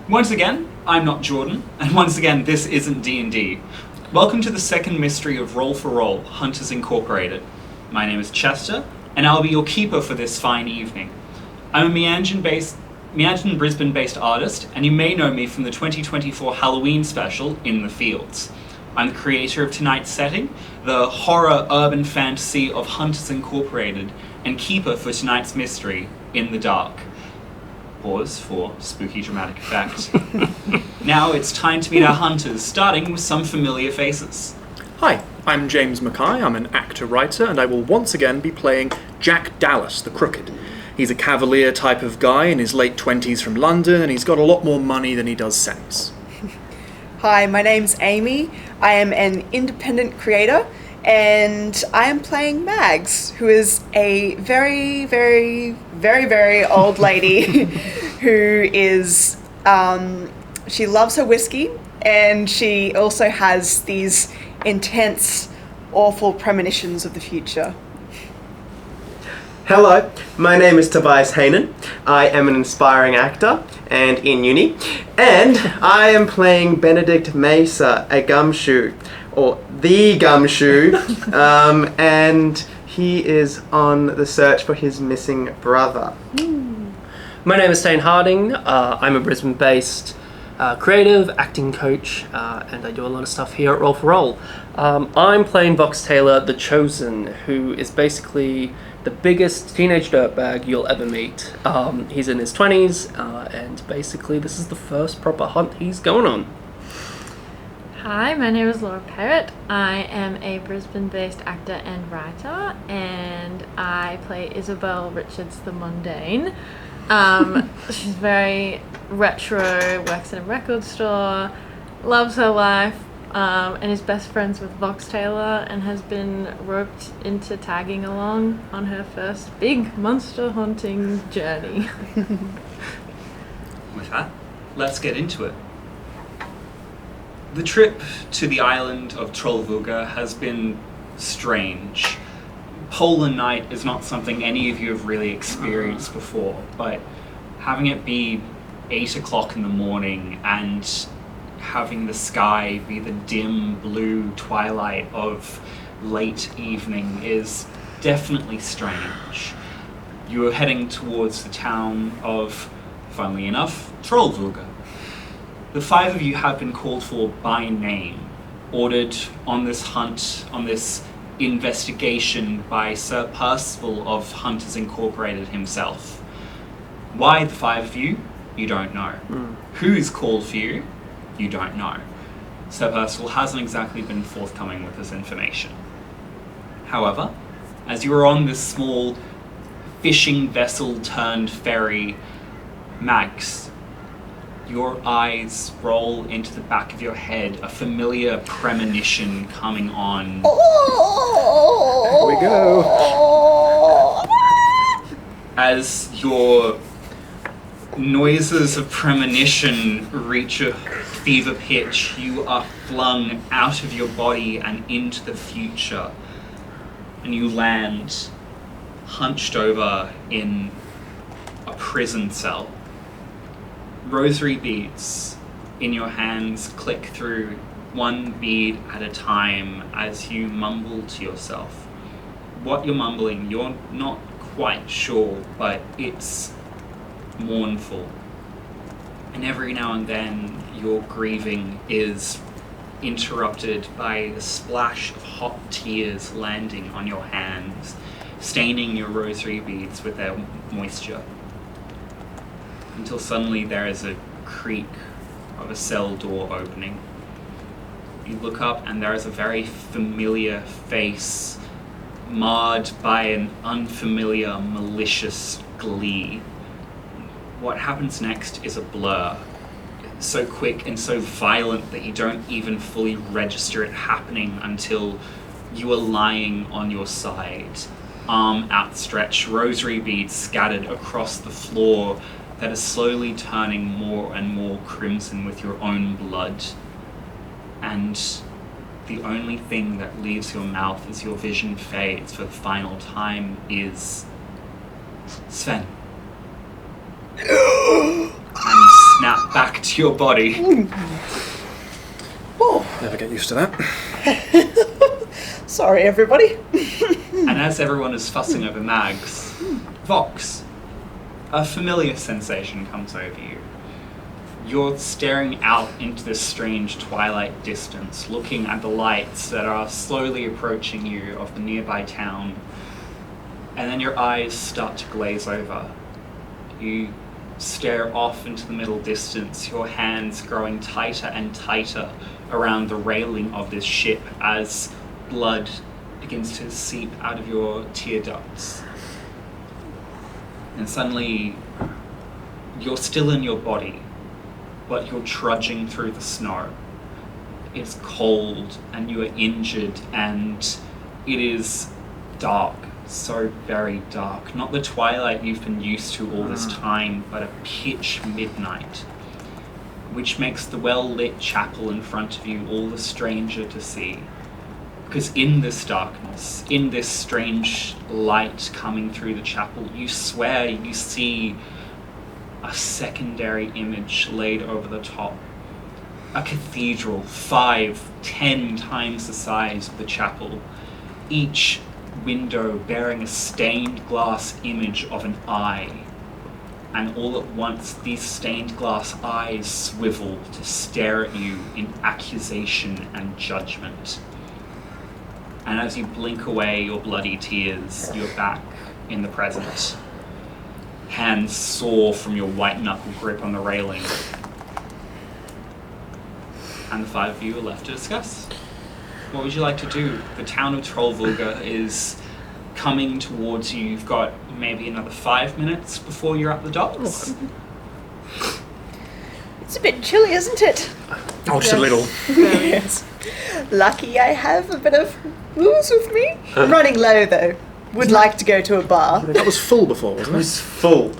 Once again, I'm not Jordan, and once again, this isn't D&D. Welcome to the second mystery of Roll for Roll, Hunters Incorporated. My name is Chester, and I'll be your keeper for this fine evening. I'm a Meanjin, Brisbane-based artist, and you may know me from the 2024 Halloween special, In the Fields. I'm the creator of tonight's setting, the horror urban fantasy of Hunters Incorporated, and keeper for tonight's mystery, In the Dark. Pause for spooky dramatic effect. Now it's time to meet our hunters, starting with some familiar faces. Hi, I'm James.M. I'm an actor-writer, and I will once again be playing Jack Dallas, the Crooked. He's a cavalier type of guy in his late 20s from London, and he's got a lot more money than he does sense. Hi, my name's Amy. I am an independent creator, and I am playing Mags, who is a very, very, very, very old lady who is, she loves her whiskey, and she also has these intense, awful premonitions of the future. Hello, my name is Tobias.H. I am an inspiring actor and in uni, and I am playing Benedict Mesa, a Gumshoe, or the Gumshoe, and he is on the search for his missing brother. My name is Taine.H. I'm a Brisbane-based creative, acting coach, and I do a lot of stuff here at Roll for Roll. I'm playing Vox Taylor, the Chosen, who is basically the biggest teenage dirtbag you'll ever meet. He's in his 20s, and basically this is the first proper hunt he's going on. Hi, my name is Laura.P. I am a Brisbane-based actor and writer, and I play Isabel Richards the Mundane. She's very retro, works in a record store, loves her life, and is best friends with Vox Taylor, and has been roped into tagging along on her first big monster hunting journey. With that, let's get into it. The trip to the island of Trollvåga has been strange. Polar night is not something any of you have really experienced before, but having it be 8 o'clock in the morning and having the sky be the dim blue twilight of late evening is definitely strange. You are heading towards the town of, funnily enough, Trollvåga. The 5 of you have been called for by name, ordered on this hunt, on this investigation by Sir Percival of Hunters Incorporated himself. Why the 5 of you? You don't know. Who's called for you? You don't know. Sir Percival hasn't exactly been forthcoming with this information. However, as you are on this small fishing vessel turned ferry, Mags, your eyes roll into the back of your head, a familiar premonition coming on. Here we go. As your noises of premonition reach a fever pitch, you are flung out of your body and into the future, and you land hunched over in a prison cell. Rosary beads in your hands click through, one bead at a time, as you mumble to yourself. What you're mumbling, you're not quite sure, but it's mournful. And every now and then, your grieving is interrupted by the splash of hot tears landing on your hands, staining your rosary beads with their moisture. Until suddenly there is a creak of a cell door opening. You look up and there is a very familiar face, marred by an unfamiliar, malicious glee. What happens next is a blur, so quick and so violent that you don't even fully register it happening until you are lying on your side, arm outstretched, rosary beads scattered across the floor that is slowly turning more and more crimson with your own blood. And the only thing that leaves your mouth as your vision fades for the final time is Sven. And you snap back to your body. Oh, Never get used to that. sorry, everybody. And as everyone is fussing over Mags, Vox, a familiar sensation comes over you. You're staring out into this strange twilight distance, looking at the lights that are slowly approaching you of the nearby town, and then your eyes start to glaze over. You stare off into the middle distance, your hands growing tighter and tighter around the railing of this ship as blood begins to seep out of your tear ducts. And suddenly, you're still in your body, but you're trudging through the snow. It's cold, and you are injured, and it is dark, so very dark. Not the twilight you've been used to all this time, but a pitch midnight, which makes the well-lit chapel in front of you all the stranger to see. Because in this darkness, in this strange light coming through the chapel, you swear you see a secondary image laid over the top. A cathedral 5-10 times the size of the chapel. Each window bearing a stained glass image of an eye. And all at once these stained glass eyes swivel to stare at you in accusation and judgment. And as you blink away your bloody tears, you're back in the present. Hands sore from your white knuckle grip on the railing. And the five of you are left to discuss. What would you like to do? The town of Trollvulga is coming towards you. You've got maybe another 5 minutes before you're at the docks. It's a bit chilly, isn't it? Oh, just a little. Yes. Lucky I have a bit of booze with me. Running low, though. Would like to go to a bar. That was full before, wasn't It it? was full.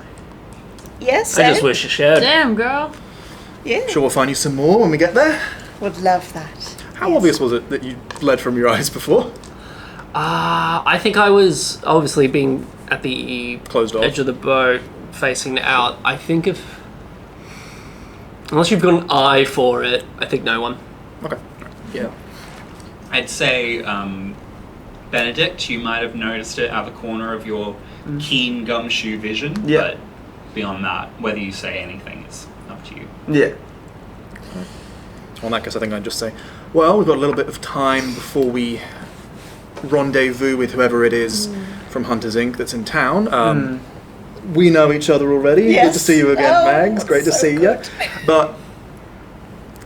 Yes, I just eh? wish you shared. Damn, girl. Yeah. Sure, we'll find you some more when we get there. Would love that. How Yes. obvious was it that you bled from your eyes before? I think I was obviously being at the Closed off. edge of the boat, facing out. I think if... Unless you've got an eye for it, I think no one. Okay. Yeah. I'd say, Benedict, you might have noticed it out of the corner of your keen gumshoe vision, Yeah. but beyond that, whether you say anything is up to you. Yeah. Well, in that case, I think I'd just say, well, we've got a little bit of time before we rendezvous with whoever it is from Hunters Inc. that's in town. We know each other already. Good to Yes. see you again, Oh, Mags. Great to so see good. you. But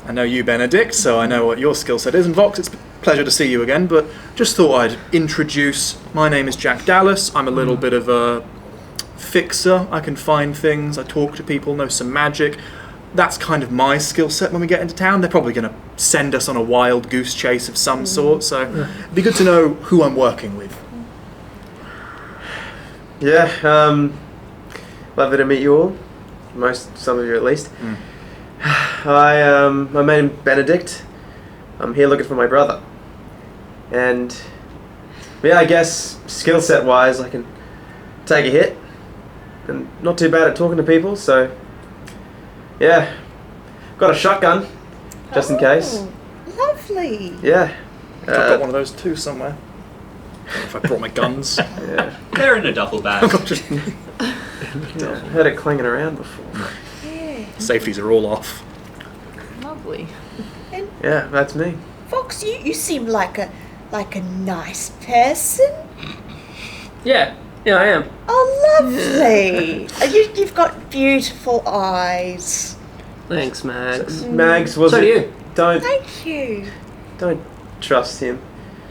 I know you, Benedict, so I know what your skill set is. And Vox, it's a pleasure to see you again, but just thought I'd introduce. My name is Jack Dallas. I'm a little bit of a fixer. I can find things. I talk to people, know some magic. That's kind of my skill set when we get into town. They're probably going to send us on a wild goose chase of some sort, so it'd be good to know who I'm working with. Yeah, lovely to meet you all. Some of you at least. My name's Benedict. I'm here looking for my brother. And yeah, I guess skill set wise I can take a hit. And not too bad at talking to people, so yeah. Got a shotgun, just in case. Oh, lovely. Yeah. I've got one of those too somewhere. If I brought my guns. Yeah. They're in a duffel bag. Yeah, heard it clanging around before. Yeah. Safeties are all off. Lovely. Yeah, that's me. Fox, you seem like a nice person. Yeah, I am. Oh, lovely. You've got beautiful eyes. Thanks, Max. Mags, was So it? do you. Thank you. Don't trust him.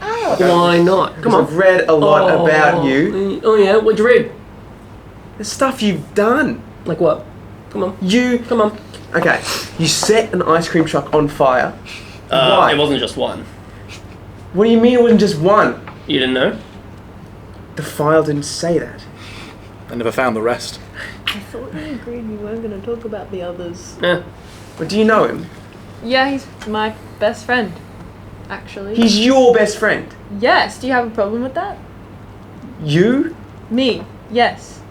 Oh, Why not? Come on. I've read a lot about you. Oh yeah, what'd you read? The stuff you've done. Like what? Come on. Come on. Okay, you set an ice cream truck on fire. Why? It wasn't just one. What do you mean it wasn't just one? You didn't know? The file didn't say that. I never found the rest. I thought we agreed we weren't going to talk about the others. Yeah. But do you know him? Yeah, he's my best friend, actually. He's your best friend. Yes, do you have a problem with that? You? Me, yes.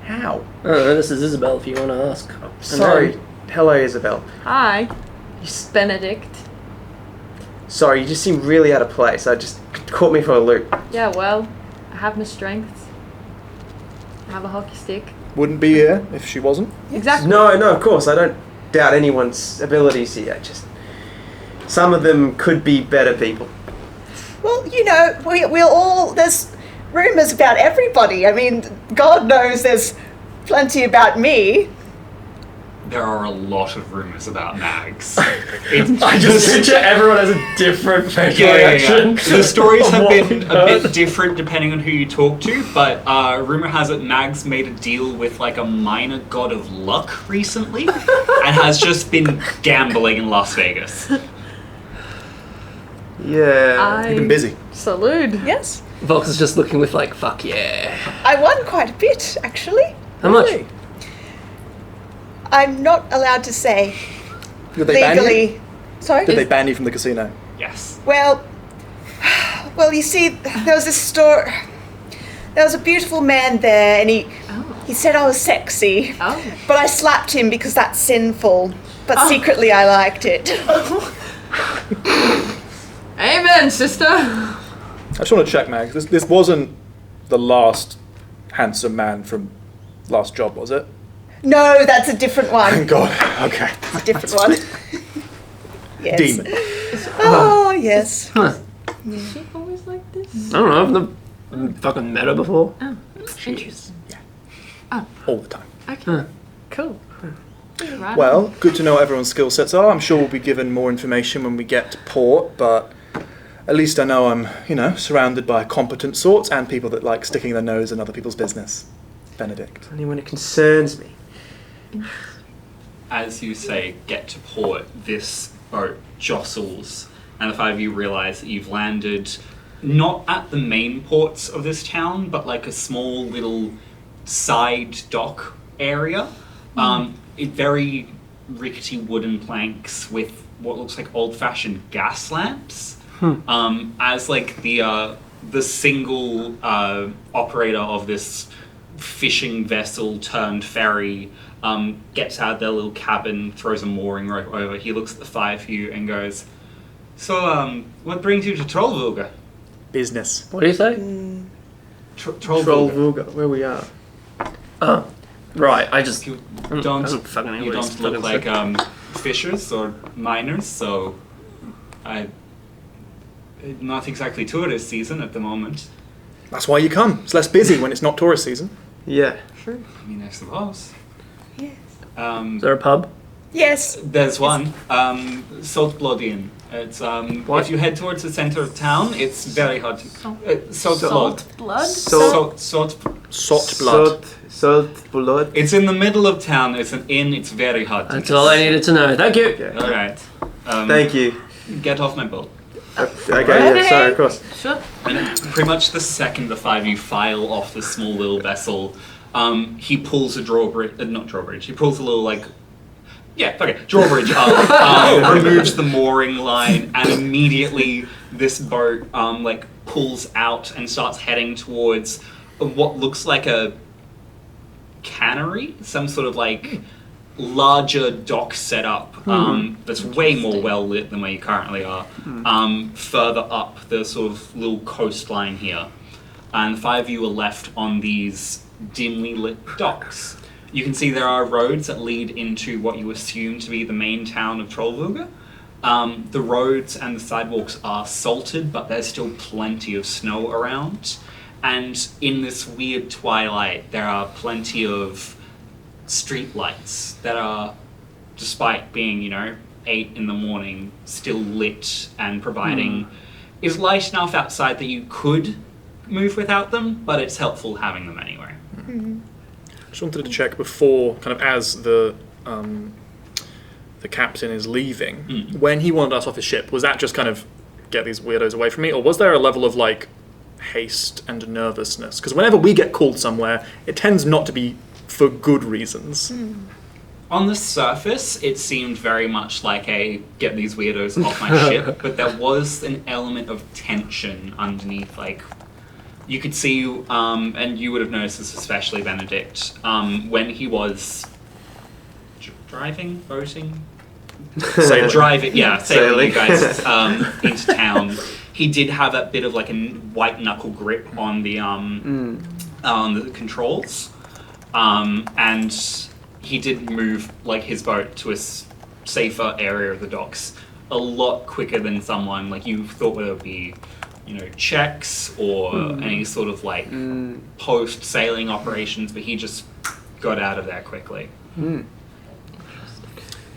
How? I don't know, this is Isabel if you want to ask. Sorry. Hello, Isabel. Hi, Benedict. Sorry, you just seem really out of place. I just caught me for a loop. Yeah, well, I have my strengths. I have a hockey stick. Wouldn't be here if she wasn't. Exactly. No, of course. I don't doubt anyone's abilities here. Just some of them could be better people. Well, we'll all. There's rumours about everybody. I mean, God knows there's plenty about me. There are a lot of rumors about Mags. I just picture everyone has a different facial Yeah. reaction. The stories of have what been we've a bit heard. different depending on who you talk to, but rumor has it Mags made a deal with like a minor god of luck recently and has just been gambling in Las Vegas. Yeah. You've been busy. Salute. Yes, Vox is just looking with like, fuck yeah. I won quite a bit, actually. How much? Really? I'm not allowed to say Did they ban you? legally. Sorry. Did they ban you from the casino? Yes. Well, you see, there was this store. There was a beautiful man there, and he said I was sexy. Oh. But I slapped him because that's sinful. But secretly, I liked it. Amen, sister. I just want to check, Mag. This wasn't the last handsome man from last job, was it? No, that's a different one. Thank God. Okay. It's a different one. Yes. Demon. Oh, yes. Huh. Is she always like this? I don't know, I've never fucking met her before. Oh, interesting. All the time. Okay. Cool. Right. Well, good to know what everyone's skill sets are. I'm sure we'll be given more information when we get to port, but at least I know I'm, surrounded by competent sorts and people that like sticking their nose in other people's business. Benedict. Only when it concerns me. As you say, get to port, this boat jostles, and the five of you realize that you've landed not at the main ports of this town, but like a small little side dock area. Very rickety wooden planks with what looks like old-fashioned gas lamps. As like the single operator of this fishing vessel turned ferry gets out of their little cabin, throws a mooring rope over. He looks at the five of you and goes, "So, what brings you to Trollvulga?" Business. What do you say? Trollvulga. Trollvulga, where we are. Oh, right, I just... You I don't fucking know you what he's don't look fucking like fishers or miners, so not exactly tourist season at the moment. That's why you come. It's less busy when it's not tourist season. Yeah. I mean, I suppose. Yes. Is there a pub? Yes. There's one, Salt Blood Inn. It's What? if you head towards the center of town, it's very hard to Salt Blood. Salt blood? Salt. Salt blood. Salt blood. It's in the middle of town. It's an inn. It's very hard to That's all I needed to know. Thank you. Okay. All right. Thank you. Get off my boat. Okay, yeah, sorry, of course. Sure. And pretty much the second the five of you file off this small little vessel, he pulls a drawbridge, not drawbridge, he pulls a little drawbridge up, removes the mooring line, and immediately this boat pulls out and starts heading towards what looks like a cannery, some sort of larger dock setup that's way more well lit than where you currently are, further up the sort of little coastline here. And the five of you are left on these dimly lit docks. You can see there are roads that lead into what you assume to be the main town of Trollvulga. The roads and the sidewalks are salted, but there's still plenty of snow around. And in this weird twilight, there are plenty of street lights that are, despite being, 8 in the morning, still lit and providing is light enough outside that you could move without them, but it's helpful having them anyway. Just wanted to check before, kind of as the captain is leaving, when he wanted us off his ship, was that just kind of get these weirdos away from me, or was there a level of haste and nervousness? Because whenever we get called somewhere, it tends not to be for good reasons. On the surface, it seemed very much like a get these weirdos off my ship, but there was an element of tension underneath. You could see, and you would have noticed this, especially Benedict, when he was driving, boating, Sailing. driving. Yeah, sailing. You Sailing. guys into town. He did have a bit of like a white knuckle grip on the controls, and he did move like his boat to a safer area of the docks a lot quicker than someone like you thought there would be, checks or any sort of like post sailing operations, but he just got out of there quickly.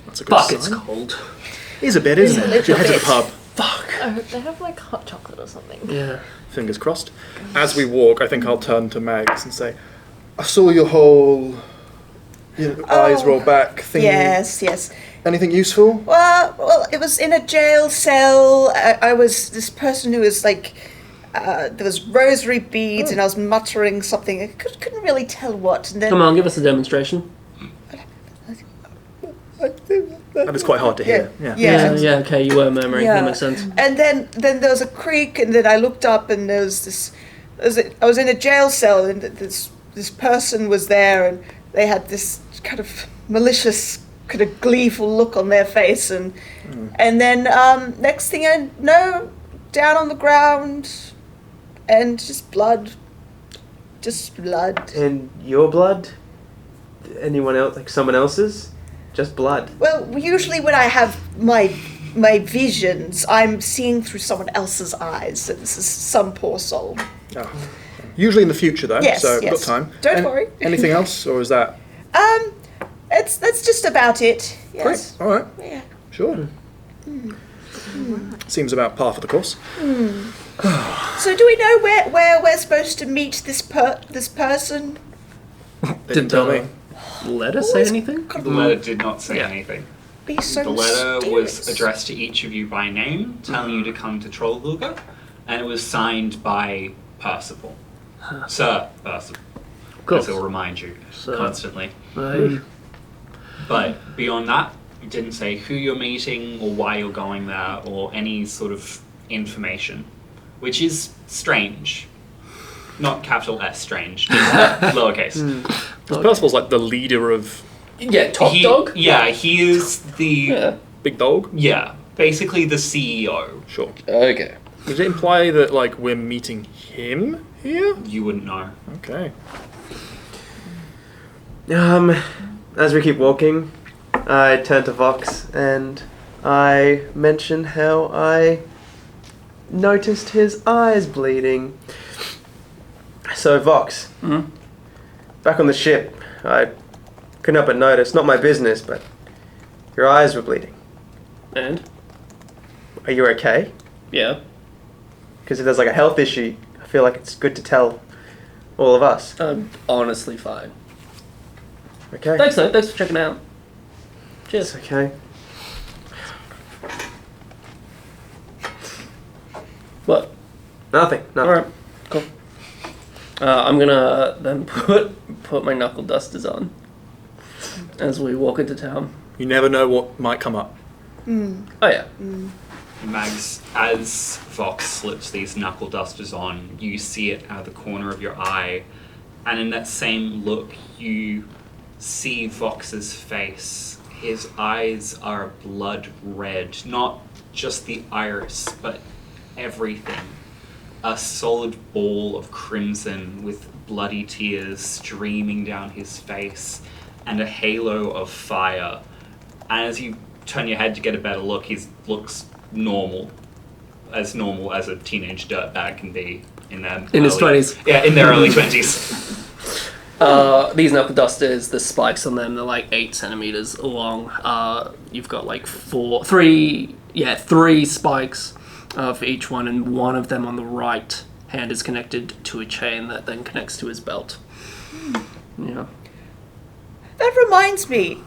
That's a good Fuck, sign. it's cold. Is a bit, isn't it? You head to the pub. Fuck. I hope they have like hot chocolate or something. Yeah. Fingers crossed. As we walk, I think I'll turn to Mags and say, I saw your whole eyes roll back thing. Yes. Anything useful? Well, it was in a jail cell. I was this person who was like, there was rosary beads, and I was muttering something. I couldn't really tell what. And then Come on, give us a demonstration. That is quite hard to hear. Yeah. Yeah, okay, you were murmuring. That makes sense. And then there was a creak, and then I looked up, and there was this. I was in a jail cell, and this person was there, and they had this kind of malicious, kind of gleeful look on their face, and then next thing I know, down on the ground, and just blood. And your blood? Anyone else? Like someone else's? Just blood. Well, usually when I have my visions, I'm seeing through someone else's eyes. So this is some poor soul. Oh. Usually in the future, though. Yes, so yes. got time. Don't worry. Anything else, or is that That's just about it. Yes. great? All right. Yeah. Sure. Seems about par for the course. So do we know where we're supposed to meet this person? They didn't tell me. Letter say anything? The letter did not say anything. Be so The letter was mysterious. addressed to each of you by name, telling you to come to Trollluga, and it was signed by Percival. Sir Percival. Of course. As he'll remind you Sir. constantly. Aye. But beyond that, it didn't say who you're meeting or why you're going there or any sort of information, which is strange. Not capital S strange, just lowercase. Because Percival's like the leader of Yeah, top dog? Yeah, he is the... Yeah. Big Dog. Yeah, basically the CEO. Sure. Okay. Does it imply that like we're meeting him here? You wouldn't know. Okay. As we keep walking, I turn to Vox and I mention how I noticed his eyes bleeding. So Vox, back on the ship, I couldn't help but notice, not my business, but your eyes were bleeding. And? Are you okay? Yeah. Because if there's like a health issue, I feel like it's good to tell all of us. I'm honestly fine. Okay? Thanks, though. Thanks for checking out. Cheers. It's okay. What? Nothing. Alright, cool. I'm gonna then put my knuckle dusters on as we walk into town. You never know what might come up. Oh yeah. Mags, as Vox slips these knuckle dusters on, you see it out of the corner of your eye, and in that same look, you see Vox's face. His eyes are blood red, not just the iris, but everything. A solid ball of crimson with bloody tears streaming down his face, and a halo of fire. And as you turn your head to get a better look, he looks normal as a teenage dirtbag can be in his 20s. Yeah, in their early 20s. These knuckle dusters, the spikes on them, they're like 8 centimeters long. You've got like three spikes for each one, and one of them on the right hand is connected to a chain that then connects to his belt. Yeah. That reminds me.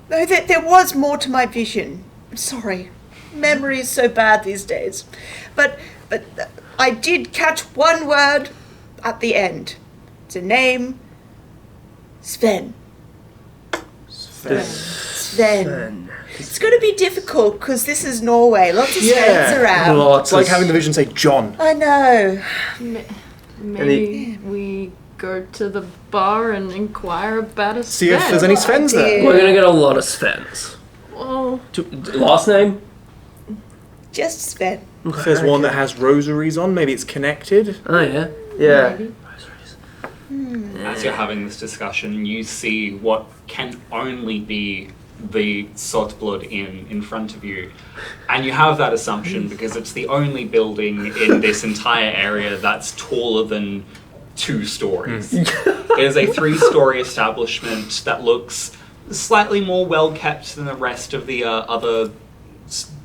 Though there was more to my vision. I'm sorry. Memory is so bad these days. But I did catch one word at the end. It's a name. Sven. Sven. It's going to be difficult because this is Norway. Lots of Svens around. It's like having the vision say John. I know. Maybe we go to the bar and inquire about a See if Sven. there's any Svens there. We're gonna get a lot of Svens. Well, Last name? Just Sven. If there's one that has rosaries on, maybe it's connected. Oh yeah. Yeah. maybe. As you're having this discussion, you see what can only be the Salt Blood Inn in front of you. And you have that assumption because it's the only building in this entire area that's taller than 2 stories. It is a 3-story establishment that looks slightly more well kept than the rest of the other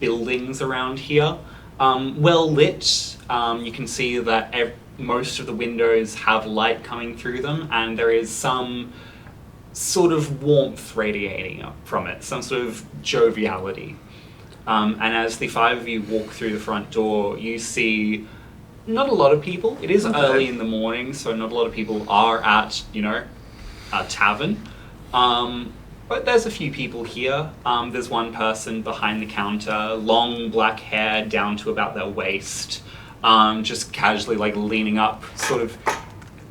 buildings around here. Well lit. You can see that most of the windows have light coming through them, and there is some sort of warmth radiating up from it, some sort of joviality. And as the 5 of you walk through the front door, you see not a lot of people. It is early in the morning, so not a lot of people are at, a tavern. But there's a few people here. There's one person behind the counter, long black hair down to about their waist, just casually leaning up, sort of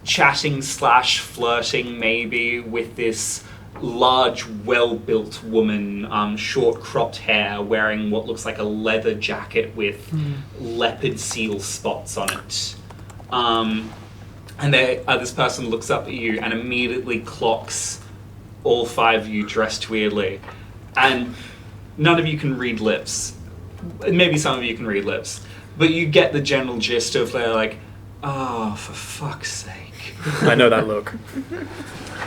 chatting / flirting maybe with this large, well-built woman, short cropped hair, wearing what looks like a leather jacket with leopard seal spots on it. And this person looks up at you and immediately clocks all 5 of you dressed weirdly. And none of you can read lips. Maybe some of you can read lips. But you get the general gist of they're like, oh, for fuck's sake. I know that look.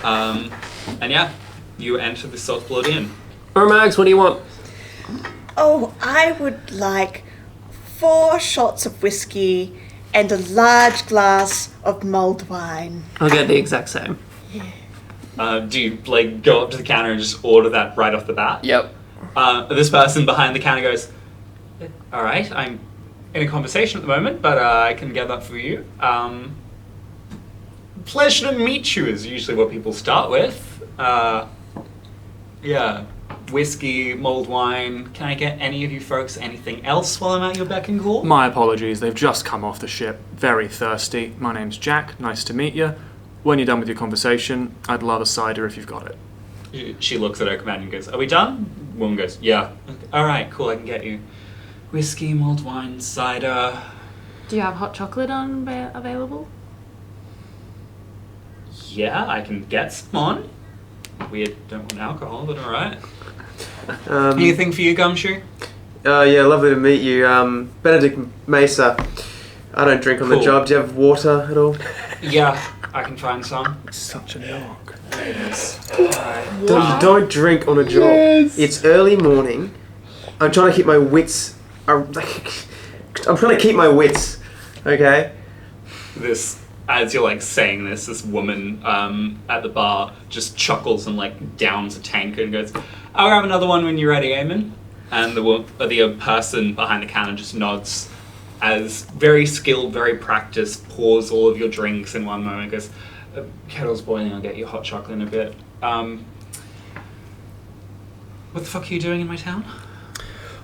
And yeah, you enter the Salt Blood Inn. Mags, what do you want? Oh, I would like 4 shots of whiskey and a large glass of mulled wine. I'll get the exact same. Do you go up to the counter and just order that right off the bat? Yep. This person behind the counter goes, all right, I'm in a conversation at the moment, but I can get that for you. Pleasure to meet you is usually what people start with. Yeah, whiskey, mulled wine. Can I get any of you folks anything else while I'm at your beck and call? My apologies, they've just come off the ship. Very thirsty. My name's Jack, nice to meet you. When you're done with your conversation, I'd love a cider if you've got it. She looks at her companion and goes, are we done? Woman goes, yeah. All right, cool, I can get you whiskey, mulled wine, cider. Do you have hot chocolate available? Yeah, I can get some on. We don't want alcohol, but all right. Anything for you, Gumshoe? Yeah, lovely to meet you. Benedict Mesa. I don't drink on the Cool. job. Do you have water at all? Yeah, I can find some. Such a knock. Don't drink on a job. It's early morning. I'm trying to keep my wits. I'm trying to keep my wits. Okay. As you're saying this woman at the bar just chuckles and downs a tankard and goes, I'll grab another one when you're ready, Eamon. And the person behind the counter just nods as very skilled, very practiced, pours all of your drinks in one moment and goes, kettle's boiling, I'll get you hot chocolate in a bit. What the fuck are you doing in my town?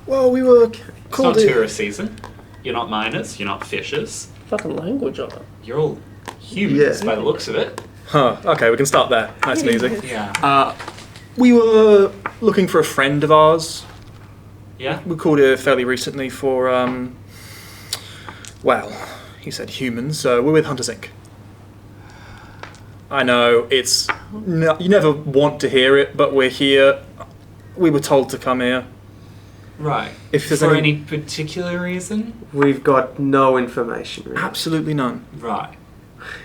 Well, we were It's called not in. tourist season. You're not miners, you're not fishers. Fucking language on it. You're all humans Yeah. by the looks of it. Huh, okay, we can start there. Nice and easy. Yeah. We were looking for a friend of ours. Yeah? We called here fairly recently for, well, he said humans, so we're with Hunters Inc. I know, you never want to hear it, but we're here. We were told to come here. Right. If there's For any- any particular reason? We've got no information. Really. Absolutely none. Right.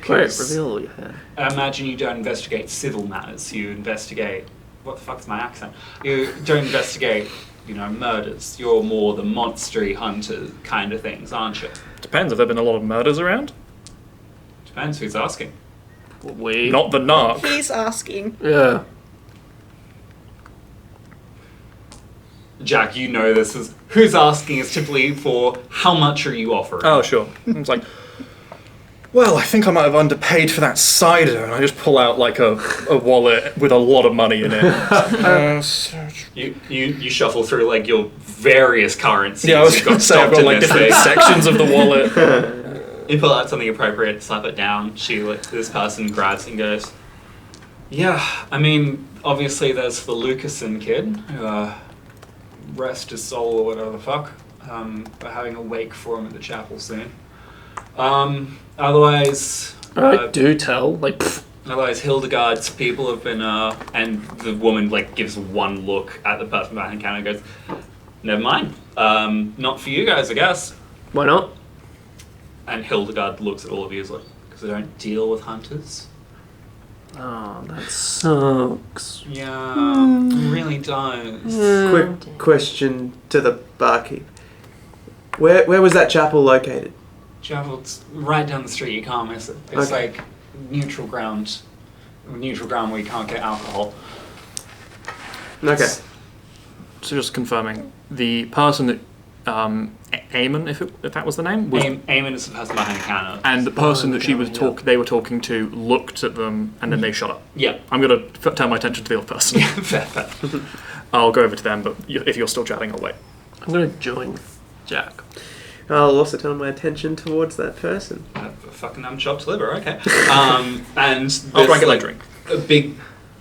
Wait, 'Cause reveal all your hair. I imagine you don't investigate civil matters. You investigate... What the fuck's my accent? You don't investigate, murders. You're more the monstery hunter kind of things, aren't you? Depends, have there been a lot of murders around? Depends who's asking. We. Not the narc. He's asking. Yeah. Jack, you know this is... Who's asking is typically for how much are you offering? Oh, sure. It's like, well, I think I might have underpaid for that cider, and I just pull out a wallet with a lot of money in it. You shuffle through your various currencies. Yeah, I was You've going to say I've stocked got in this different thing. sections of the wallet. You pull out something appropriate, slap it down. This person grabs it and goes, yeah, I mean, obviously there's the Lucasen kid, who, rest his soul or whatever the fuck. We're having a wake for him at the chapel soon. Otherwise... Alright, do tell. Otherwise, Hildegard's people have been, and the woman, gives one look at the person behind the counter and goes, never mind. Not for you guys, I guess. Why not? And Hildegard looks at all of you as because I don't deal with hunters. Oh, that sucks. Yeah, it really does. Quick question to the barkeep. Where was that chapel located? Chapel's right down the street, you can't miss it. It's neutral ground. Neutral ground where you can't get alcohol. Okay. So just confirming, the person that Eamon, if that was the name, was, Eamon is the person behind the counter. and the person that they were talking to looked at them and then they shut up. Yeah. I'm gonna turn my attention to the other person. Fair. I'll go over to them, but if you're still chatting, I'll wait. I'm gonna join Jack. I'll also turn my attention towards that person. Fucking chopped liver, okay. And I'll try and get my drink.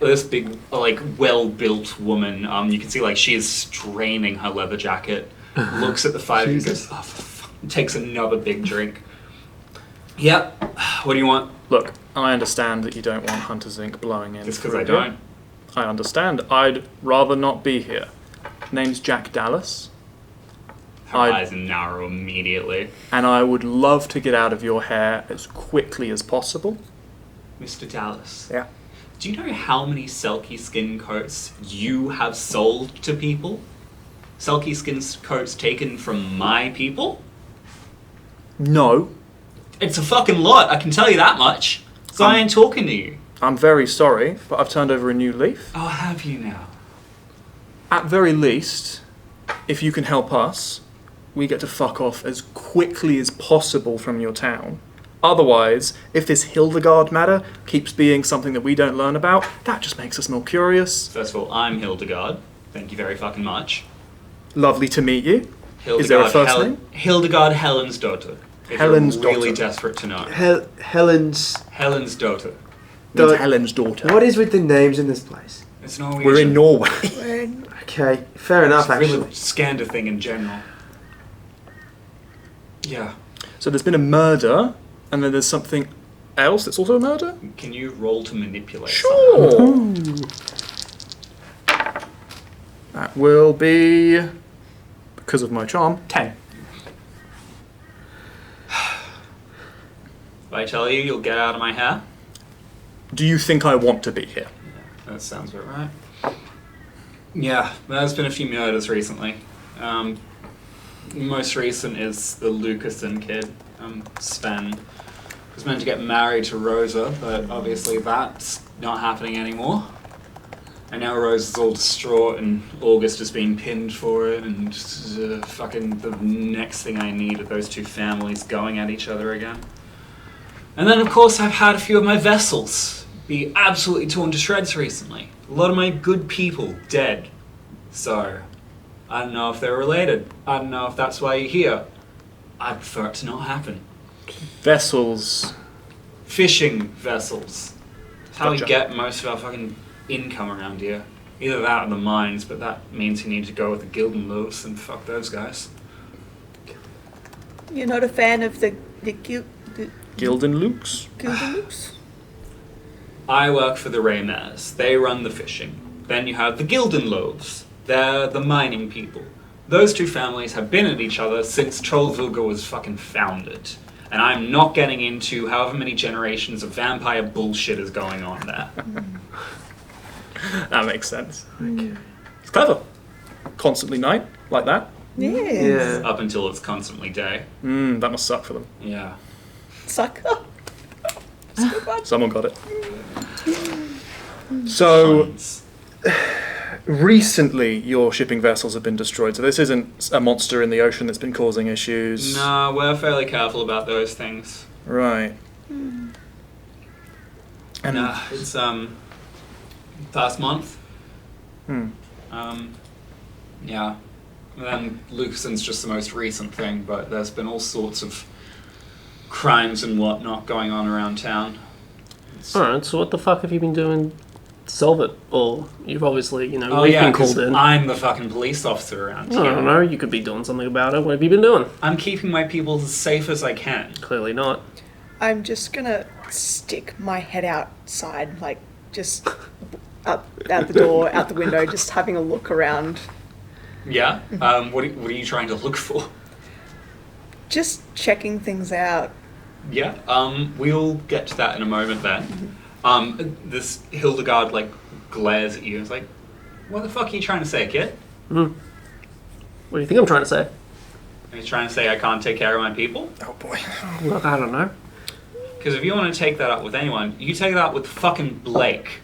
This big, well-built woman, you can see, she is straining her leather jacket, looks at the five and goes, oh, for fuck, takes another big drink. Yep, what do you want? Look, I understand that you don't want Hunter's Inc. blowing in. Just because I don't. I understand. I'd rather not be here. Name's Jack Dallas. Her eyes narrow immediately. And I would love to get out of your hair as quickly as possible. Mr. Dallas. Yeah. Do you know how many Selkie skin coats you have sold to people? Selkie skin coats taken from my people? No. It's a fucking lot, I can tell you that much. So I ain't talking to you. I'm very sorry, but I've turned over a new leaf. Oh, have you now? At very least, if you can help us, we get to fuck off as quickly as possible from your town. Otherwise, if this Hildegard matter keeps being something that we don't learn about, that just makes us more curious. First of all, I'm Hildegard. Thank you very fucking much. Lovely to meet you. Hildegard, Is there a first name? Hildegard Helen's daughter. If Helen's you're really daughter. desperate to know. Helen's daughter. Means Helen's daughter. What is with the names in this place? It's Norwegian. We're in Norway. Okay, fair enough, It's really actually. Scandal thing in general. Yeah. So there's been a murder, and then there's something else that's also a murder? Can you roll to manipulate? Sure. That will be, because of my charm, 10. If I tell you, you'll get out of my hair? Do you think I want to be here? That sounds about right. Yeah, there's been a few murders recently. Most recent is the Lucasen kid, Sven. Was meant to get married to Rosa, but obviously that's not happening anymore. And now Rosa's all distraught and August is being pinned for it, and fucking the next thing I need are those two families going at each other again. And then of course I've had a few of my vessels be absolutely torn to shreds recently. A lot of my good people dead. So, I don't know if they're related. I don't know if that's why you're here. I prefer it to not happen. Vessels. Fishing vessels. That's how we Gotcha. get most of our fucking income around here. Either that or the mines, but that means you need to go with the Gildenloos and fuck those guys. You're not a fan of the Gildenlooks? Gildenloops? I work for the Raymers. They run the fishing. Then you have the Gildenloos. They're the mining people. Those two families have been at each other since Trollvulga was fucking founded. And I'm not getting into however many generations of vampire bullshit is going on there. That makes sense. Okay. It's clever. Constantly night, like that. Yes. Yeah. Up until it's constantly day. That must suck for them. Yeah. Sucker. Someone got it. So, Puns. recently your shipping vessels have been destroyed, so this isn't a monster in the ocean that's been causing issues. No, we're fairly careful about those things. Right. And Nah, it's past month. Hmm. Yeah. And then Lucasen's just the most recent thing, but there's been all sorts of crimes and whatnot going on around town. Alright, so what the fuck have you been doing to solve it? Or you've obviously, we've Oh yeah, been 'cause called in. I'm the fucking police officer around I here. don't know, you could be doing something about it. What have you been doing? I'm keeping my people as safe as I can. Clearly not. I'm just gonna stick my head outside, like just up out the door, out the window, just having a look around. Yeah? What are you trying to look for? Just checking things out. Yeah, we'll get to that in a moment then. This Hildegard, glares at you and is like, what the fuck are you trying to say, kid? What do you think I'm trying to say? Are you trying to say I can't take care of my people? Oh boy. Look, I don't know. Because if you want to take that up with anyone, you take that up with fucking Blake.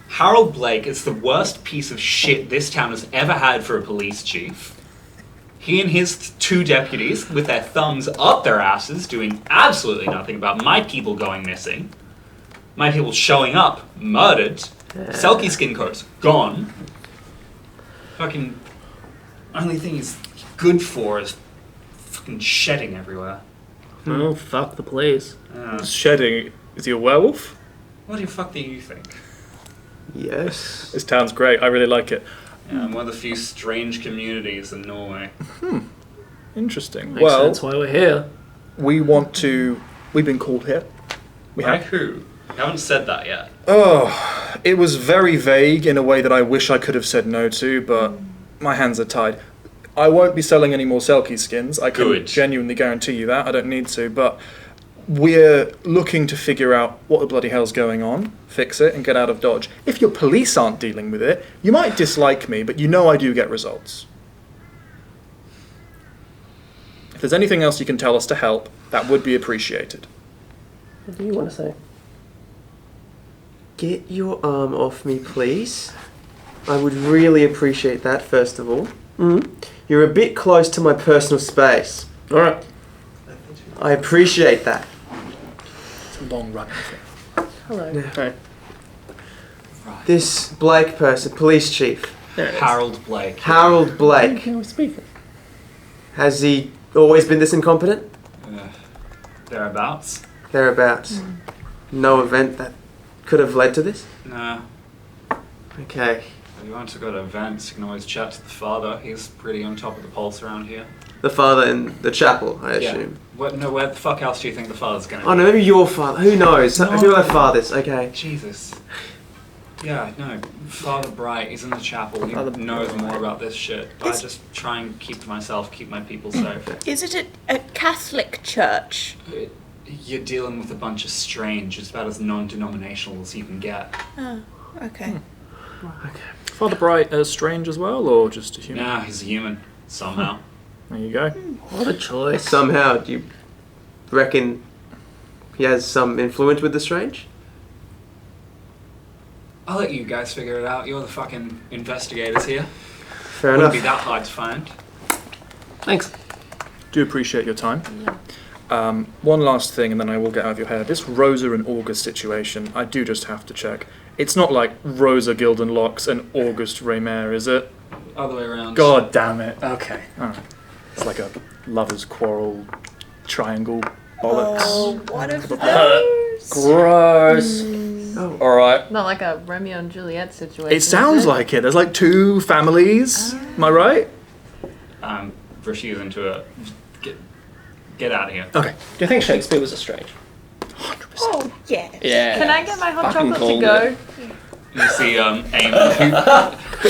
Harold Blake is the worst piece of shit this town has ever had for a police chief. He and his 2 deputies, with their thumbs up their asses, doing absolutely nothing about my people going missing. My people showing up, murdered. Selkie skin coats, gone. Fucking only thing he's good for is fucking shedding everywhere. Oh, fuck the police. Shedding. Is he a werewolf? What the fuck do you think? Yes. This town's great. I really like it. Yeah, I'm one of the few strange communities in Norway. Interesting. Makes sense why we're here. We've been called here. By who? You haven't said that yet. Oh, it was very vague in a way that I wish I could have said no to, but my hands are tied. I won't be selling any more Selkie skins. I can Good. genuinely guarantee you that. I don't need to, but we're looking to figure out what the bloody hell's going on, fix it, and get out of Dodge. If your police aren't dealing with it, you might dislike me, but I do get results. If there's anything else you can tell us to help, that would be appreciated. What do you want to say? Get your arm off me, please. I would really appreciate that, first of all. You're a bit close to my personal space. Alright. I appreciate that. It's a long run, I think. Hello. Hey. This Blake person, police chief, There it is. Harold Blake. Harold Blake, Who are we speaking? has he always been this incompetent? Thereabouts. Thereabouts. No event that could have led to this? No. Okay. If you want to go to events, you can always chat to the father. He's pretty on top of the pulse around here. The father in the chapel, I assume. Where the fuck else do you think the father's gonna Oh be? no, maybe your father. Who knows? No. Who are fathers? Okay. Jesus. Yeah, no. Father Bright, he's in the chapel. He Father knows Bright. more about this shit. I just try and keep to myself, keep my people safe. Is it a Catholic church? You're dealing with a bunch of strange. It's about as non-denominational as you can get. Oh, okay. Okay. Father Bright strange as well, or just a human? Nah, he's a human. Somehow. There you go. What a choice. Somehow, do you reckon he has some influence with the strange? I'll let you guys figure it out. You're the fucking investigators here. Fair Wouldn't enough. be that hard to find. Thanks. Do appreciate your time. One last thing, and then I will get out of your hair. This Rosa and August situation, I do just have to check. It's not like Rosa Gildenlocks and August Raymer, is it? Other way around. God damn it. Okay. Alright. It's like a lover's quarrel triangle bollocks. Oh, what of those? Gross. Alright. Not like a Romeo and Juliet situation. It sounds is like it. There's like 2 families. Am I right? I'm refusing to get out of here. Okay. Do you think Shakespeare was a strange? 100%. Oh, yeah. Yeah. Can I get my hot Fucking chocolate to called go? You see,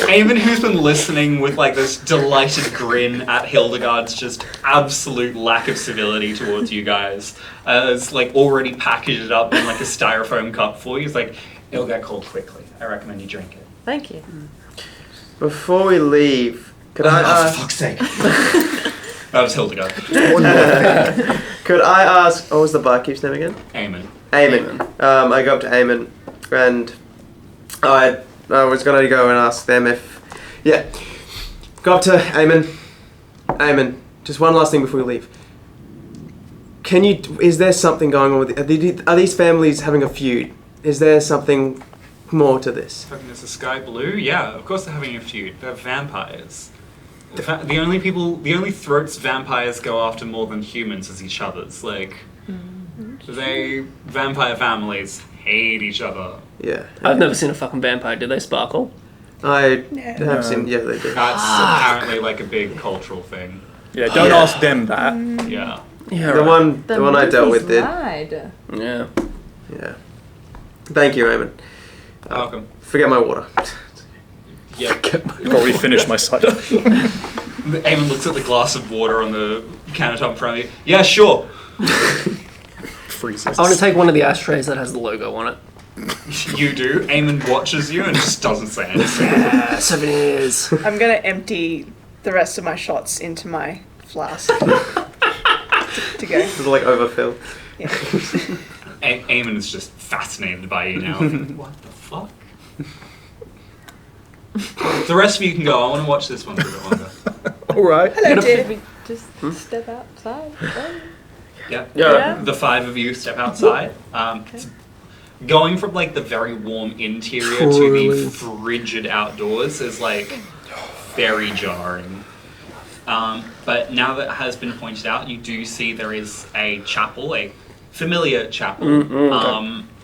Eamon, who's been listening with like this delighted grin at Hildegard's just absolute lack of civility towards you guys, has like already packaged it up in like a styrofoam cup for you. He's like, it'll get cold quickly. I recommend you drink it. Thank you. Before we leave, could Oh, I for fuck's sake. That was Hildegard. could I ask, what was the barkeep's name again? Eamon. Eamon. I go up to Eamon and I was going to go and ask them if... Yeah. Go up to Eamon. Eamon, just one last thing before we leave. Is there something going on with... Are these families having a feud? Is there something more to this? Fucking is the sky blue? Yeah, of course they're having a feud. They're vampires. The only throats vampires go after more than humans is each other's. Like, Vampire families hate each other. Yeah. I've never seen a fucking vampire. Do they sparkle? I Yeah. have seen. Yeah, they do. That's apparently like a big cultural thing. Yeah, don't ask them that. Yeah. Yeah. The one I dealt with did. Lied. Yeah. Yeah. Thank you, Eamon. Welcome. Forget my water. Yeah. I've already finished my cider. Eamon looks at the glass of water on the countertop in front of you. Yeah, sure. Freezes. I want to take one of the ashtrays that has the logo on it. You do. Eamon watches you and just doesn't say anything. Yeah, souvenirs. I'm gonna empty the rest of my shots into my flask to go. It's like overfill. Yeah. Eamon is just fascinated by you now. What the fuck? The rest of you can go. I want to watch this one for a bit longer. Alright. Hello, Should dear. we just step outside? Yeah. Yeah. The five of you step outside. It's going from like the very warm interior to Truly. the frigid outdoors is like very jarring. But now that has been pointed out, you do see there is a chapel, a familiar chapel,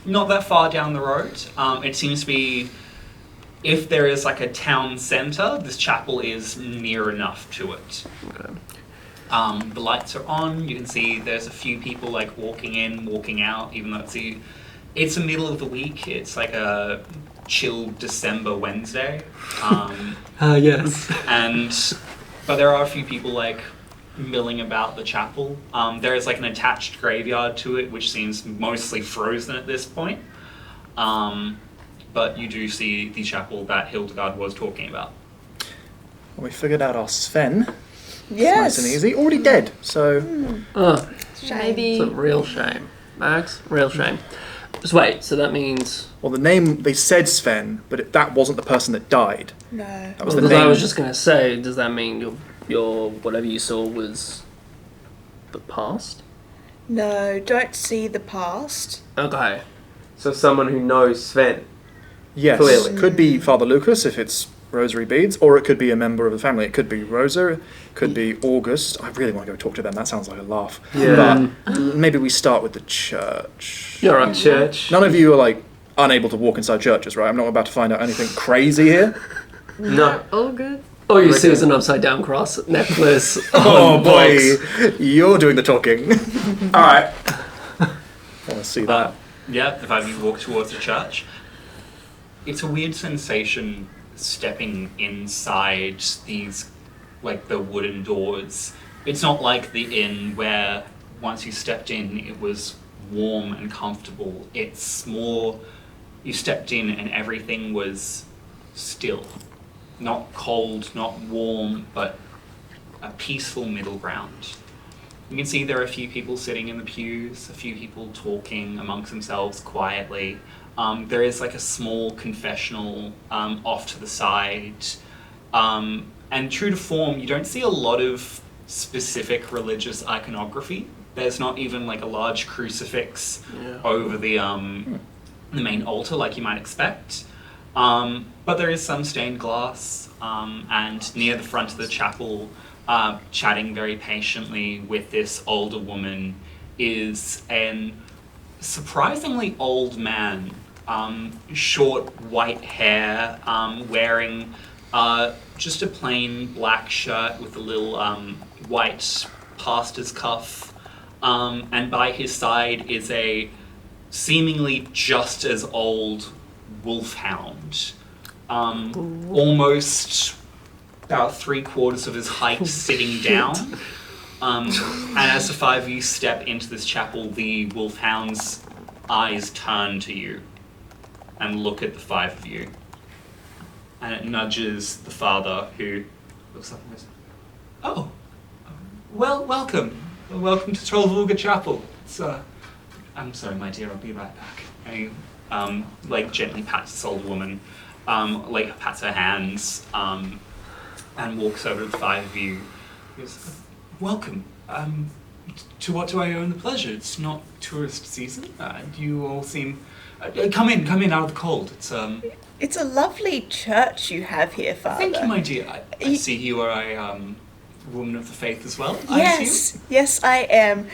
not that far down the road. It seems to be, if there is like a town centre, this chapel is near enough to it. Okay. The lights are on. You can see there's a few people like walking in, walking out, even though it's the middle of the week. It's like a chill December Wednesday. Yes. But there are a few people like milling about the chapel. There is like an attached graveyard to it, which seems mostly frozen at this point. But you do see the chapel that Hildegard was talking about. Well, we figured out our Sven. Yes. Nice and easy. Already dead, so... Maybe. It's a real shame. Max, real shame. Just wait, so that means... Well, the name, they said Sven, but that wasn't the person that died. No. That was Because the name. I was just going to say, does that mean your whatever you saw was the past? No, don't see the past. Okay. So someone who knows Sven. Yes. Clearly. Could be Father Lucas if it's rosary beads, or it could be a member of the family. It could be Rosa, it could be August. I really want to go talk to them. That sounds like a laugh. Yeah. But maybe we start with the church. You're right. Church. None of you are like unable to walk inside churches, right? I'm not about to find out anything crazy here. No. All good. All you see is an upside down cross necklace. Oh on boy, box. you're doing the talking. All right. I want to see that. Yeah, the five of you walk towards the church. It's a weird sensation stepping inside these, like, the wooden doors. It's not like the inn where once you stepped in it was warm and comfortable. It's more, you stepped in and everything was still. Not cold, not warm, but a peaceful middle ground. You can see there are a few people sitting in the pews, a few people talking amongst themselves quietly. There is like a small confessional off to the side. And true to form, you don't see a lot of specific religious iconography. There's not even like a large crucifix over the main altar like you might expect. But there is some stained glass, and near the front of the chapel, chatting very patiently with this older woman is an surprisingly old man. Short white hair, wearing just a plain black shirt with a little white pastor's cuff, and by his side is a seemingly just as old wolfhound, almost about 3/4 of his height sitting down. And as the five of you step into this chapel, the wolfhound's eyes turn to you and look at the five of you. And it nudges the father, who looks up and goes, "Oh, well, welcome. Welcome to Trollvulga Chapel. It's, I'm sorry, my dear, I'll be right back." And he, like, gently pats this old woman, like, pats her hands, and walks over to the five of you. He goes, "Welcome. To what do I owe the pleasure? It's not tourist season. You all seem... come in out of the cold. It's a lovely church you have here, Father. Thank you, my dear. I see you are a woman of the faith as well, I assume? Yes, I am.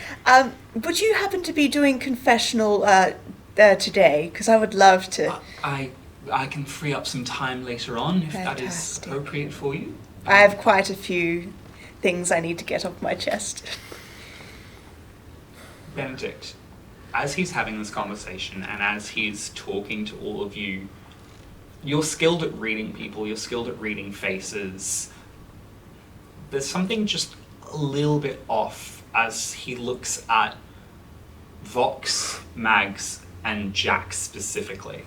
Would you happen to be doing confessional today? Because I would love to. I can free up some time later on if that is Fantastic. appropriate for you. I have quite a few things I need to get off my chest. Benedict, as he's having this conversation and as he's talking to all of you, you're skilled at reading people, you're skilled at reading faces. There's something just a little bit off as he looks at Vox, Mags, and Jack specifically.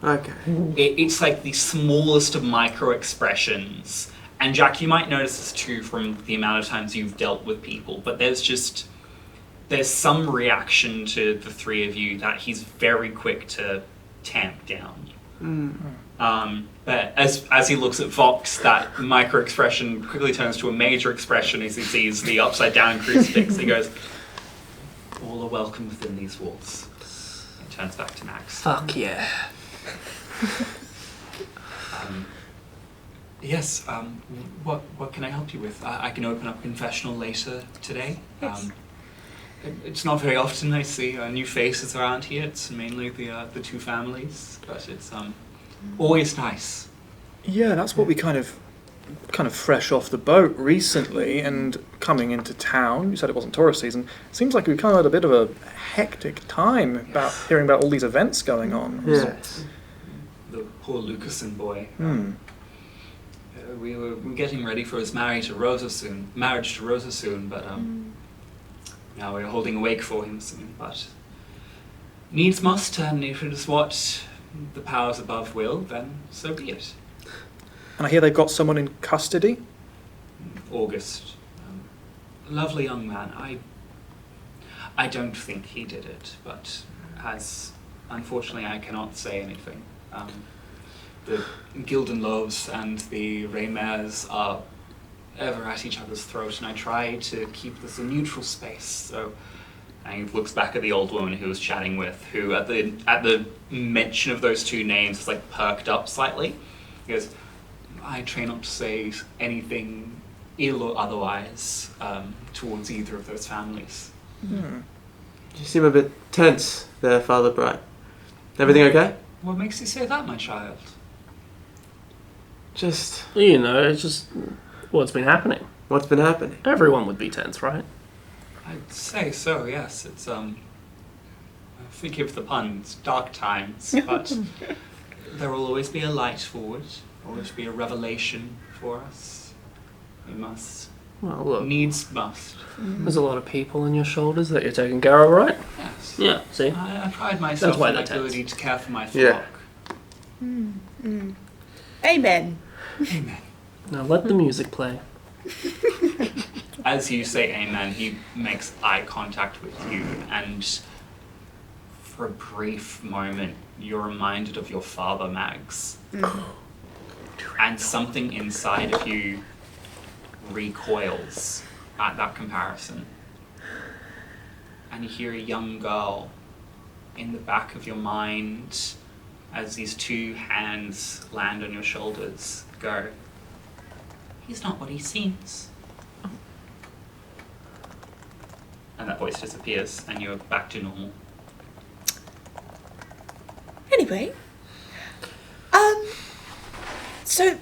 Okay. It's like the smallest of micro expressions. And Jack, you might notice this too from the amount of times you've dealt with people, but there's some reaction to the three of you that he's very quick to tamp down. But as he looks at Vox, that micro expression quickly turns to a major expression as he sees the upside down crucifix. He goes, "All are welcome within these walls." And turns back to Max. Fuck yeah. Yes, what can I help you with? I can open up confessional later today. Yes. It's not very often I see new faces around here. It's mainly the two families, but it's always nice. Yeah, that's what we kind of fresh off the boat recently and coming into town. You said it wasn't tourist season. Seems like we've kind of had a bit of a hectic time about hearing about all these events going on. Yes. The poor Lucasen boy. We were getting ready for his marriage to Rosa soon, but now we're holding a wake for him soon. But needs must, and if it is what the powers above will, then so be it. And I hear they've got someone in custody? August, lovely young man. I don't think he did it, but as unfortunately I cannot say anything. The Gildenloves and the Reymers are ever at each other's throat, and I try to keep this a neutral space. So, and he looks back at the old woman who was chatting with, who at the mention of those two names is like perked up slightly. He goes, "I try not to say anything ill or otherwise towards either of those families." You seem a bit tense there, Father Bright. Everything okay? What makes you say that, my child? Just You know, it's just what's been happening. what's been happening? Everyone would be tense, right? I'd say so, yes. It's, forgive the puns, dark times, but there will always be a light forward, always be a revelation for us. We must. Well, look, Needs must. there's a lot of people on your shoulders that you're taking care of, right? Yes. Yeah, see? I pride myself That's why on my they're tense. ability to care for my Yeah. flock. Amen. Amen. Now let the music play. As you say amen, he makes eye contact with you, and for a brief moment, you're reminded of your father, Mags. And something inside of you recoils at that comparison. And you hear a young girl in the back of your mind as these two hands land on your shoulders go, "He's not what he seems." And that voice disappears and you're back to normal. Anyway, so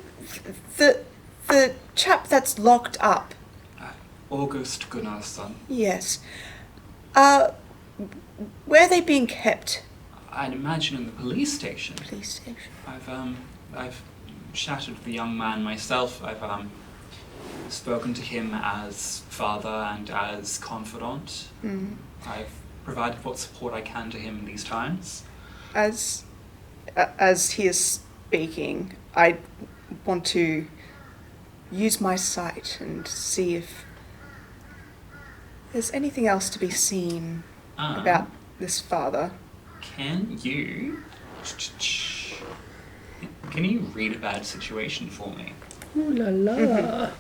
the chap that's locked up, August Gunnarsson. yes, where are they being kept? I'd imagine in the police station. Police station. I've chatted with the young man myself. I've spoken to him as father and as confidant. I've provided what support I can to him in these times. As he is speaking, I want to use my sight and see if there's anything else to be seen about this father. Can you read a bad situation for me? Ooh la la.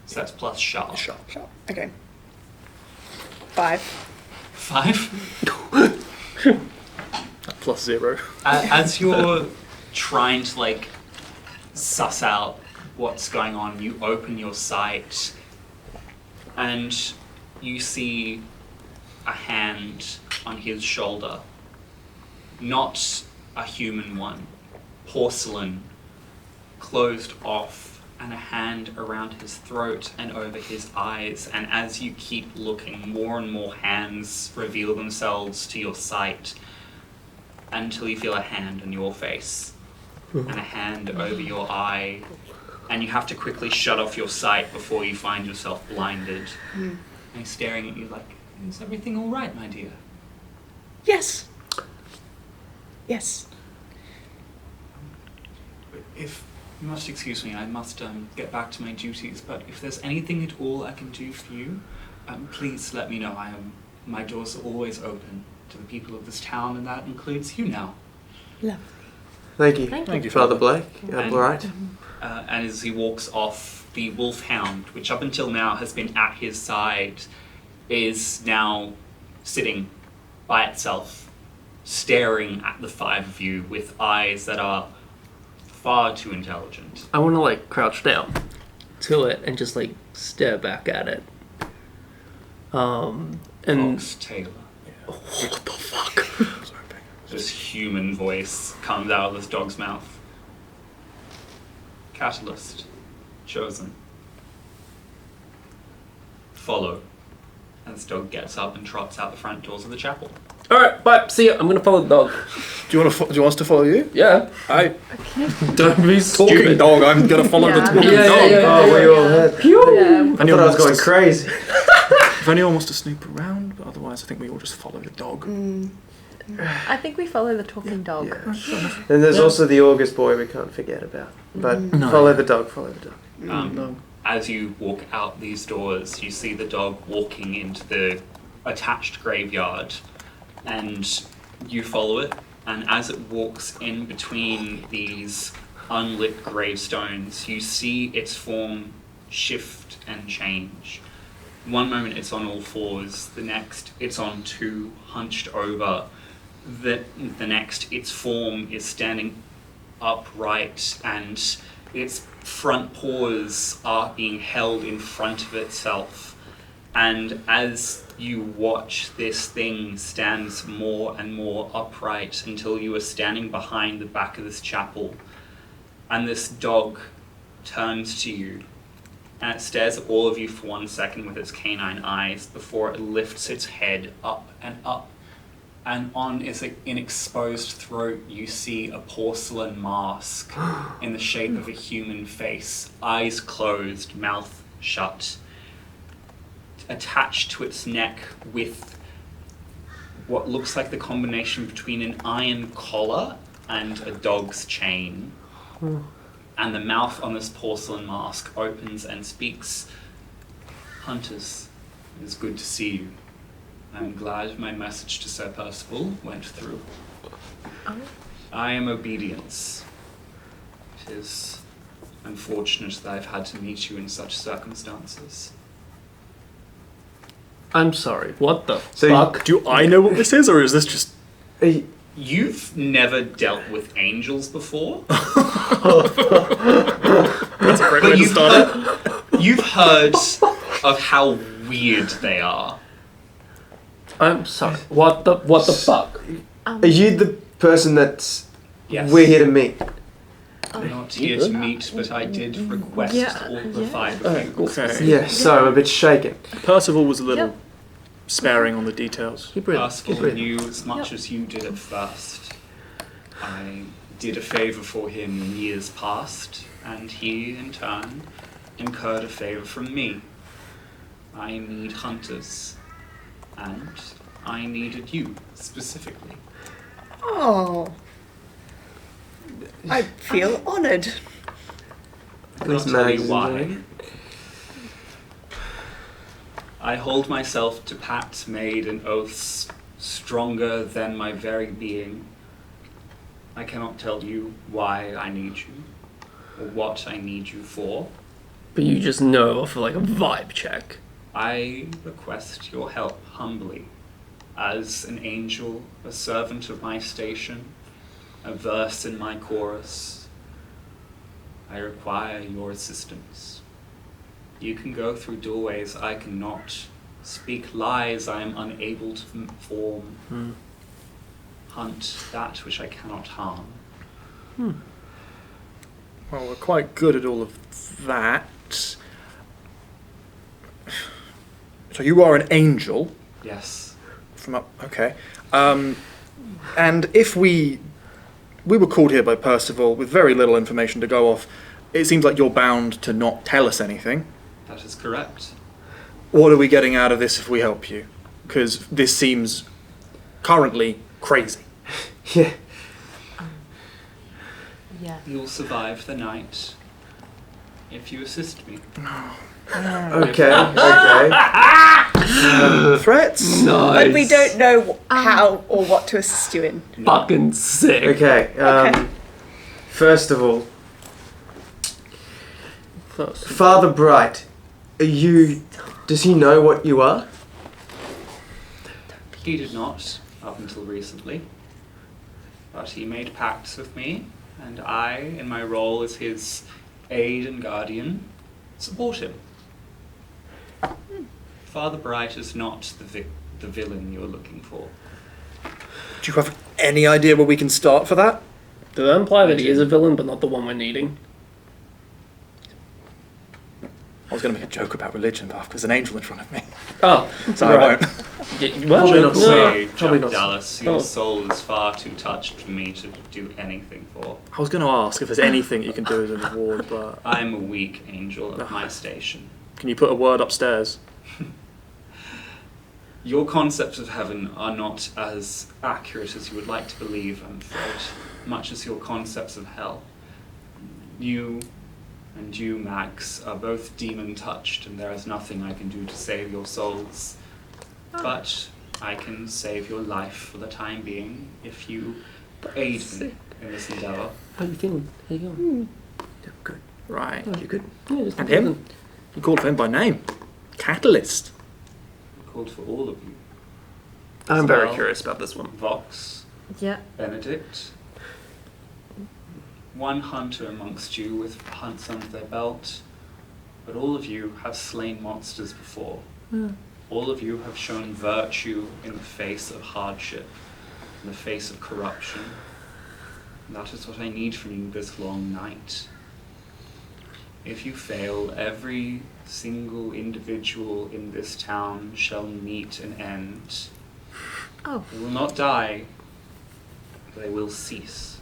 So that's plus sharp. Sharp. Okay. 5. 5? +0. As you're trying to like suss out what's going on, you open your sight and you see a hand on his shoulder. Not a human one. Porcelain, closed off, and a hand around his throat and over his eyes. And as you keep looking, more and more hands reveal themselves to your sight until you feel a hand on your face and a hand over your eye. And you have to quickly shut off your sight before you find yourself blinded. And he's staring at you like, is everything all right, my dear? Yes. Yes. If you must excuse me, I must get back to my duties, but if there's anything at all I can do for you, please let me know. My doors are always open to the people of this town, and that includes you now. Lovely. Thank you. Thank you, Father Blake. And- All right. And as he walks off, the wolfhound, which up until now has been at his side, is now sitting by itself, staring at the five of you with eyes that are far too intelligent. I want to like crouch down to it and just like stare back at it. And Fox Taylor. What the fuck? This human voice comes out of this dog's mouth. Catalyst. Chosen. Follow. And this dog gets up and trots out the front doors of the chapel. all right, bye. See ya. I'm gonna follow the dog. Do you want us to follow you? Yeah. I Don't be talking stupid. dog. I'm gonna follow the Yeah. talking Yeah, dog. yeah, Oh, we all heard. Yeah. I thought I was going crazy. If anyone wants to snoop around, but otherwise I think we all just follow the dog. I think we follow the talking dog. And there's also the August boy we can't forget about. But No. follow the dog, follow the dog. No. As you walk out these doors, you see the dog walking into the attached graveyard, and you follow it. And as it walks in between these unlit gravestones, you see its form shift and change. One moment it's on all fours, the next it's on two, hunched over. The next its form is standing upright, and its front paws are being held in front of itself. And as you watch, this thing stands more and more upright until you are standing behind the back of this chapel. And this dog turns to you and it stares at all of you for 1 second with its canine eyes before it lifts its head up. And on its exposed throat, you see a porcelain mask in the shape of a human face, eyes closed, mouth shut. Attached to its neck with what looks like the combination between an iron collar and a dog's chain. And the mouth on this porcelain mask opens and speaks. Hunters, it is good to see you. I'm glad my message to Sir Percival went through. I am Obedience. It is unfortunate that I've had to meet you in such circumstances. I'm sorry. What the So fuck? Do I know what this is, or is this just... You've never dealt with angels before, That's a great way but to start it. you've heard of how weird they are. I'm sorry. What the fuck? Are you the person that's Yes. we're here to meet? I'm not here to meet, but I did request all the five of you. Okay. Yes, sorry, I'm a bit shaken. Percival was a little Yep. sparing on the details. Keep reading. Percival Keep reading. knew as much as you did at first. I did a favour for him in years past, and he, in turn, incurred a favour from me. I need hunters, and I needed you, specifically. Oh. I feel honoured. I'll tell you Maggie's why. enjoying I hold myself to pacts made and oaths stronger than my very being. I cannot tell you why I need you, or what I need you for. But you just know for like a vibe check. I request your help humbly. As an angel, a servant of my station, a verse in my chorus, I require your assistance. You can go through doorways I cannot, speak lies I am unable to form, hunt that which I cannot harm. Well, we're quite good at all of that. So you are an angel Yes. from up. Okay. And if we were called here by Percival with very little information to go off, it seems like you're bound to not tell us anything. That is correct. What are we getting out of this if we help you? Because this seems currently crazy. Yeah. Yeah. You'll survive the night if you assist me. Okay. Threats? Nice. But we don't know how or what to assist you in. Fucking sick. Okay. Okay. First of all, First. Father Bright, does he know what you are? He did not, up until recently. But he made pacts with me, and I, in my role as his aide and guardian, support him. Father Bright is not the villain you're looking for. Do you have any idea where we can start for that? Does that imply that he is a villain, but not the one we're needing? I was going to make a joke about religion, but there's an angel in front of me, Oh, so I won't. Yeah, well, Probably not no. Say, probably Jack not. Dallas, Oh. your soul is far too touched for me to do anything for. I was going to ask if there's anything you can do as a reward, but I'm a weak angel of my station. can you put a word upstairs? Your concepts of heaven are not as accurate as you would like to believe, I'm afraid, much as your concepts of hell. You and you, Max, are both demon-touched, and there is nothing I can do to save your souls. But I can save your life for the time being if you aid me in this endeavor. How you feeling? How you going? Yeah, good. Right. You good? Yeah, just And him? You called for him by name. Catalyst. Called for all of you. I'm very Isabel, curious about this one. Vox, Yeah. Benedict. One hunter amongst you with hunts under their belt, but all of you have slain monsters before. All of you have shown virtue in the face of hardship, in the face of corruption. And that is what I need from you this long night. If you fail, every single individual in this town shall meet an end. Oh, They will not die, but they will cease.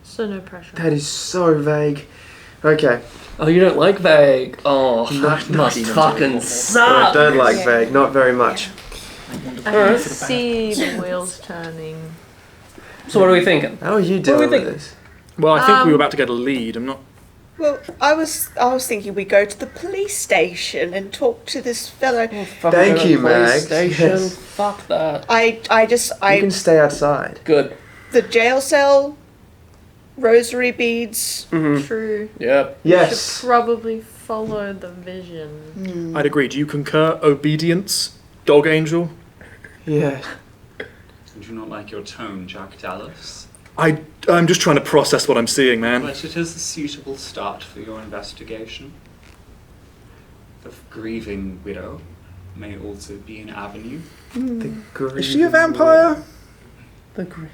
so no pressure. That is so vague. Okay. Oh, you don't like vague? Oh, Not- that must demons fucking are- I suck. don't like Yeah. vague. Not very much. I can see the wheels turning. So what are we thinking? How are you What do doing we with think? this? Well, I think we were Um, about to get a lead. I'm not. Well, I was thinking we go to the police station and talk to this fellow. Thank you, Mag. Station. Yes. Fuck that. I You can stay outside. Good. the jail cell, rosary beads. Mm-hmm. True. Yep. Yes. Should probably follow the vision. I'd agree. Do you concur? Obedience, dog angel. Yeah. I do not like your tone, Jack Dallas. I'm just trying to process what I'm seeing, man. But it is a suitable start for your investigation. The grieving widow may also be an avenue. The Is she a vampire? The grief.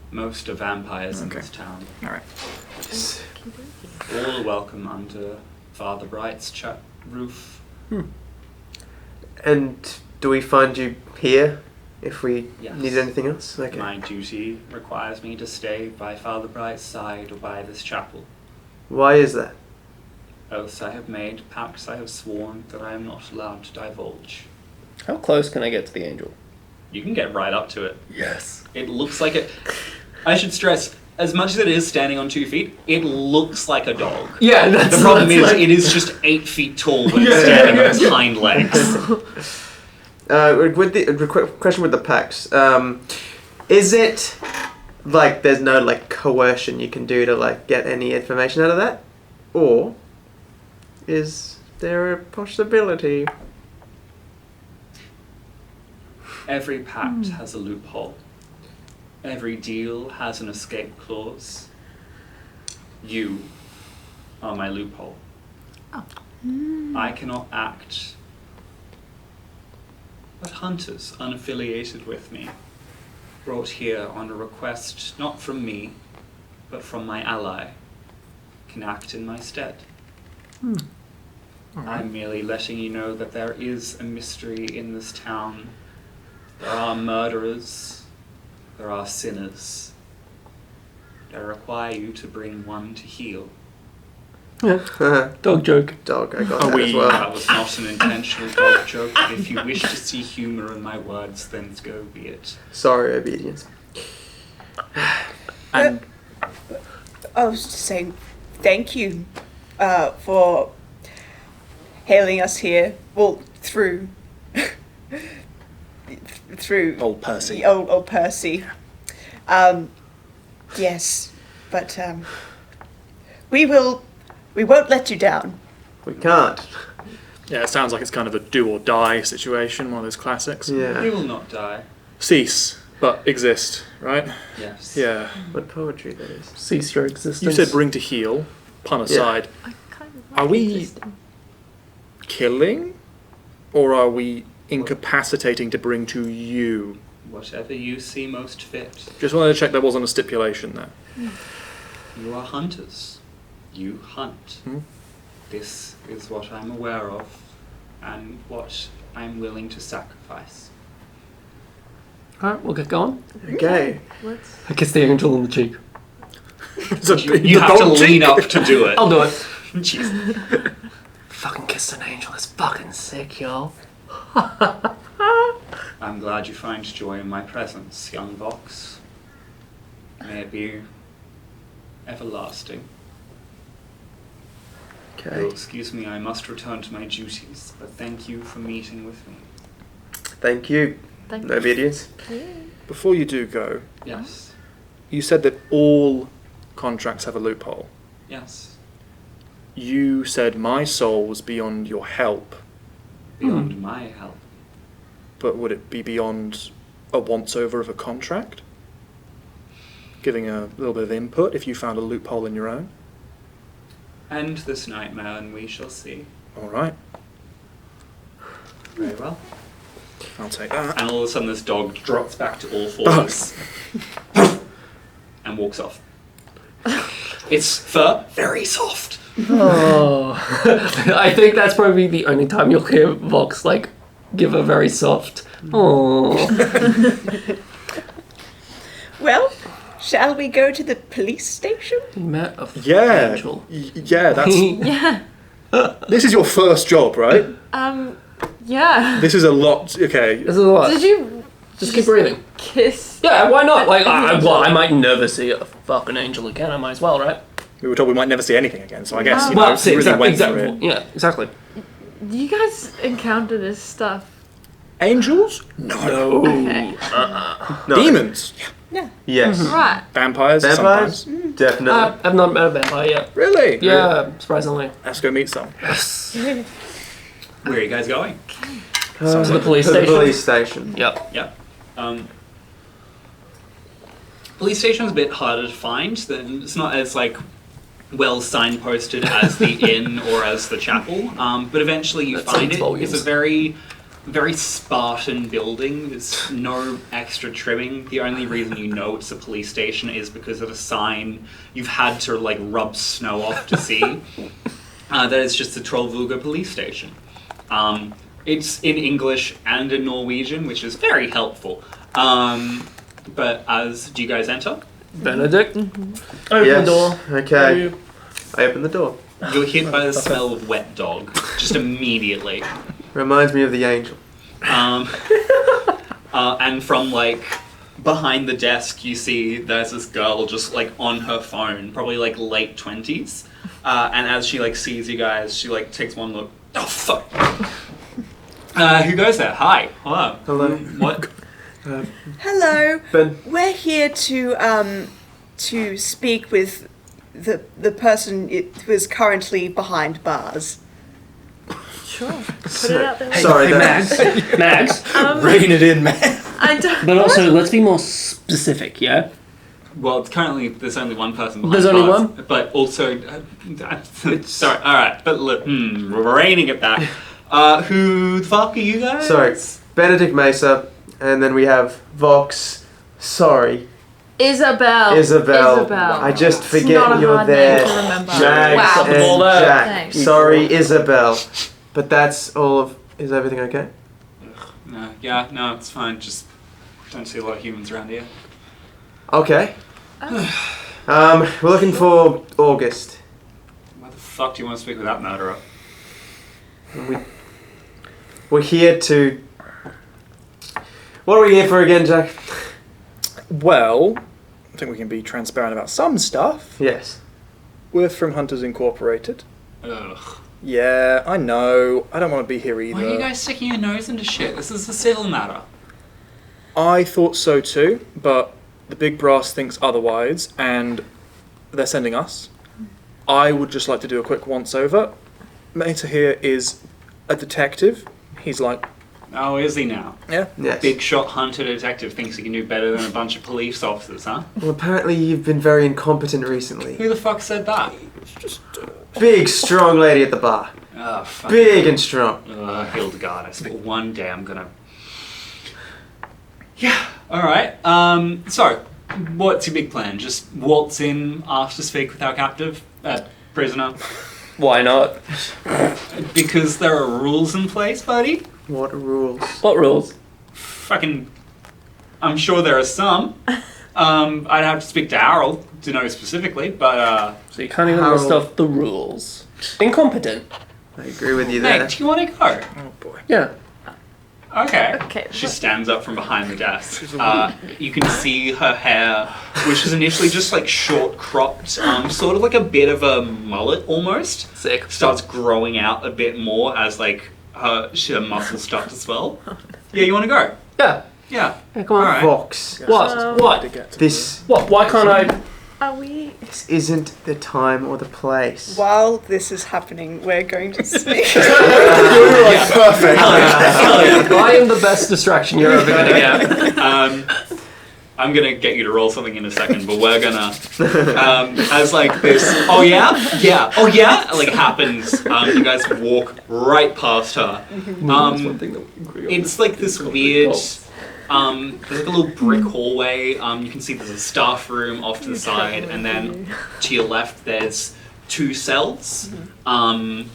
Most are vampires in Okay. this town. All right. All are welcome under Father Bright's roof. And do we find you here if we Yes. need anything else? Okay. My duty requires me to stay by Father Bright's side or by this chapel. Why is that? Oaths I have made, pacts I have sworn that I am not allowed to divulge. How close can I get to the angel? You can get right up to it. Yes. It looks like it. I should stress, as much as it is standing on 2 feet, it looks like a dog. Yeah, that's The problem is, like, it is just 8 feet tall when it's standing on its hind legs. With the question with the pacts, is it like there's no like coercion you can do to like get any information out of that, or is there a possibility? Every pact has a loophole. Every deal has an escape clause. You are my loophole. I cannot act, but hunters unaffiliated with me, brought here on a request not from me, but from my ally, can act in my stead. I'm merely letting you know that there is a mystery in this town. There are murderers, there are sinners. I require you to bring one to heel. Dog joke. Dog, I got Are that as we- well. That was not an intentional dog joke, but if you wish to see humour in my words, then go be it. Sorry, obedience. And I was just saying thank you for hailing us here. Well, through old Percy. Old Percy. Yes, but we won't let you down. We can't. Yeah, it sounds like it's kind of a do or die situation, one of those classics. You Yeah. will not die. Cease, but exist, right? Yes. Yeah. What poetry that is. Cease your existence. You said bring to heel, pun aside. I kind of Are like we- existing. Killing? Or are we incapacitating to bring to you? Whatever you see most fit. Just wanted to check there wasn't a stipulation there. You are hunters. You hunt. This is what I'm aware of, and what I'm willing to sacrifice. Alright, we'll get going. Okay. Let's. I kiss the angel on the cheek. So You have to lean up to do it. I'll do it. Jeez. Fucking kiss an angel is fucking sick, y'all. I'm glad you find joy in my presence, young Vox. May it be everlasting. Oh, Okay. excuse me, I must return to my duties, but thank you for meeting with me. Thank you. Thank No obedience. Before you do go, Yes. you said that all contracts have a loophole. Yes. You said my soul was beyond your help, Beyond my help. but would it be beyond a once-over of a contract? Giving a little bit of input if you found a loophole in your own? End this nightmare and we shall see. All right, Very well. I'll take that. And all of a sudden this dog drops back to all fours and walks off. Its fur, very soft. Oh. I think that's probably the only time you'll hear Vox, like, give a very soft, oh. Well, shall we go to the police station? Met a fucking Yeah, angel. yeah. That's Yeah. this is your first job, right? Yeah. This is a lot. Okay, This is a lot. Did you Just keep breathing. kiss? Yeah, why not? Like, I might never see a fucking angel again. I might as well, right? we were told we might never see anything again, so I guess you Well, know, you really went for it. Yeah, exactly. You guys encounter this stuff. Angels? No. Okay. No. Demons? Yeah. Yes. Right. Vampires? Vampires? Sometimes. Definitely. I've not met a vampire yet. Really? Yeah, surprisingly. Let's go meet some. Yes. Where are you guys going? To the police To the station. police station. Yep. Yeah. Police station's a bit harder to find. It's not as like well signposted as the inn or as the chapel. But eventually you That find speaks it. volumes. It's a very, very Spartan building. There's no extra trimming. The only reason you know it's a police station is because of a sign you've had to like rub snow off to see. That it's just the Trollvåga police station. It's in English and in Norwegian, which is very helpful. But do you guys enter? Benedict. Open Yes. the door. Okay. I open the door. You're hit by the smell of wet dog, just immediately. Reminds me of the angel. And from like behind the desk, you see there's this girl just like on her phone, probably like late 20s. And as she like sees you guys, she like takes one look. Oh fuck! Who goes there? Hi. Hello. Hello. What? Hello. Ben. We're here to speak with the person who is currently behind bars. Sure. Put it out there. Sorry, Hey, that- Mags. Rein it in, man. I don't. But also, let's be more specific, yeah? Well, it's currently there's only one person behind There's only bars, one? but also sorry. All right, but look, reining it back. Who the fuck are you guys? Sorry, Benedict Mesa, and then we have Vox. Sorry, Isabel. Isabel. I just It's forget not a you're hard there. name to remember. Mags Wow. and All that. Jack. Thanks. Sorry, Isabel. But that's all of. Is everything okay? No, it's fine. Just don't see a lot of humans around here. Okay. We're looking for August. Why the fuck do you want to speak with that murderer? We're here to. What are we here for again, Jack? Well, I think we can be transparent about some stuff. Yes. We're from Hunters Incorporated. Ugh. Yeah, I know. I don't want to be here either. Why are you guys sticking your nose into shit? This is a civil matter. I thought so too, but the big brass thinks otherwise, and they're sending us. I would just like to do a quick once-over. Meta here is a detective. He's like, Oh, is he now? yeah. Yes. Big shot hunter detective thinks he can do better than a bunch of police officers, huh? Well, apparently you've been very incompetent recently. Who the fuck said that? Big, strong lady at the bar. Oh, fuck. Big and strong. Hildegard, I suppose one day I'm gonna... Yeah, alright. So, what's your big plan? Just waltz in, ask to speak with our captive? Prisoner? Why not? Because there are rules in place, buddy? What rules? What rules? Fucking... I'm sure there are some. I'd have to speak to Harold to know specifically, but So you can't even How- list off the rules. Incompetent. I agree with you there. Mate, do you want to go? Oh boy. Yeah. Okay. Okay, She but- stands up from behind the desk. You can see her hair, which was initially just like short cropped, sort of like a bit of a mullet almost. Sick. Starts growing out a bit more as like her muscles start to swell. Yeah, you want to go? Yeah. Yeah. Yeah, come on. Alright. Vox. What? What? To get to This What? Why can't I? Are we? isn't the time or the place. While this is happening, we're going to sneak. Perfect. I am the best distraction you're ever gonna get. I'm gonna get you to roll something in a second, but we're gonna as like this oh yeah like happens, you guys walk right past her. It's like this weird there's like a little brick hallway. You can see there's a staff room off to the side, and then to your left there's two cells, and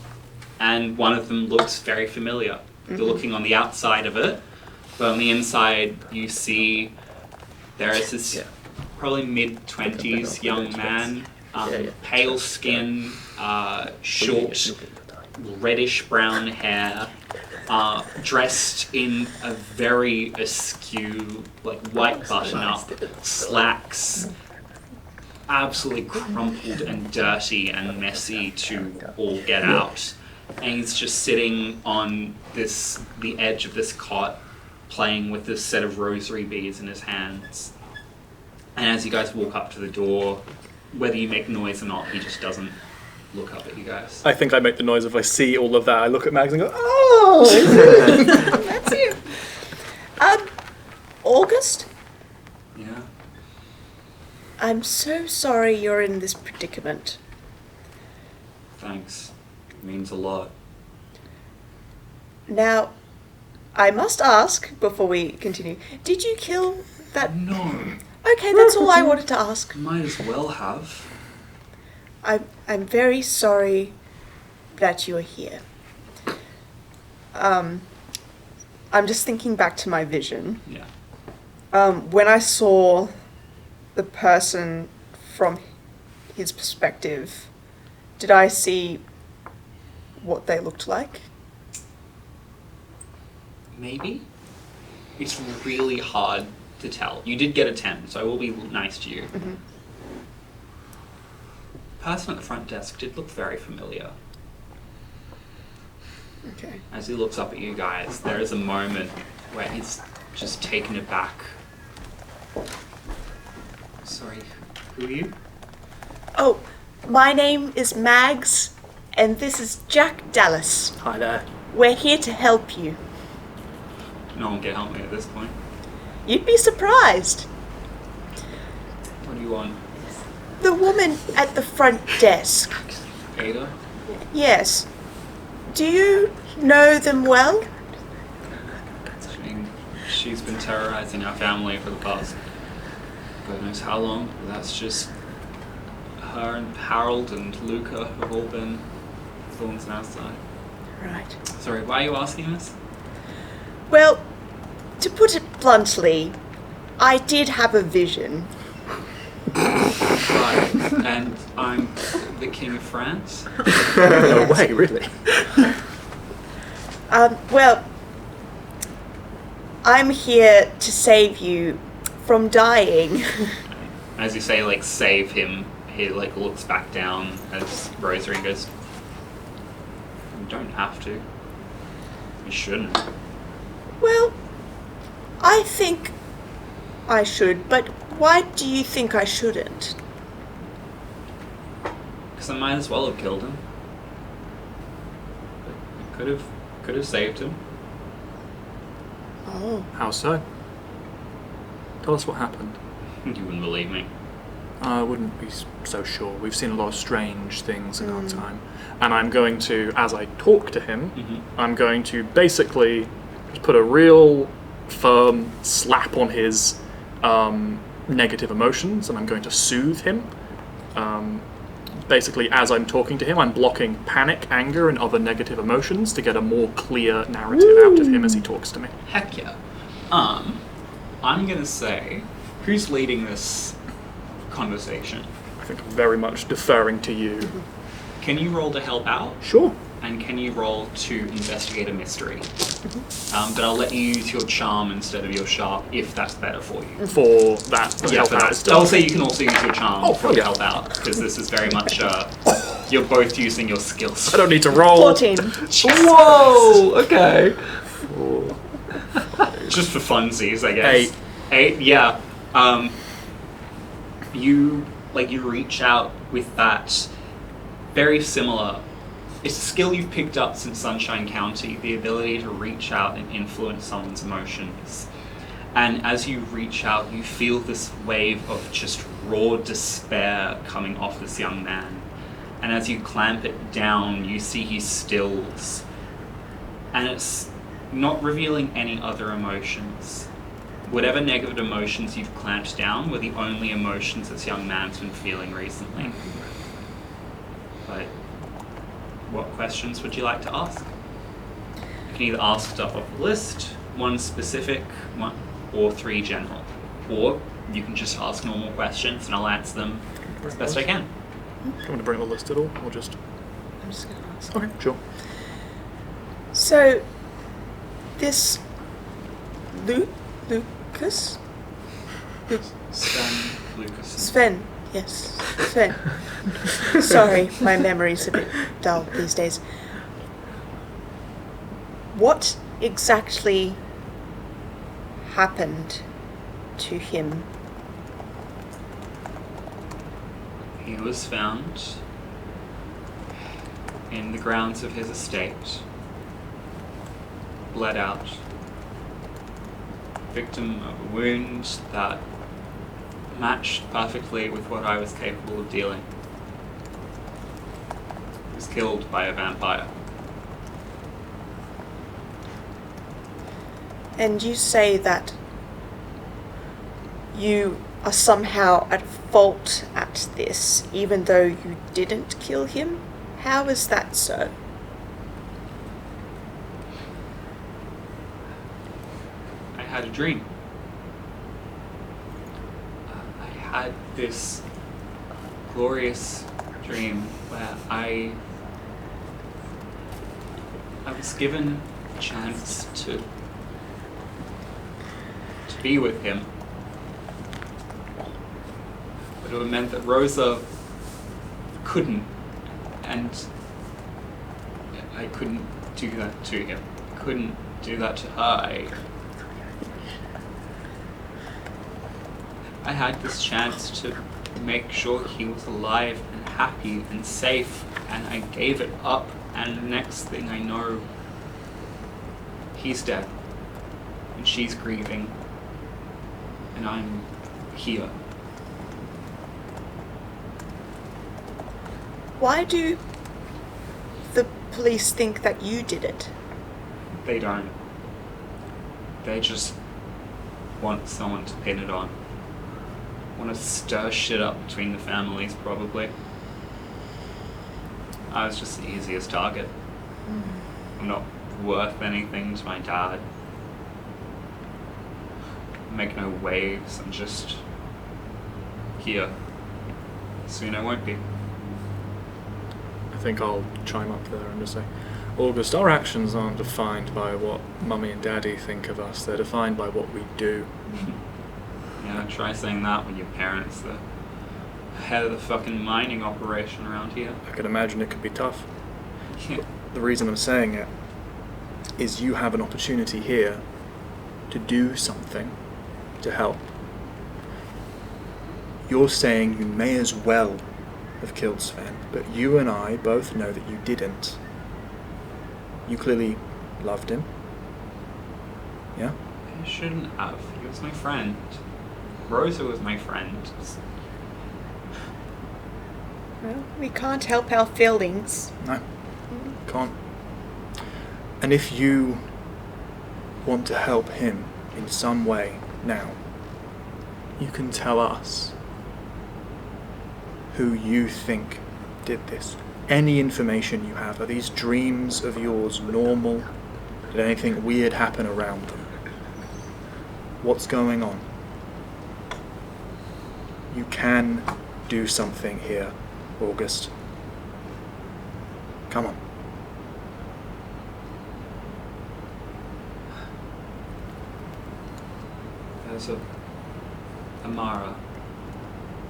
one of them looks very familiar. You're looking on the outside of it, but on the inside you see there is this probably mid-20s young man, pale skin, short, reddish-brown hair, dressed in a very askew, like white button-up, slacks, absolutely crumpled and dirty and messy to all get out. And he's just sitting on the edge of this cot, playing with this set of rosary beads in his hands. And as you guys walk up to the door, whether you make noise or not, he just doesn't look up at you guys. I think I make the noise if I see all of that. I look at Mags and go, oh! That's you. August, Yeah? I'm so sorry you're in this predicament. Thanks. It means a lot. Now, I must ask before we continue, did you kill that? No. Okay, that's all I wanted to ask. Might as well have. I'm very sorry that you're here. I'm just thinking back to my vision. Yeah. When I saw the person from his perspective, did I see what they looked like? Maybe? It's really hard to tell. You did get a 10, so I will be nice to you. Mm-hmm. The person at the front desk did look very familiar. Okay. As he looks up at you guys, there is a moment where he's just taken aback. Sorry, who are you? Oh, my name is Mags, and this is Jack Dallas. Hi there. We're here to help you. No one can help me at this point. You'd be surprised. What do you want? The woman at the front desk. Ada? Yes. Do you know them well? I mean, she's been terrorizing our family for the past God knows how long. That's just her and Harold and Luca have all been thorns in our side. Right. Sorry, why are you asking this? Well, to put it bluntly, I did have a vision. Right, and I'm the King of France? No way, really. Well, I'm here to save you from dying. As you say, like, save him, he, like, looks back down as Rosary goes, you don't have to. You shouldn't. Well, I think I should, but why do you think I shouldn't? Because I might as well have killed him. But I could have saved him. Oh. How so? Tell us what happened. You wouldn't believe me. I wouldn't be so sure. We've seen a lot of strange things in our time. And I'm going to, as I talk to him, I'm going to basically just put a real firm slap on his negative emotions, and I'm going to soothe him. Basically, as I'm talking to him, I'm blocking panic, anger, and other negative emotions to get a more clear narrative out of him as he talks to me. Heck yeah. I'm gonna say, who's leading this conversation? I think I'm very much deferring to you. Can you roll to help out? Sure. And can you roll to investigate a mystery? But I'll let you use your charm instead of your sharp, if that's better for you. For that, Yeah, help for out that. stuff. I'll say you can also use your charm for yeah. help out, because this is very much, you're both using your skills. I don't need to roll. 14. Whoa! Okay. Just for funsies, I guess. 8, yeah. You reach out with that very similar. It's a skill you've picked up since Sunshine County, the ability to reach out and influence someone's emotions. And as you reach out, you feel this wave of just raw despair coming off this young man. And as you clamp it down, you see he stills. And it's not revealing any other emotions. Whatever negative emotions you've clamped down were the only emotions this young man's been feeling recently. But what questions would you like to ask? You can either ask stuff off the list, one specific, one, or 3 general. Or you can just ask normal questions and I'll answer them as best I can. Do you want to bring the list at all, or just... I'm just going to ask. Okay, sure. So, this Lucas? Sven Lucas. Sven, yes, Sven. Sorry, my memory's a bit dull these days. What exactly happened to him? He was found in the grounds of his estate, bled out, victim of a wound that matched perfectly with what I was capable of dealing. He was killed by a vampire. And you say that you are somehow at fault at this, even though you didn't kill him? How is that so? I had a dream. I had this glorious dream where I was given a chance to be with him. But it meant that Rosa couldn't, and I couldn't do that to him. I couldn't do that to her. I had this chance to make sure he was alive and happy and safe, and I gave it up, and the next thing I know, He's dead. And she's grieving. And I'm here. Why do the police think that you did it? They don't. They just want someone to pin it on. Want to stir shit up between the families, probably. I was just the easiest target. I'm not worth anything to my dad. Make no waves, I'm just here. Soon I won't be. I think I'll chime up there and just say, August, our actions aren't defined by what Mummy and Daddy think of us. They're defined by what we do. Yeah, try saying that when your parents, the head of the fucking mining operation around here. I can imagine it could be tough. Yeah. The reason I'm saying it is you have an opportunity here to do something to help. You're saying you may as well have killed Sven, but you and I both know that you didn't. You clearly loved him. Yeah? I shouldn't have. He was my friend. Rosa was my friend. Well, we can't help our feelings. No. Can't. And if you want to help him in some way now, you can tell us who you think did this. Any information you have. Are these dreams of yours normal? Did anything weird happen around them? What's going on? You can do something here, August. Come on. There's a Amara,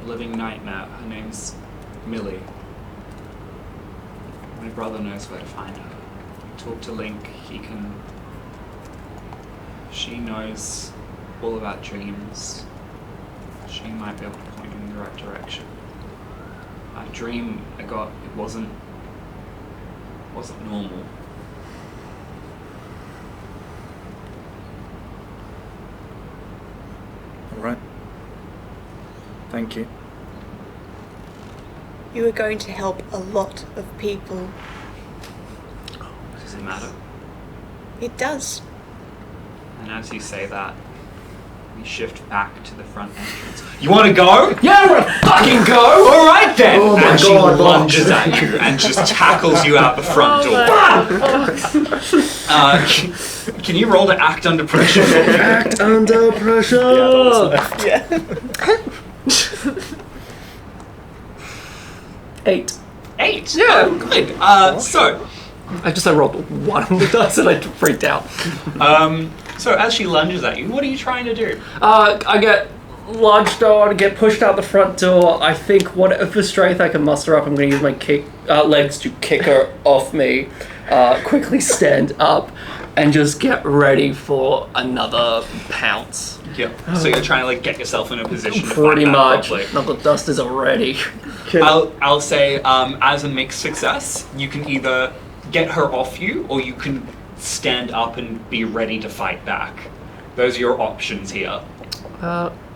a living nightmare. Her name's Millie. My brother knows where to find her. Talk to Link, he can... She knows all about dreams. She might be able to point you in the right direction. That dream I got, it wasn't normal. Alright. Thank you. You are going to help a lot of people. Does it matter? It does. And as you say that, we shift back to the front entrance. You want to go? Yeah, we're fucking go! All right then. Oh my and she God, lunges at you and just tackles you out the front door. Can you roll to act under pressure? Act under pressure! Yeah. 8. 8. Yeah. Oh, good. So I rolled 1 on the dice and I freaked out. So as she lunges at you, what are you trying to do? I get lunged on, get pushed out the front door. I think whatever strength I can muster up, I'm going to use my legs to kick her off me. Quickly stand up and just get ready for another pounce. Yeah. So you're trying to like get yourself in a position to Pretty fight much. that properly. Knuckle dusters are ready. I'll say as a mixed success, you can either get her off you or you can stand up and be ready to fight back. Those are your options here.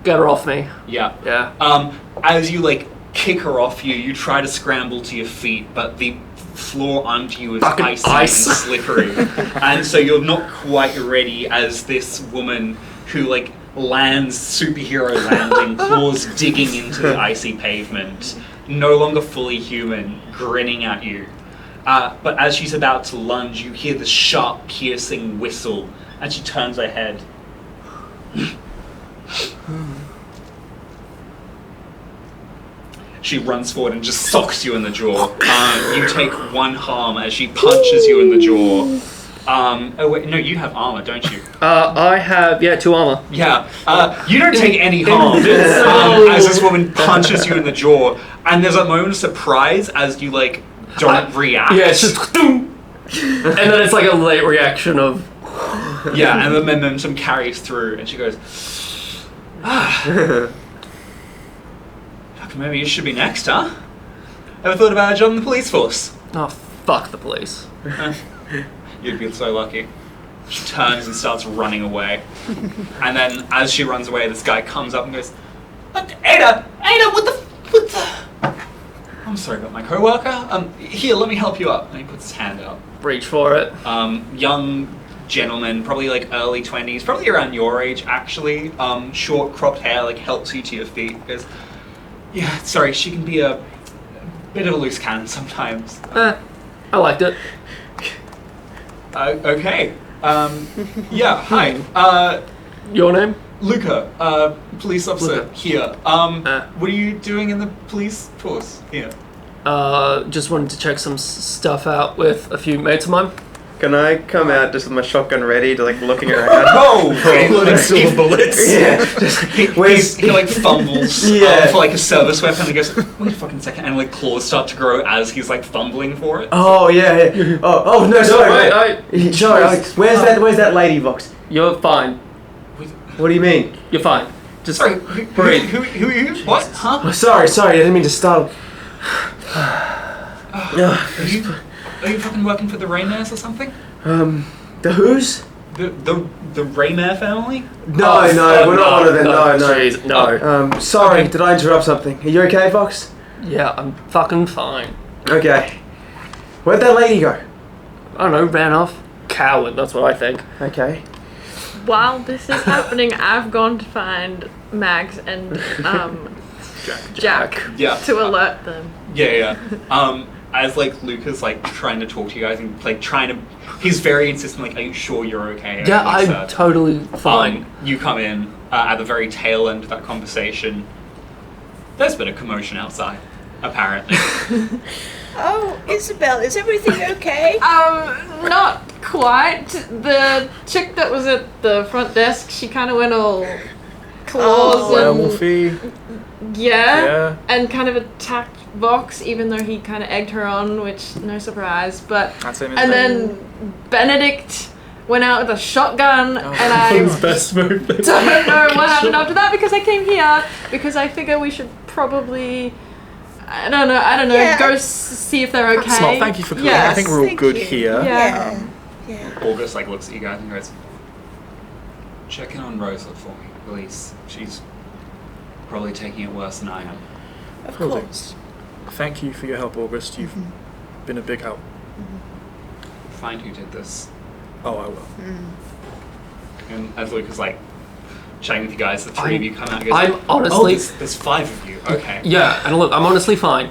Get her off me. Yeah. Yeah. As you like kick her off you, you try to scramble to your feet, but the floor under you is Fucking icy ice. and slippery. And so you're not quite ready as this woman who like lands superhero landing, claws digging into the icy pavement, no longer fully human, grinning at you. But as she's about to lunge, you hear the sharp, piercing whistle, and she turns her head. She runs forward and just socks you in the jaw. You take 1 harm as she punches you in the jaw. Oh wait, no, you have armor, don't you? I have, 2 armor. Yeah. You don't take any harm as this woman punches you in the jaw, and there's a moment of surprise as you like don't react. Yeah, it's just and then it's like a late reaction of Yeah, and the momentum carries through, and she goes, fuck, maybe you should be next, huh? Ever thought about a job in the police force? oh fuck the police. You'd be so lucky. She turns and starts running away. And then as she runs away, this guy comes up and goes, Ada, what the... I'm sorry about my coworker. Here, let me help you up. And he puts his hand out. Reach for it. Young gentleman, probably like early 20s, probably around your age actually. Short cropped hair, like helps you to your feet. Goes, yeah, sorry, she can be a bit of a loose cannon sometimes. I liked it. Okay. Yeah, hi. Your name? Luca, police officer Luca. here. What are you doing in the police force here? Just wanted to check some stuff out with a few mates of mine. Can I come out just with my shotgun ready to like looking around? Oh! Loading silver bullets. Yeah. He like fumbles Yeah. for like a service weapon and he goes, wait a fucking second, and like claws start to grow as he's like fumbling for it. Oh yeah. Oh no, sorry. Wait, Sorry. Where's that lady, Vox? You're fine. What do you mean? You're fine. Just Sorry, breathe. who are you? What? Huh? Oh, sorry. I didn't mean to startle. Are you fucking working for the Raymares or something? The who's? The Raymare family? No, we're not one of them. No. Jeez, no. Sorry, Okay. did I interrupt something? Are you okay, Vox? Yeah, I'm fucking fine. Okay. Where'd that lady go? I don't know, ran off. Coward, that's what I think. Okay. While this is happening, I've gone to find Mags and Jack Yeah. to alert them. Yeah. As like Luca's like trying to talk to you guys and like he's very insistent, like, are you sure you're okay? Yeah, And he's, I'm totally fine. You come in at the very tail end of that conversation. There's been a commotion outside, apparently. Oh, Isabel, is everything okay? Not quite. The chick that was at the front desk, she kind of went all claws and Werewolfy. yeah, and kind of attacked Vox, even though he kind of egged her on, which no surprise. But That's him. and then Benedict went out with a shotgun, and I His best move. don't know what happened after that because I came here because I figure we should probably. I don't know. Yeah. Go see if they're okay. Smart. Thank you for calling. Yes, I think we're all thank good you. here. Yeah. Yeah. August like looks at you guys and goes, check in on Rosa for me, please. She's probably taking it worse than I am. Of Will do. course. Thank you for your help, August. You've been a big help. Find who did this. Oh, I will. And as Luke is like chatting with you guys, the three of you come out and goes, I'm honestly... there's five of you. Okay. Yeah, and look, I'm honestly fine.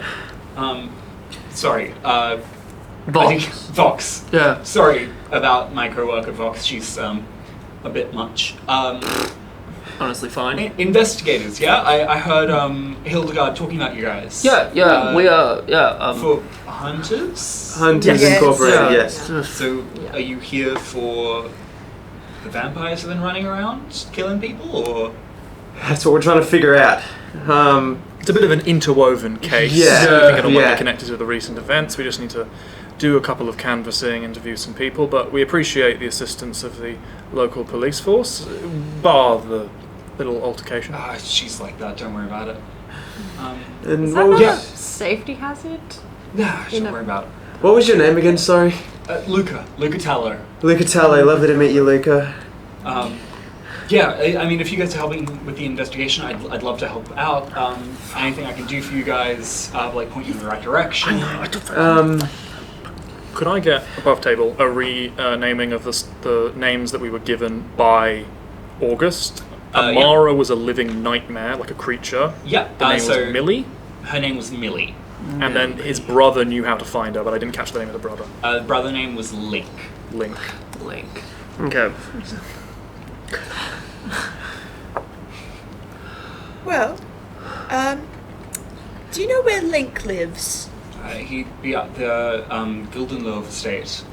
Sorry. Vox. I think Vox. Yeah. Sorry about my co-worker Vox. She's a bit much. Honestly fine. Investigators, yeah? I heard Hildegard talking about you guys. Yeah, we are, For hunters? Hunters Yes. Incorporated, Yeah. yes. So, are you here for the vampires that have been running around killing people, or? That's what we're trying to figure out. It's a bit of an interwoven case. Yeah. I think it'll Yeah. be connected to the recent events. We just need to do a couple of canvassing, interview some people, but we appreciate the assistance of the local police force, bar the little altercation. She's like that, don't worry about it. And Is what that was, not a safety hazard? Don't know- worry about it. what was your name again? Sorry. Luca Tallow. Luca Talo. Lovely to meet you, Luca. Yeah, I mean, if you guys are helping with the investigation, I'd love to help out. Anything I can do for you guys, like point you in the right direction. Could I get above table a renaming of the names that we were given by August? Yeah. Amara was a living nightmare, like a creature. Yeah, The name so was Millie, her name was Millie. and then his brother knew how to find her, but I didn't catch the name of the brother. The brother name was Link. Link. Link. Okay. Well, do you know where Link lives? He'd be at the Gildenlove estate.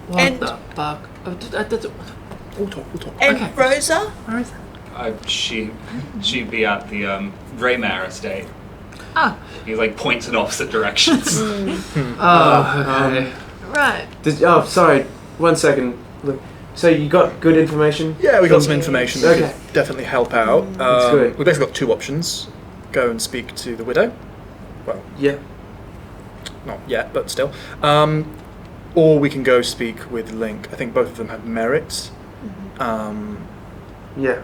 What And- the fuck? We'll talk. And Okay. Rosa? Where is that? She'd be at the Raymare estate. Ah, He like points in opposite directions. Oh, okay. right. Sorry. 1 second. Look. So you got good information? Yeah, we got some information that Okay. could definitely help out. That's good. We basically got two options. Go and speak to the widow. Well, Yeah. not yet, but still. Or we can go speak with Link. I think both of them have merit. Yeah.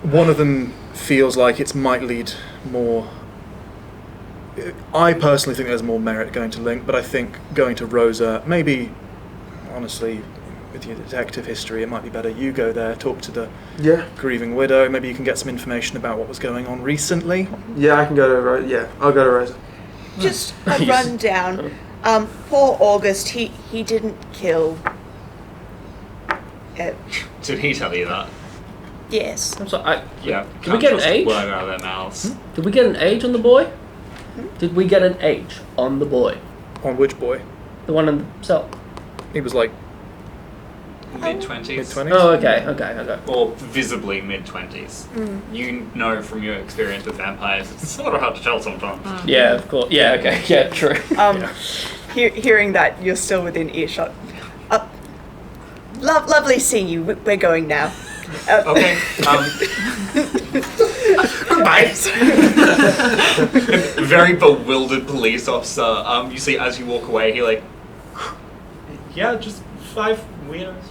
One of them feels like it might lead more. I personally think there's more merit going to Link, but I think going to Rosa, maybe, honestly, with your detective history, it might be better you go there, talk to the grieving widow. Maybe you can get some information about what was going on recently. Yeah, I can go to Rosa. Yeah, I'll go to Rosa. Just a rundown. Poor August, he didn't kill. Did he tell you that? Yes. I'm sorry. Yeah. Did we get an age? Word out of their mouths. Did we get an age on the boy? Did we get an age on the boy? On which boy? The one in the cell. He was like Mid-20s. mid-20s. Oh, okay. Or visibly mid-20s. You know from your experience with vampires, it's sort of hard to tell sometimes. Yeah, of course. Yeah, okay. Yeah, true. Hearing that, you're still within earshot. Lovely seeing you. We're going now. Okay. Goodbye. Very bewildered police officer. You see, as you walk away, he like, yeah, just 5 weirdos.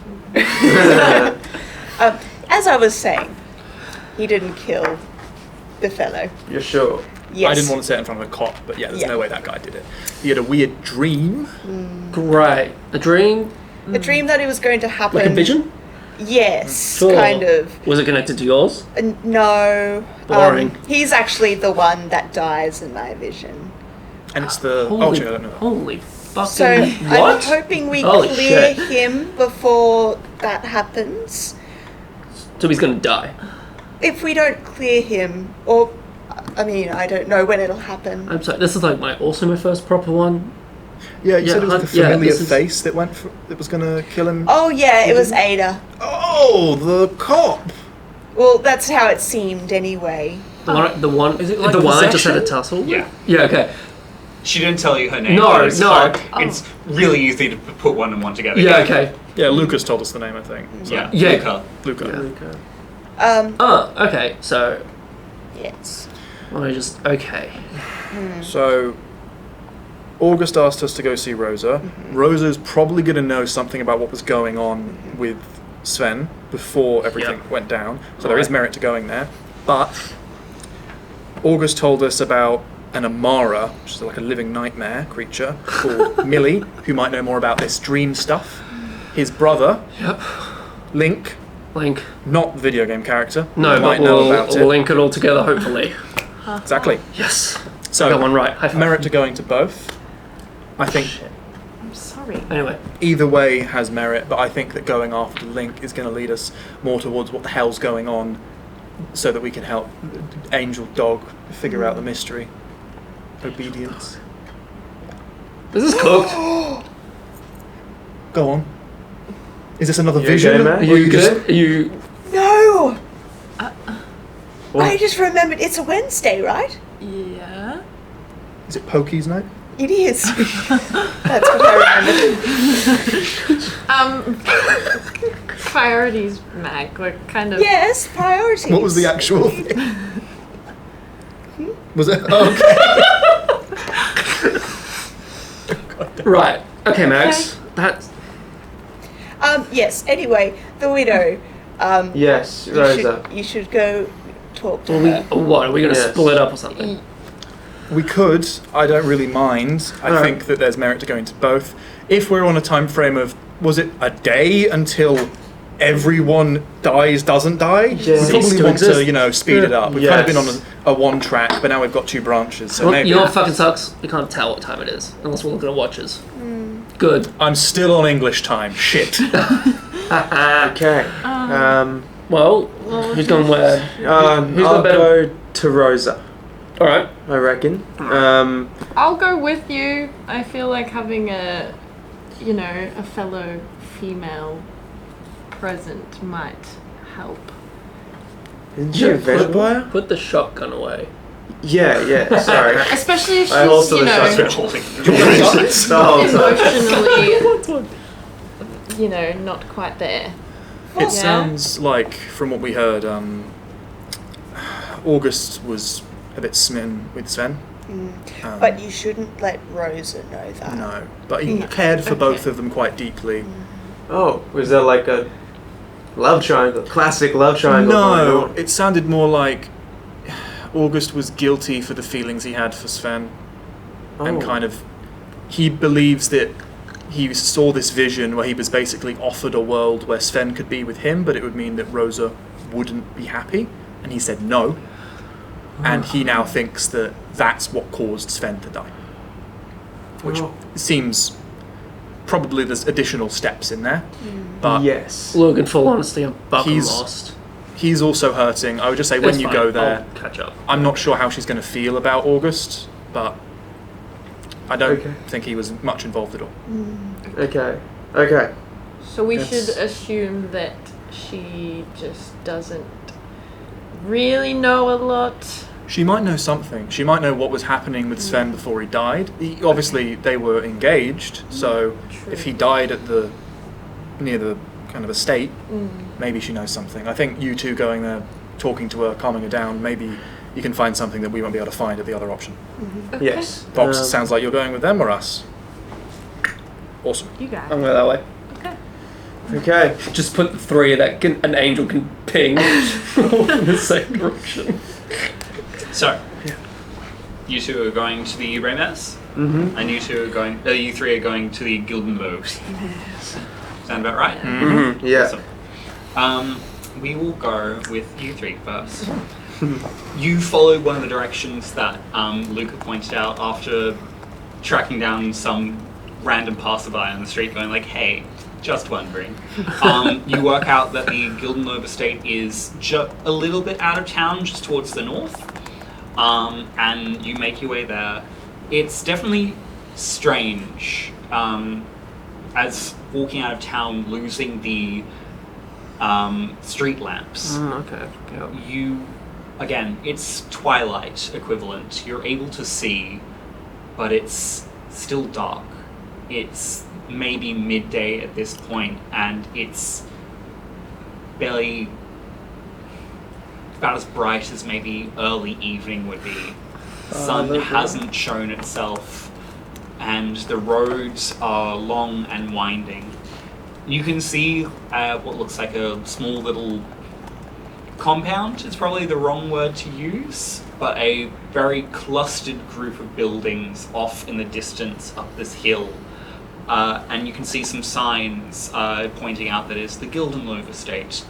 As I was saying, he didn't kill the fellow. You're sure? Yes. I didn't want to say it in front of a cop, but yeah, there's no way that guy did it. He had a weird dream. Great. A dream? A dream that it was going to happen. Like a vision? Yes, Sure. kind of. Was it connected to yours? No. Boring. He's actually the one that dies in my vision. And it's the... Holy, I don't know. holy fucking... So what? I'm hoping we Holy clear shit. him before that happens. So he's gonna die. If we don't clear him, or I mean, I don't know when it'll happen. I'm sorry, this is like also my first proper one. Yeah, you said it was the familiar this is- face that that was going to kill him. Oh yeah, it was Ada. Oh, the cop! Well, that's how it seemed anyway. The one Is it like the one I just had a possession? tussle with? Yeah. Yeah, okay. She didn't tell you her name. No, but it's no. fine. It's really easy to put one and one together. Yeah, okay. Yeah, Lucas told us the name, I think. So, Yeah. Yeah. Luca. Okay, so Yes. I just okay. So, August asked us to go see Rosa. Rosa's probably going to know something about what was going on with Sven before everything went down. So there is merit to going there. But August told us about an Amara, which is like a living nightmare creature, called Millie, who might know more about this dream stuff. His brother, Link, not the video game character, No, might but know about we'll it. link it all together, hopefully. Exactly. Yes. So I got one right. High five. merit to going to both. I think I'm sorry. Anyway, either way has merit, but I think that going after Link is going to lead us more towards what the hell's going on, so that we can help Angel Dog figure out the mystery. Obedience. this is cooked. Go on. Is this another You vision? okay, man? Are Or you just- good? Are you? No. What? I just remembered it's a Wednesday, right? Yeah. Is it Pokey's night? It is. That's what I remembered. Priorities, Mag. We're kind of. Yes, priorities. What was the actual thing? Was it? Oh, okay. Right. Okay, Max. That's Yes. Anyway, the widow. Yes, Rosa. You should go talk to well, her. what? Are we gonna Yes. split up or something? We could. I don't really mind. I Alright. think that there's merit to going to both. If we're on a time frame of, was it a day until everyone doesn't die? Yeah. We Cease probably to want to, exist. speed it up. We've kind of been on Yes. a one track, but now we've got 2 branches, so Well, maybe. you know what fucking sucks? We can't tell what time it is unless we're looking at watches. Good. I'm still on English time. Shit. Okay. Well, who's going where? I'll got better- go to Rosa, All right. I reckon. I'll go with you. I feel like having a fellow female present might help. Isn't she a vampire? Put the shotgun away. Yeah, sorry. Especially if I she's, also the emotionally, not quite there. It sounds like, from what we heard, August was a bit smitten with Sven. But you shouldn't let Rosa know that. No, but he cared for both of them quite deeply. Oh, was there like a Love triangle. Classic love triangle. No, going on. it sounded more like August was guilty for the feelings he had for Sven. And kind of, he believes that he saw this vision where he was basically offered a world where Sven could be with him, but it would mean that Rosa wouldn't be happy, and he said no. And he now thinks that that's what caused Sven to die. Which seems, probably there's additional steps in there, but Yes. Look, in full honesty, I'm fucking He's- lost. he's also hurting. I would just say when It's you fine. go there, I'll catch up. I'm not sure how she's going to feel about August, but I don't Okay. think he was much involved at all. Okay. Okay. So we That's- should assume that she just doesn't really know a lot. She might know something. She might know what was happening with Sven before he died. Obviously, they were engaged, so True. if he died at near the kind of estate, maybe she knows something. I think you two going there, talking to her, calming her down, maybe you can find something that we won't be able to find at the other option. Okay. Yes. Box, sounds like you're going with them or us. Awesome. You got I'm it. going that way. Okay. Okay. Just put the three that an angel can ping in the same direction. So, you two are going to the Raymas, Mm-hmm. and you three are going to the Gildenlobe. Sound about right? Mm-hmm. Yeah. Awesome. We will go with you three first. You follow one of the directions that Luca pointed out after tracking down some random passerby on the street going like, hey, just wondering. You work out that the Gildenlobe estate is a little bit out of town, just towards the north. And you make your way there. It's definitely strange, as walking out of town, losing the street lamps. Okay. Yeah. Again, it's twilight equivalent. You're able to see, but it's still dark. It's maybe midday at this point, and it's barely about as bright as maybe early evening would be. Sun hasn't shown itself, and the roads are long and winding. You can see what looks like a small little compound. It's probably the wrong word to use, but a very clustered group of buildings off in the distance up this hill. And you can see some signs pointing out that it's the Gildenlobe estate.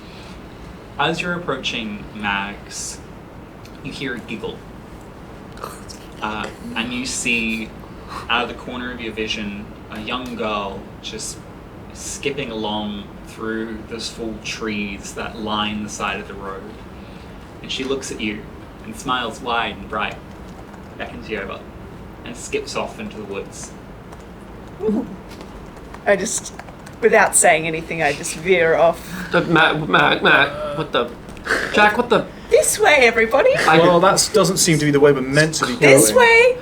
As you're approaching Mags, you hear a giggle. And you see, out of the corner of your vision, a young girl just skipping along through those full trees that line the side of the road. And she looks at you and smiles wide and bright, beckons you over, and skips off into the woods. I just, without saying anything, I just veer off. Matt, what the... Jack, what the... This way, everybody. Well, that doesn't seem to be the way we're meant to be going. This way.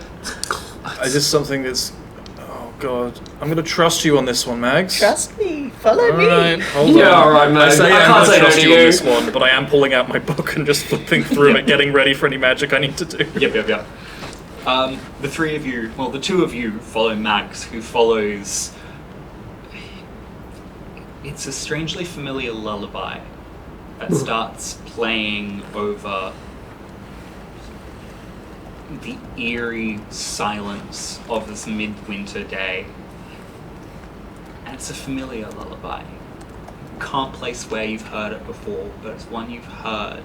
Is this something that's... Oh, God. I'm going to trust you on this one, Mags. Trust me. Follow me. Alright, hold Yeah, on. alright, man. I say I I'm can't going to say no trust to you on you. this one, but I am pulling out my book and just flipping through it, getting ready for any magic I need to do. Yep. The three of you, well, the two of you follow Max, who follows... It's a strangely familiar lullaby that starts playing over the eerie silence of this midwinter day. And it's a familiar lullaby. You can't place where you've heard it before, but it's one you've heard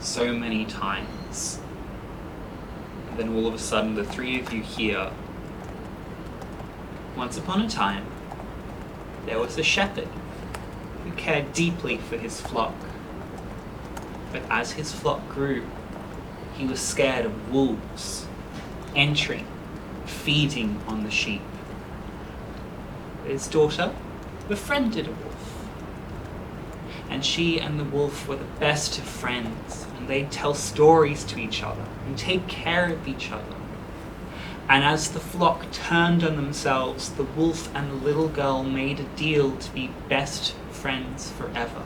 so many times. And then all of a sudden, the three of you hear, once upon a time, there was a shepherd who cared deeply for his flock. But as his flock grew, he was scared of wolves entering, feeding on the sheep. But his daughter befriended a wolf. And she and the wolf were the best of friends, and they'd tell stories to each other and take care of each other. And as the flock turned on themselves, the wolf and the little girl made a deal to be best friends forever.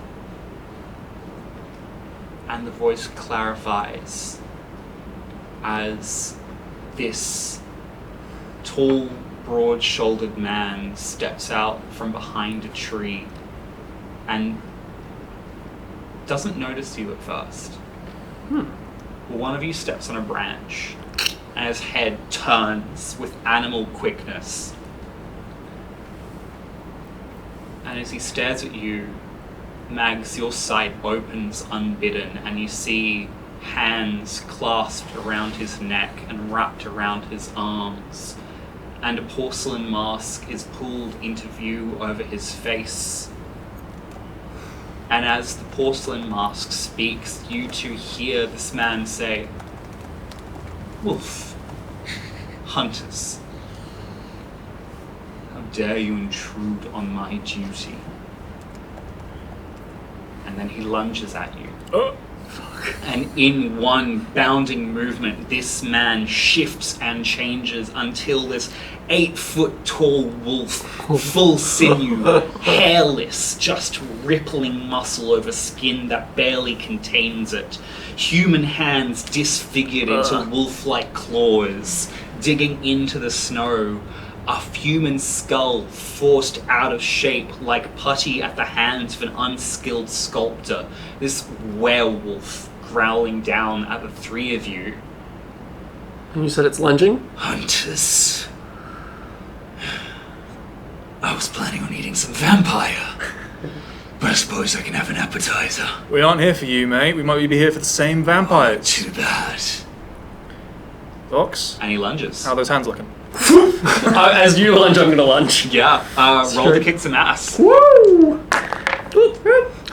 And the voice clarifies as this tall, broad-shouldered man steps out from behind a tree, and doesn't notice you at first. One of you steps on a branch, and his head turns with animal quickness. And as he stares at you, Mags, your sight opens unbidden, and you see hands clasped around his neck and wrapped around his arms, and a porcelain mask is pulled into view over his face. And as the porcelain mask speaks, you two hear this man say, "Wolf, hunters, how dare you intrude on my duty?" And then he lunges at you. And in one bounding movement, this man shifts and changes until this 8-foot-tall wolf, full sinew, hairless, just rippling muscle over skin that barely contains it. Human hands disfigured into wolf-like claws, digging into the snow. A human skull forced out of shape like putty at the hands of an unskilled sculptor. This werewolf growling down at the three of you. And you said it's lunging? Hunters. I was planning on eating some vampire, but I suppose I can have an appetizer. We aren't here for you, mate. We might be here for the same vampires. Too bad. Vox, And he lunges. how are those hands looking? As you lunge, I'm gonna lunge. Yeah, roll to kick some ass. Woo!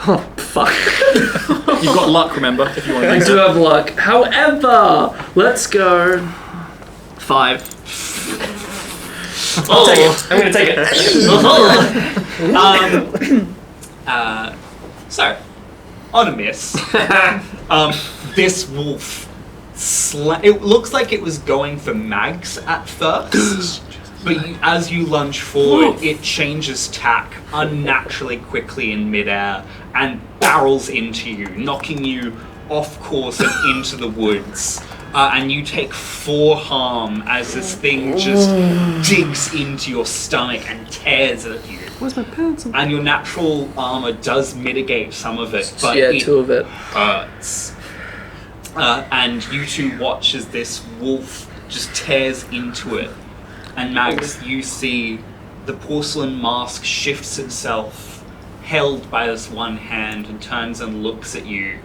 Oh, fuck. You've got luck, remember, if you want to I use do it. have luck. However, let's go 5. I'll take it. I'm gonna take it. So, on a miss, this wolf, it looks like it was going for Mags at first, but as you lunge forward, it changes tack unnaturally quickly in midair and barrels into you, knocking you off course and into the woods. And you take 4 harm as this thing just digs into your stomach and tears at you. Where's my pencil? And your natural armor does mitigate some of it, but Yeah, it 2 of it. hurts. And you two watch as this wolf just tears into it. And Mags, you see the porcelain mask shifts itself, held by this one hand, and turns and looks at you.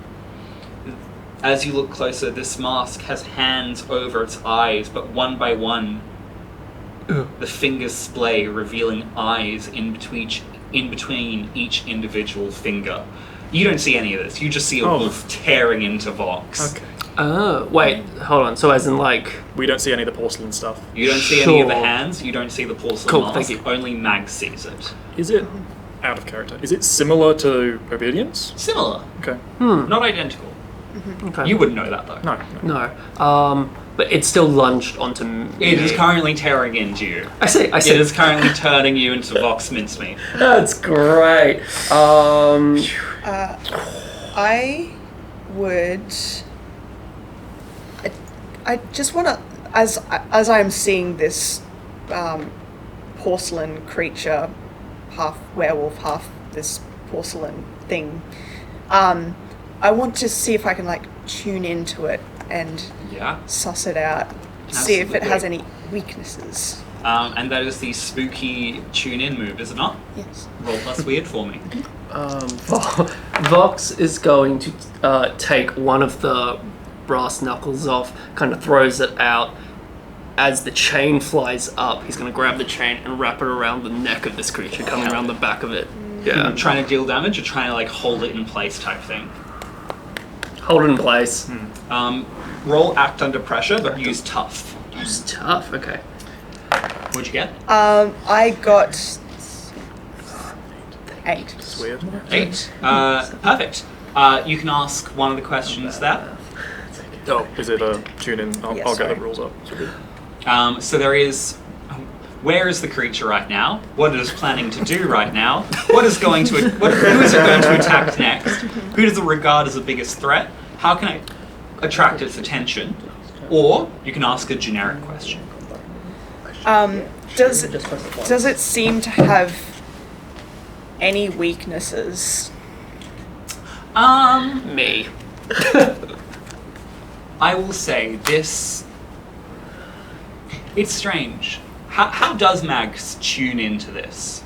As you look closer, this mask has hands over its eyes, but one by one, the fingers splay, revealing eyes in between each individual finger. You don't see any of this. You just see a wolf tearing into Vox. Okay. Oh, wait, hold on. So as in like... We don't see any of the porcelain stuff. You don't see any of the Sure. hands. You don't see the porcelain Cool, mask. thank you. Only Mag sees it. Is it out of character? Is it similar to Obedience? Similar, Okay. not identical. Okay. You wouldn't know that though. No. No. But it's still lunged onto me. It is currently tearing into you. I see. It is currently turning you into Vox mincemeat. That's great. I would. I just want to, as I'm seeing this porcelain creature, half werewolf, half this porcelain thing. I want to see if I can like tune into it and Yeah. suss it out, see if it Absolutely. has any weaknesses. And that is the spooky tune-in move, is it not? Yes. Roll plus weird for me. Vox is going to take one of the brass knuckles off, kind of throws it out. As the chain flies up, he's going to grab the chain and wrap it around the neck of this creature, coming around the back of it. Yeah. Trying to deal damage or trying to like hold it in place type thing. Hold it in place. Roll act under pressure, but use tough. It's tough. Okay. What'd you get? I got 8. It's weird. 8. Perfect. You can ask one of the questions there. Oh, is it a tune-in? I'll Yes, get sorry. the rules up. So there is. Where is the creature right now? What it is planning to do right now? What is going to? Who is it going to attack next? Who does it regard as the biggest threat? How can I attract its attention? Or you can ask a generic question. Does it seem to have any weaknesses? Me. I will say this. It's strange. How does Mags tune into this?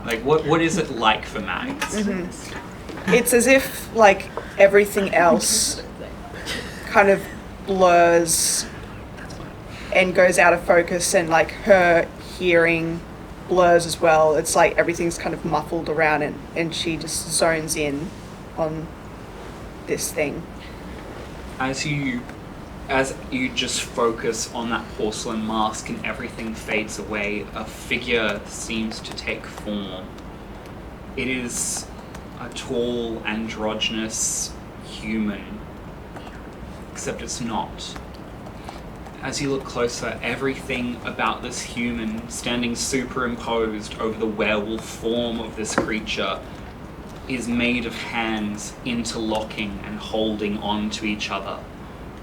Like, what is it like for Mags? It's as if, like, everything else kind of blurs and goes out of focus, and, like, her hearing blurs as well. It's like everything's kind of muffled around, and she just zones in on this thing. As you just focus on that porcelain mask and everything fades away, a figure seems to take form. It is a tall, androgynous human, except it's not. As you look closer, everything about this human standing superimposed over the werewolf form of this creature is made of hands interlocking and holding on to each other.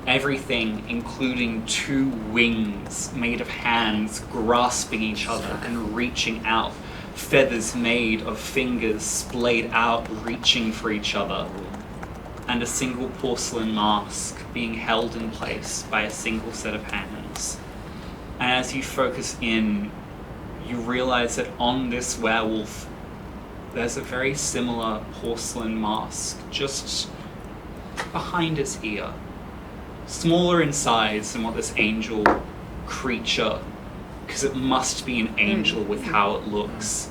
Everything, including 2 wings made of hands grasping each other and reaching out, feathers made of fingers splayed out reaching for each other, and a single porcelain mask being held in place by a single set of hands. And as you focus in, you realize that on this werewolf there's a very similar porcelain mask just behind its ear. Smaller in size than what this angel creature, because it must be an angel with how it looks,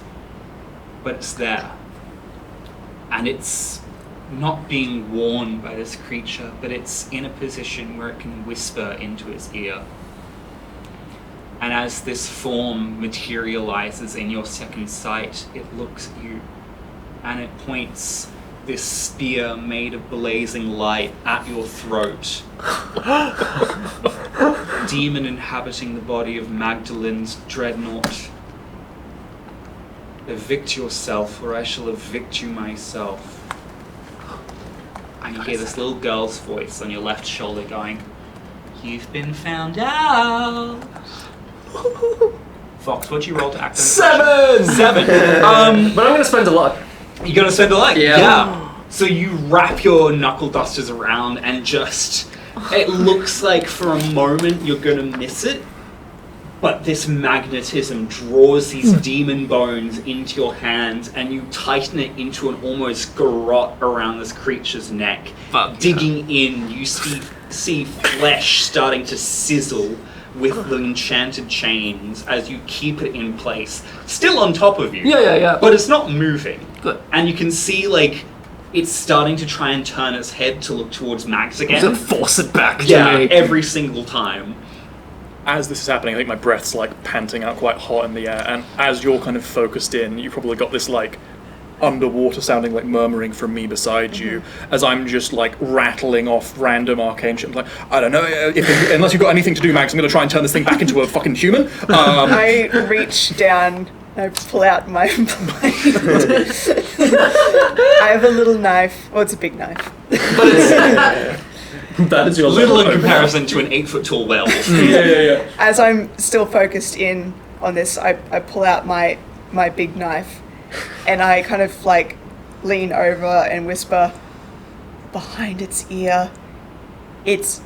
but it's there. And it's not being worn by this creature, but it's in a position where it can whisper into its ear. And as this form materializes in your second sight, it looks at you and it points this spear made of blazing light at your throat. Demon inhabiting the body of Magdalen's dreadnought. Evict yourself, or I shall evict you myself. And you hear this little girl's voice on your left shoulder going, "You've been found out." Fox, what'd you roll to act? 7! 7. But I'm gonna spend a luck. You're gonna spend a luck? Yeah. So you wrap your knuckle dusters around and just, it looks like for a moment you're gonna miss it, but this magnetism draws these demon bones into your hands and you tighten it into an almost garrote around this creature's neck. Digging in, you see flesh starting to sizzle with the enchanted chains as you keep it in place, still on top of you. Yeah. But it's not moving. Good. And you can see, like, it's starting to try and turn its head to look towards Max again. So force it back to me. Every single time. As this is happening, I think my breath's like panting out quite hot in the air, and as you're kind of focused in, you probably got this like underwater sounding like murmuring from me beside you, as I'm just like rattling off random arcane shit. I'm like, I don't know, unless you've got anything to do, Max, I'm going to try and turn this thing back into a fucking human. I reach down, I pull out my blade. I have a little knife. Well, it's a big knife. But it's That is your little in comparison to an 8-foot-tall werewolf. Yeah. As I'm still focused in on this, I pull out my big knife, and I kind of like lean over and whisper behind its ear, its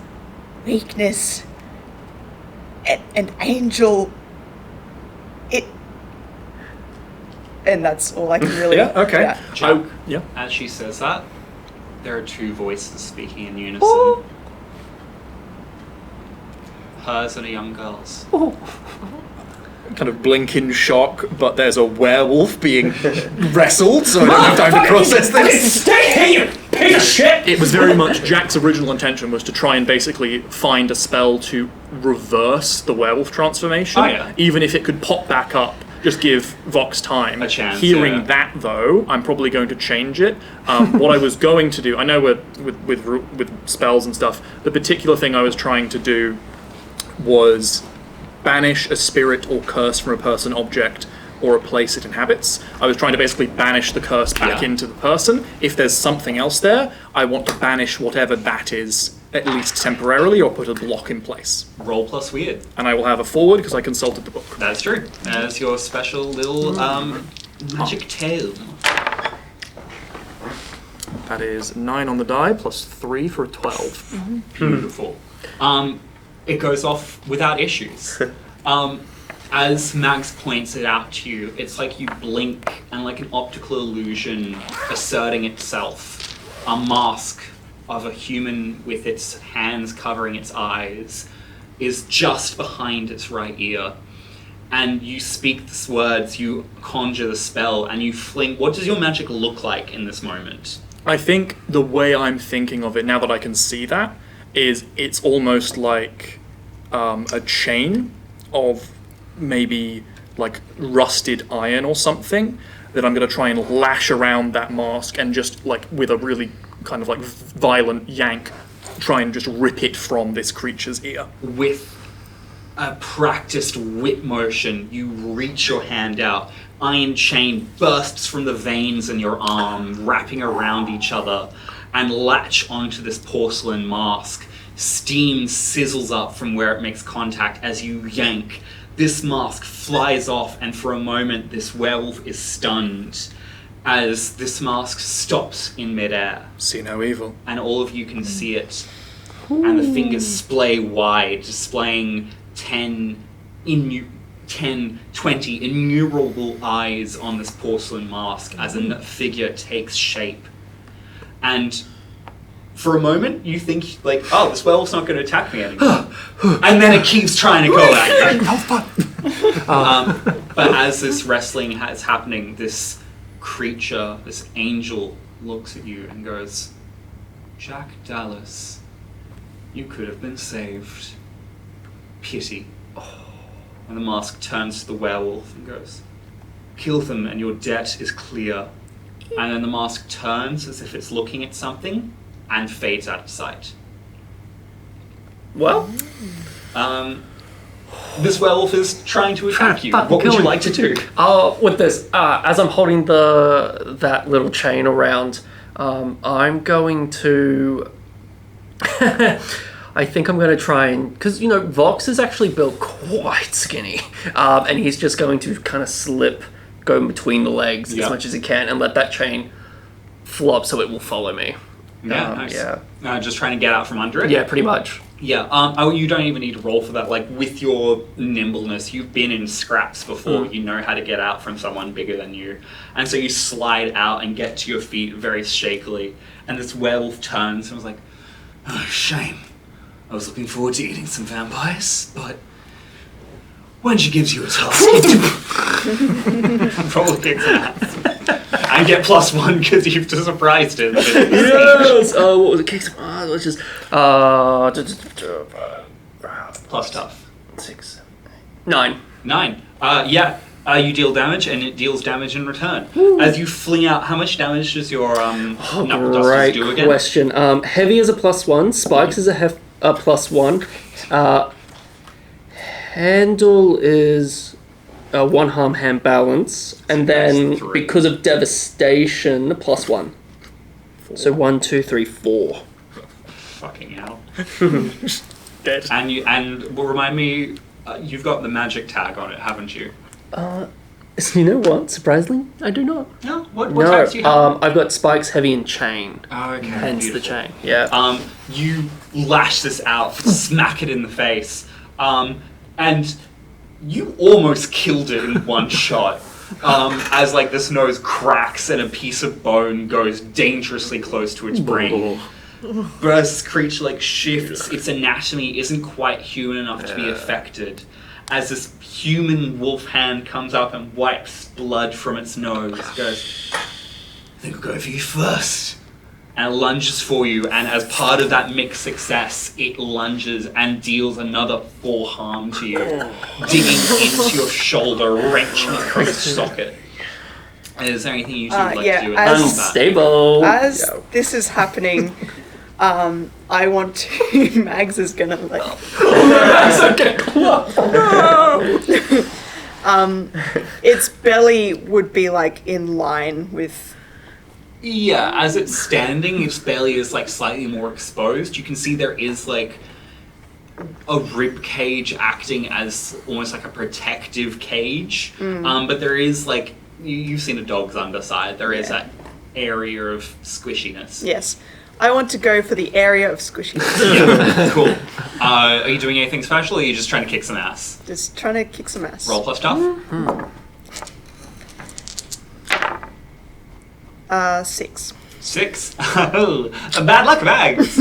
weakness, an angel, and that's all I can really... Yeah, okay. Yeah. Jack, Yeah. as she says that, there are 2 voices speaking in unison. Hers and a young girl's. Kind of blink in shock, but there's a werewolf being wrestled, so I don't have time to process this. Stay here, you piece of shit! It was very much Jack's original intention was to try and basically find a spell to reverse the werewolf transformation, Oh, yeah. even if it could pop back up. Just give Vox time. A chance, Hearing yeah. that, though, I'm probably going to change it. What I was going to do, I know with spells and stuff, the particular thing I was trying to do was banish a spirit or curse from a person, object, or a place it inhabits. I was trying to basically banish the curse back into the person. If there's something else there, I want to banish whatever that is, at least temporarily, or put a block in place. Roll plus weird. And I will have a forward because I consulted the book. That's true. As your special little magic tome. That is 9 on the die plus 3 for a 12. Beautiful. It goes off without issues. As Max points it out to you, it's like you blink and like an optical illusion asserting itself. A mask of a human with its hands covering its eyes is just behind its right ear. And you speak these words, you conjure the spell, and you fling. What does your magic look like in this moment? I think the way I'm thinking of it, now that I can see that, is it's almost like a chain of maybe like rusted iron or something that I'm going to try and lash around that mask and just like with a really kind of like violent yank try and just rip it from this creature's ear. With a practiced whip motion, you reach your hand out. Iron chain bursts from the veins in your arm, wrapping around each other, and latch onto this porcelain mask. Steam sizzles up from where it makes contact as you yank. This mask flies off, and for a moment, this werewolf is stunned as this mask stops in midair. See no evil. And all of you can see it. And the fingers splay wide, displaying 10, 20 innumerable eyes on this porcelain mask as a figure takes shape. And for a moment, you think, like, oh, this werewolf's not going to attack me anymore. And then it keeps trying to go at you. But as this wrestling is happening, this creature, this angel, looks at you and goes, Jack Dallas, you could have been saved. Pity. And the mask turns to the werewolf and goes, kill them and your debt is clear. And then the mask turns as if it's looking at something and fades out of sight. Well, this werewolf is trying to attack you. Fucking What would you kill like to do? with this, as I'm holding that little chain around, I'm going to. I think I'm going to try and, because Vox is actually built quite skinny, and he's just going to kind of go in between the legs as much as he can, and let that chain flop so it will follow me. Yeah, nice. Yeah. Just trying to get out from under it? Yeah, pretty much. Yeah, you don't even need to roll for that. Like, with your nimbleness, you've been in scraps before. You know how to get out from someone bigger than you. And so you slide out and get to your feet very shakily. And this werewolf turns and was like, oh, shame. I was looking forward to eating some vampires, but when she gives you a task, probably kicks ass. And get +1 because you've surprised him. Yes! What was it? Kicks. Let's just. Plus tough. 6, 7, 8, 9. 9. You deal damage, and it deals damage in return. As you fling out, how much damage does your knuckle dusters do again? Great question. Heavy is a +1. Spikes is a +1. Handle is a 1 harm hand balance, and then because of devastation, +1. So 1, 2, 3, 4. Fucking hell. Dead. Remind me, you've got the magic tag on it, haven't you? You know what? Surprisingly, I do not. No. What tags do you have? I've got spikes, heavy, and chain. Oh, okay. Hence Beautiful. the chain. Yeah. You lash this out, smack it in the face, and you almost killed it in one shot. As like this nose cracks and a piece of bone goes dangerously close to its brain. But as this creature like shifts, its anatomy isn't quite human enough to be affected. As this human wolf hand comes up and wipes blood from its nose, it goes, I think I'll go for you first. And it lunges for you, and as part of that mixed success, it lunges and deals another 4 harm to you, digging into your shoulder, wrenching across the socket. Is there anything you two would like to do? Unstable. As this is happening, I want to. Mags is gonna like. Its belly would be like in line with. Yeah, as it's standing, its belly is like slightly more exposed. You can see there is like a rib cage acting as almost like a protective cage. But there is like you've seen a dog's underside. There is area of squishiness. Yes. I want to go for the area of squishiness. Yeah, cool. Are you doing anything special, or are you just trying to kick some ass? Just trying to kick some ass. Roll plus tough? 6. 6. Oh, bad luck, Mags.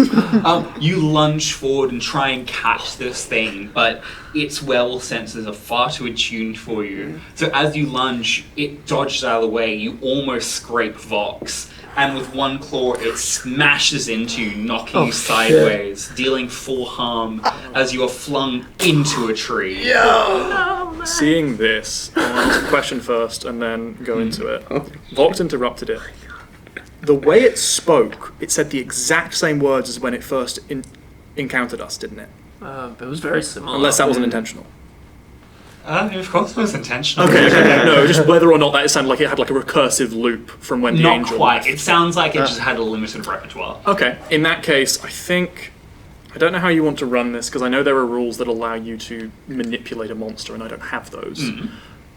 You lunge forward and try and catch this thing, but its werewolf senses are far too attuned for you. So as you lunge, it dodges out of the way. You almost scrape Vox, and with one claw, it smashes into you, knocking you sideways, dealing full harm as you are flung into a tree. Seeing this, I want to question first and then go into it. Vox interrupted it. The way it spoke, it said the exact same words as when it first encountered us, didn't it? It was very similar. Unless that wasn't intentional. Of course it was intentional. Okay. No, just whether or not that it sounded like it had like a recursive loop from when the Not angel quite. left. It sounds like it just had a limited repertoire. Okay, in that case, I don't know how you want to run this, because I know there are rules that allow you to manipulate a monster, and I don't have those.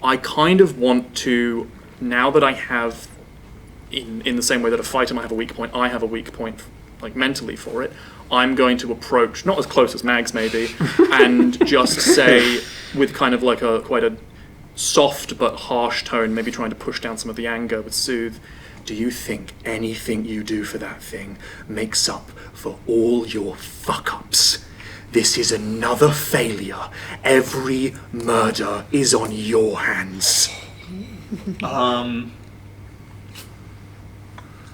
I kind of want to, now that I have, in the same way that a fighter might have a weak point, I have a weak point, like, mentally for it, I'm going to approach, not as close as Mags maybe, and just say, with kind of like quite a soft but harsh tone, maybe trying to push down some of the anger with soothe, do you think anything you do for that thing makes up for all your fuck-ups? This is another failure. Every murder is on your hands.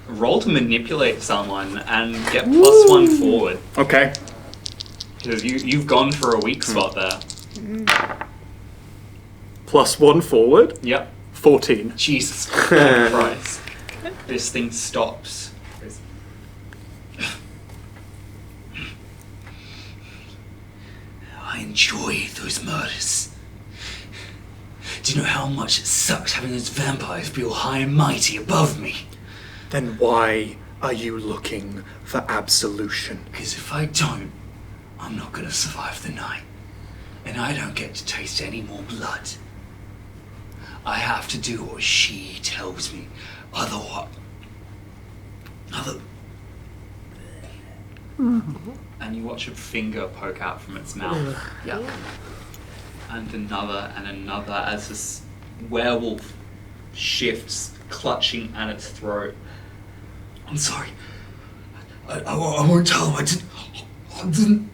Roll to manipulate someone and get +1 forward. Okay. Because you've gone for a weak spot there. +1 forward. Yep. 14. Jesus Christ. This thing stops. I enjoy those murders. Do you know how much it sucks having those vampires be all high and mighty above me? Then why are you looking for absolution? Because if I don't, I'm not going to survive the night. And I don't get to taste any more blood. I have to do what she tells me. Otherwise... And you watch a finger poke out from its mouth. Yeah. And another as this werewolf shifts, clutching at its throat. I'm sorry. I won't tell him. I didn't.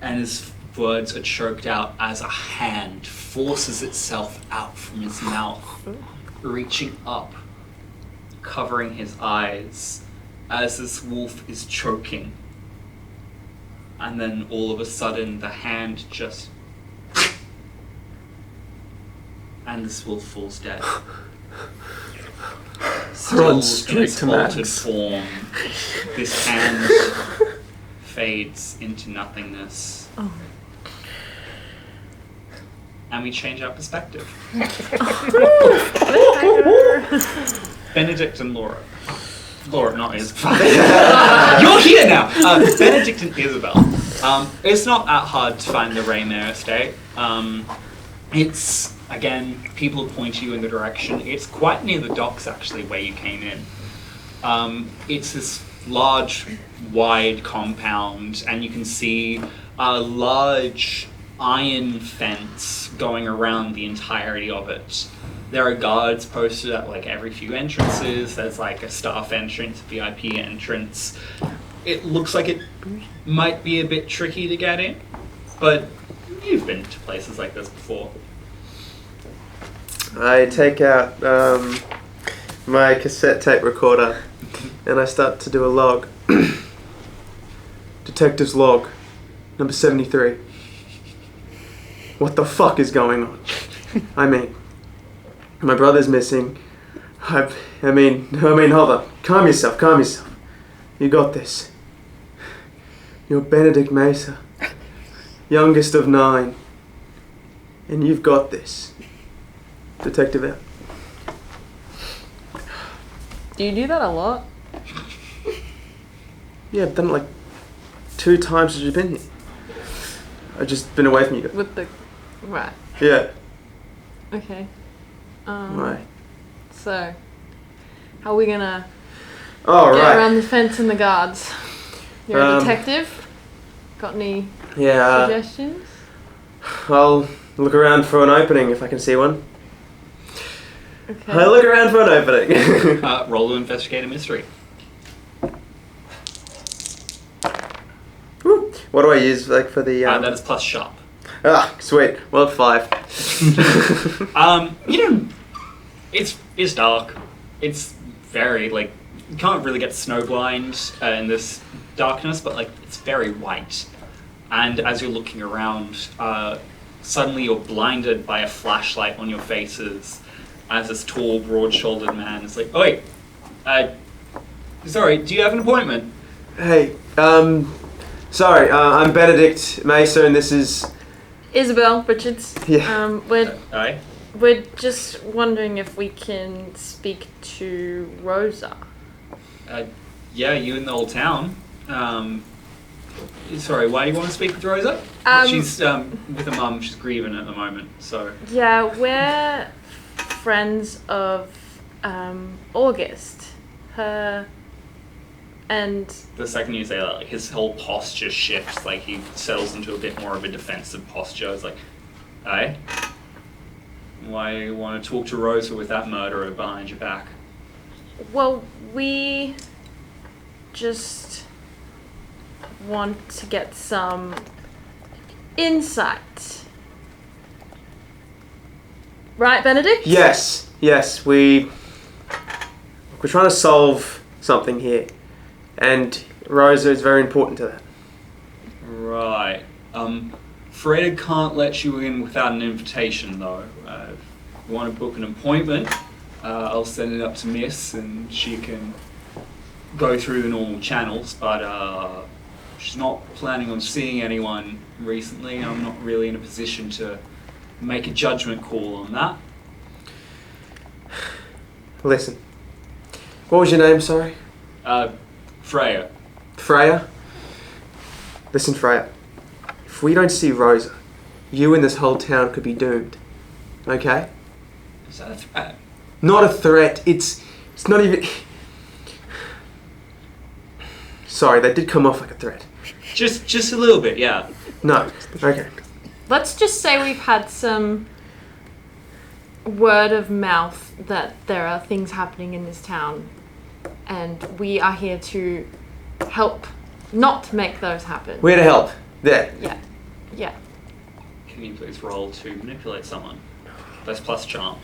And his words are choked out as a hand forces itself out from his mouth, reaching up, covering his eyes as this wolf is choking. And then all of a sudden the hand just... and this wolf falls dead. Still in its altered form, this hand fades into nothingness. Oh. And we change our perspective. Benedict and Laura. Laura, not Isabel. You're here now! Benedict and Isabel. It's not that hard to find the Raymare estate. It's, again, people point you in the direction. It's quite near the docks, actually, where you came in. It's this large, wide compound, and you can see a large iron fence going around the entirety of it. There are guards posted at like every few entrances. There's like a staff entrance, VIP entrance. It looks like it might be a bit tricky to get in, but you've been to places like this before. I take out my cassette tape recorder and I start to do a log. Detective's log, number 73. What the fuck is going on? I mean, my brother's missing. I mean, hold on. Calm yourself. You got this. You're Benedict Mesa, youngest of 9. And you've got this. Detective out. Do you do that a lot? Yeah, I've done it like 2 times since you've been here. I've just been away from you. With the... Right. Yeah. Okay. Right. So, how are we gonna Oh, Get right. around the fence and the guards. You're a detective? Got any Yeah, suggestions? I'll look around for an opening if I can see one. Okay. I'll look around for an opening. Roll to investigate a mystery. Woo. What do I use for the... That is plus sharp. Ah, sweet. Well, 5. It's dark. It's very, you can't really get snowblind in this darkness, but, it's very white. And as you're looking around, suddenly you're blinded by a flashlight on your faces as this tall, broad-shouldered man is like, "Oh, wait, sorry, do you have an appointment?" Hey, sorry, I'm Benedict Mesa, and this is... Isabel Richards. Yeah. Aye? We're just wondering if we can speak to Rosa. Yeah, you in the old town. Sorry, why do you want to speak with Rosa? She's with her mum. She's grieving at the moment, so... Yeah, we're friends of August. Her and... The second you say that, his whole posture shifts. He settles into a bit more of a defensive posture. It's like, aye? Why you want to talk to Rosa with that murderer behind your back? Well, we just want to get some insight. Right, Benedict? Yes, we're trying to solve something here, and Rosa is very important to that. Right. Freda can't let you in without an invitation, though. If you want to book an appointment, I'll send it up to Miss, and she can go through the normal channels, but she's not planning on seeing anyone recently. I'm not really in a position to make a judgment call on that. Listen, what was your name, sorry? Freya. Freya? Listen, Freya, if we don't see Rosa, you and this whole town could be doomed. Okay? Is that a threat? Not a threat, it's not even... Sorry, that did come off like a threat. Just a little bit, yeah. No, okay. Let's just say we've had some word of mouth that there are things happening in this town, and we are here to help not make those happen. We're to help. There. Yeah. Can you please roll to manipulate someone? That's plus charm.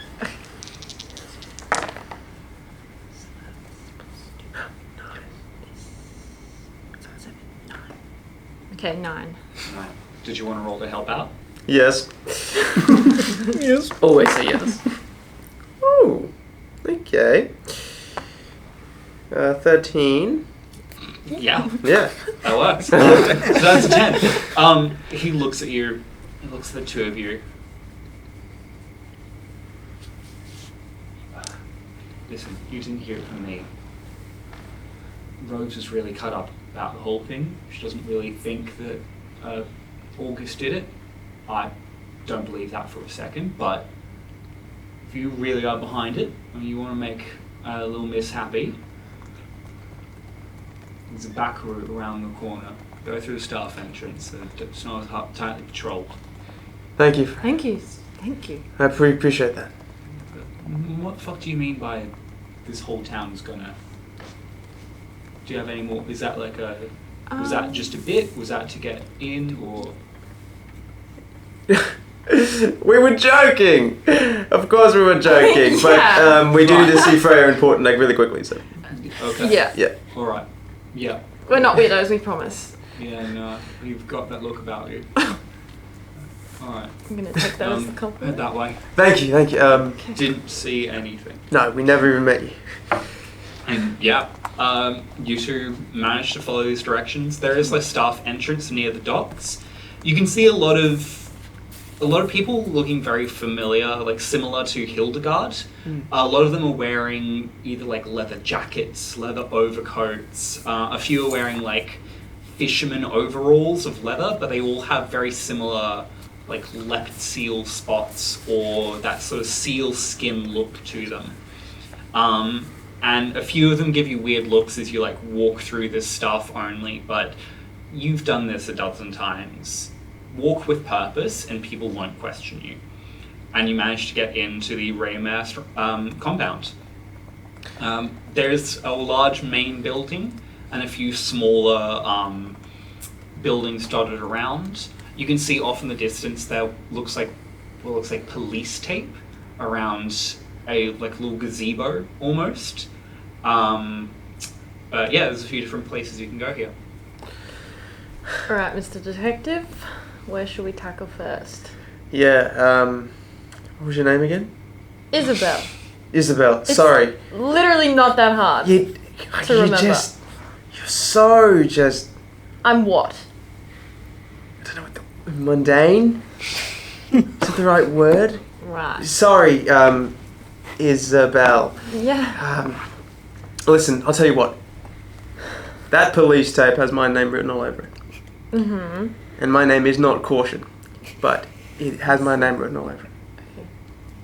Okay, 9. Right. Did you want to roll to help out? Yes. Yes. Always say yes. Oh, okay. 13. Yeah, Yeah. that works. So that's a 10. He looks at you. He looks at the two of you. Listen, you didn't hear it from me. Rose is really cut up about the whole thing. She doesn't really think that August did it. I don't believe that for a second, but if you really are behind it and you want to make little Miss happy, there's a back route around the corner. Go through the staff entrance. It's not as tightly patrolled. Thank you. Thank you. I appreciate that. What the fuck do you mean by this whole town is gonna... Do you have any more? Is that like a... Was that just a bit? Was that to get in, or... We were joking! Of course we were joking, but we do need to see Freya important really quickly, so... Okay. Yeah. Alright. Yeah. We're not weirdos, we promise. Yeah, no. You've got that look about you. Alright. I'm gonna take that as a Head compliment. that way. Thank you. Didn't see anything. No, we never even met you. And you two managed to follow these directions. There is a staff entrance near the docks. You can see a lot of people looking very familiar, similar to Hildegard. A lot of them are wearing either leather jackets, leather overcoats. A few are wearing fisherman overalls of leather, but they all have very similar leopard seal spots or that sort of seal skin look to them. And a few of them give you weird looks as you like walk through this stuff only, but you've done this a dozen times. Walk with purpose and people won't question you. And you manage to get into the Raymare compound. There's a large main building and a few smaller buildings dotted around. You can see off in the distance there looks like police tape around a little gazebo almost. But yeah, there's a few different places you can go here. Alright, Mr. Detective, where should we tackle first? Yeah, what was your name again? Isabel. Isabel, It's sorry. literally not that hard You to remember. you're so just, I'm what? I don't know what the, mundane? Is that the right word? Right. Sorry, Isabel. Yeah. Listen, I'll tell you what. That police tape has my name written all over it. Mm-hmm. And my name is not Caution, but it has my name written all over it. Okay.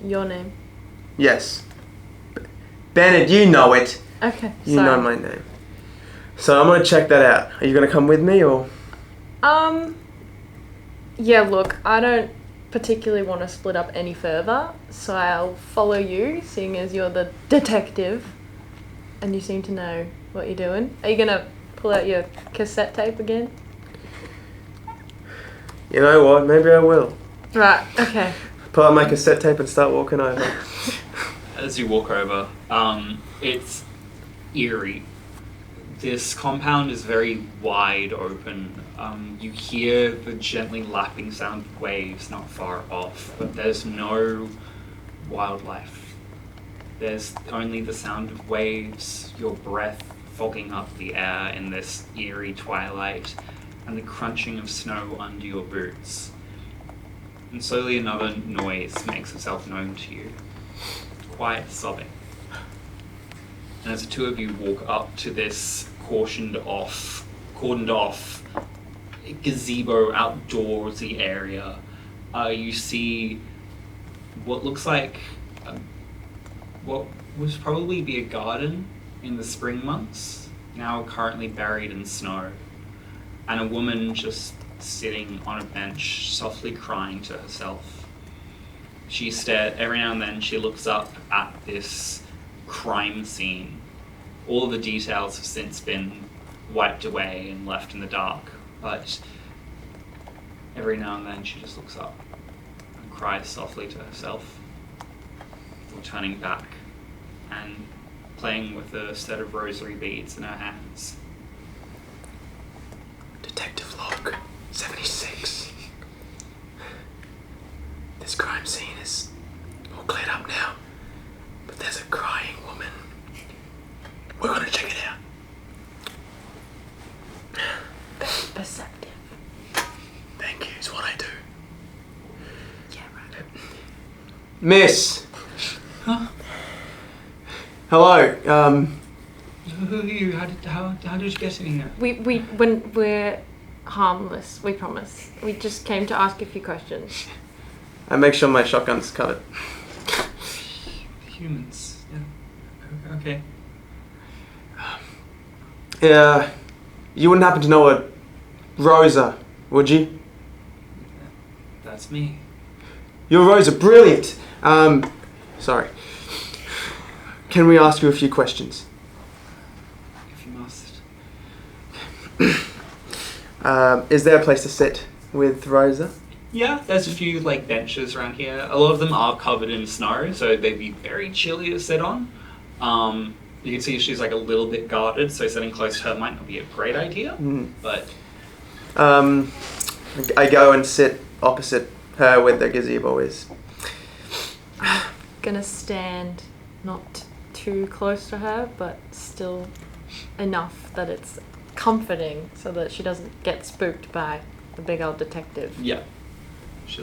Your name? Yes. Bennett, you know it. Okay, You sorry. know my name. So I'm going to check that out. Are you going to come with me or? Yeah, look, I don't particularly want to split up any further, so I'll follow you, seeing as you're the detective, and you seem to know what you're doing. Are you gonna pull out your cassette tape again? You know what? Maybe I will. Right, okay. Pull out my cassette tape and start walking over. As you walk over, it's eerie. This compound is very wide open. You hear the gently lapping sound of waves not far off, but there's no wildlife. There's only the sound of waves, your breath fogging up the air in this eerie twilight, and the crunching of snow under your boots. And slowly another noise makes itself known to you. Quiet sobbing. And as the two of you walk up to this cordoned off gazebo outdoorsy area, you see what looks like what would probably be a garden in the spring months, now currently buried in snow, and a woman just sitting on a bench, softly crying to herself. Every now and then she looks up at this crime scene. All of the details have since been wiped away and left in the dark, but every now and then she just looks up and cries softly to herself, before turning back and playing with a set of rosary beads in her hands. Detective log 76. This crime scene is all cleared up now, but there's a crying woman. We're gonna check it out. Perceptive. Thank you, it's what I do. Yeah, right. Miss! Huh? Hello, Who are you? How did you get in here? We're harmless, we promise. We just came to ask a few questions. I make sure my shotgun's covered. Humans. Yeah. Okay. Yeah, you wouldn't happen to know a Rosa, would you? That's me. You're Rosa, brilliant! Sorry. Can we ask you a few questions? If you must. Is there a place to sit with Rosa? Yeah, there's a few benches around here. A lot of them are covered in snow, so they'd be very chilly to sit on. You can see she's a little bit guarded, so sitting close to her might not be a great idea. But I go and sit opposite her where the gazebo is. Gonna stand not too close to her, but still enough that it's comforting so that she doesn't get spooked by the big old detective. yeah, she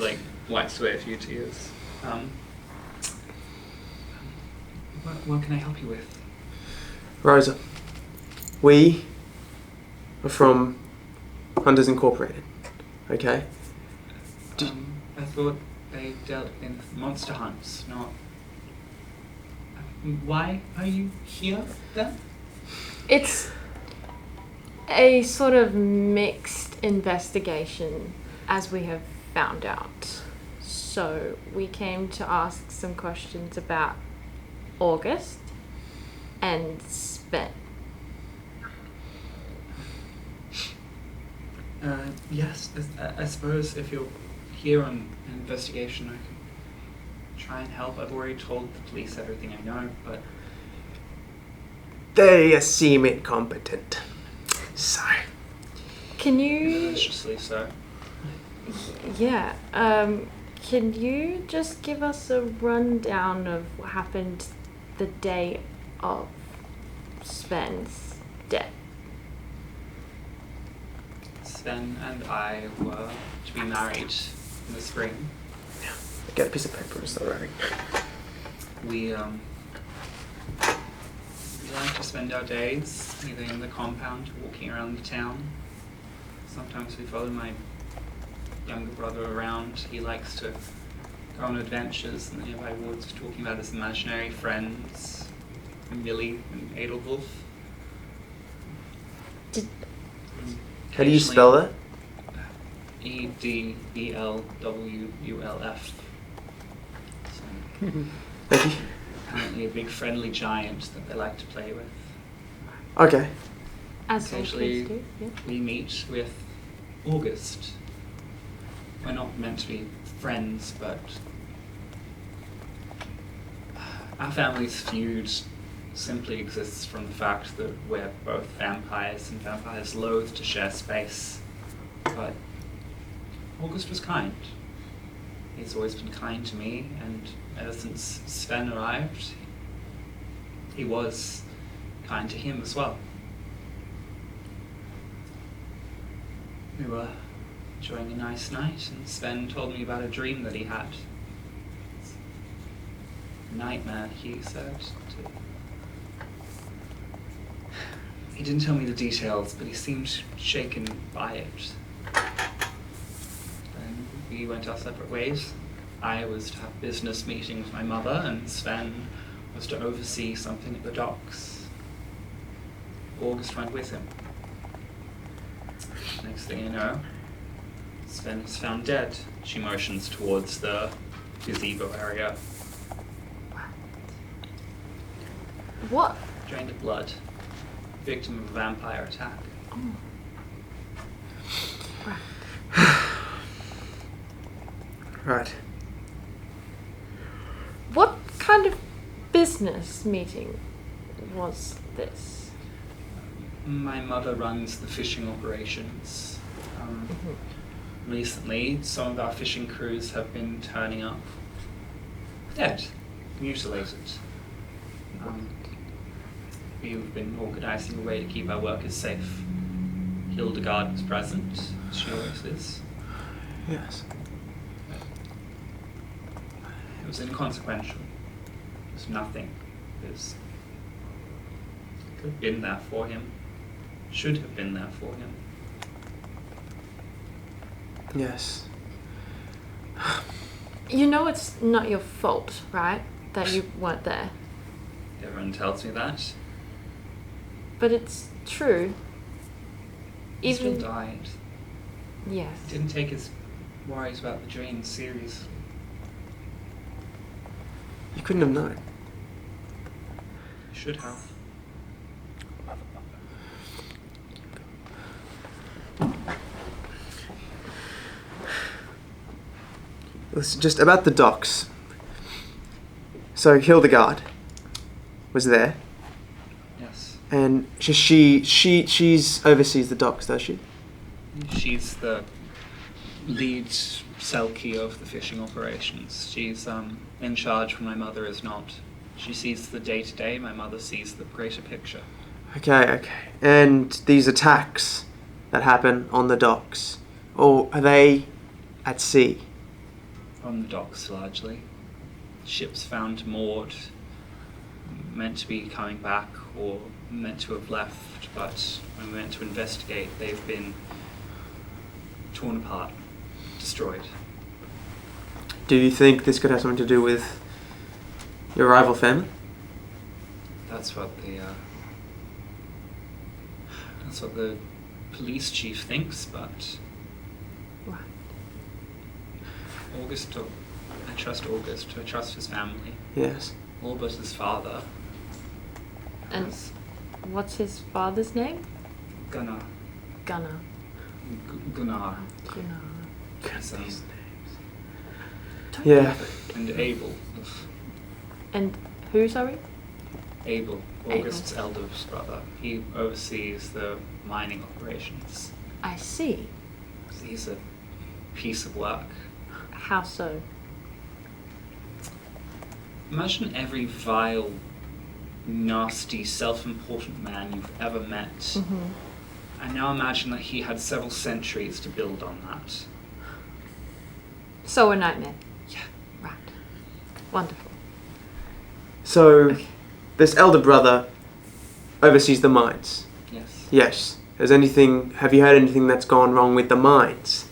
wipes away a few tears. What can I help you with? Rosa, we are from Hunters Incorporated, okay? I thought they dealt in monster hunts, not... Why are you here then? It's a sort of mixed investigation, as we have found out. So we came to ask some questions about August and Sven. Yes, I suppose if you're here on an investigation, I can try and help. I've already told the police everything I know, but... They seem incompetent. So... Can you... Maliciously so. Yeah, can you just give us a rundown of what happened the day of Sven's death? Sven and I were to be married in the spring. Get a piece of paper and start writing. We like to spend our days either in the compound or walking around the town. Sometimes we follow my younger brother around. He likes to go on adventures in the nearby woods, talking about his imaginary friends, Millie and Adelwulf. How do you spell that? Edbelwulf. Thank you. Apparently a big friendly giant that they like to play with. Okay. As all Occasionally kids do, yeah. we meet with August. We're not meant to be friends, but our family's feud simply exists from the fact that we're both vampires, and vampires loathe to share space. But August was kind. He's always been kind to me, and ever since Sven arrived, he was kind to him as well. We were enjoying a nice night, and Sven told me about a dream that he had. Nightmare, he said. He didn't tell me the details, but he seemed shaken by it. Then we went our separate ways. I was to have business meeting with my mother, and Sven was to oversee something at the docks. August went with him. Next thing you know, Sven is found dead. She motions towards the gazebo area. What? Drained of blood. Victim of a vampire attack. Oh. Right. What kind of business meeting was this? My mother runs the fishing operations. Recently, some of our fishing crews have been turning up dead, mutilated. We've been organising a way to keep our workers safe. Hildegard was present, she always is. Yes. It was inconsequential. It was nothing. It was... could have been there for him. Should have been there for him. Yes. You know it's not your fault, right? That you weren't there. Everyone tells me that. But it's true. He still Even... died. Yes. Didn't take his worries about the dream seriously. You couldn't have known. Should have. It's just about the docks. So Hildegard was there, Yes. and she's oversees the docks, does she? She's the lead Selkie of the fishing operations. She's in charge when my mother is not. She sees the day-to-day, my mother sees the greater picture. Okay. And these attacks that happen on the docks, or are they at sea? On the docks, largely. Ships found moored, meant to be coming back or meant to have left, but when we went to investigate, they've been torn apart, destroyed. Do you think this could have something to do with your rival family? That's what the police chief thinks, but Right. I trust August. I trust his family. Yes. All but his father. And what's his father's name? Gunnar. Gunnar. Gunnar. Gunnar. So, Yeah. and Abel. And who, sorry? Abel, August's eldest brother. He oversees the mining operations. I see. He's a piece of work. How so? Imagine every vile, nasty, self-important man you've ever met. Mm-hmm. And now imagine that he had several centuries to build on that. So a nightmare. Yeah. Right. Wonderful. So, this elder brother oversees the mines. Yes. Yes. Have you heard anything that's gone wrong with the mines?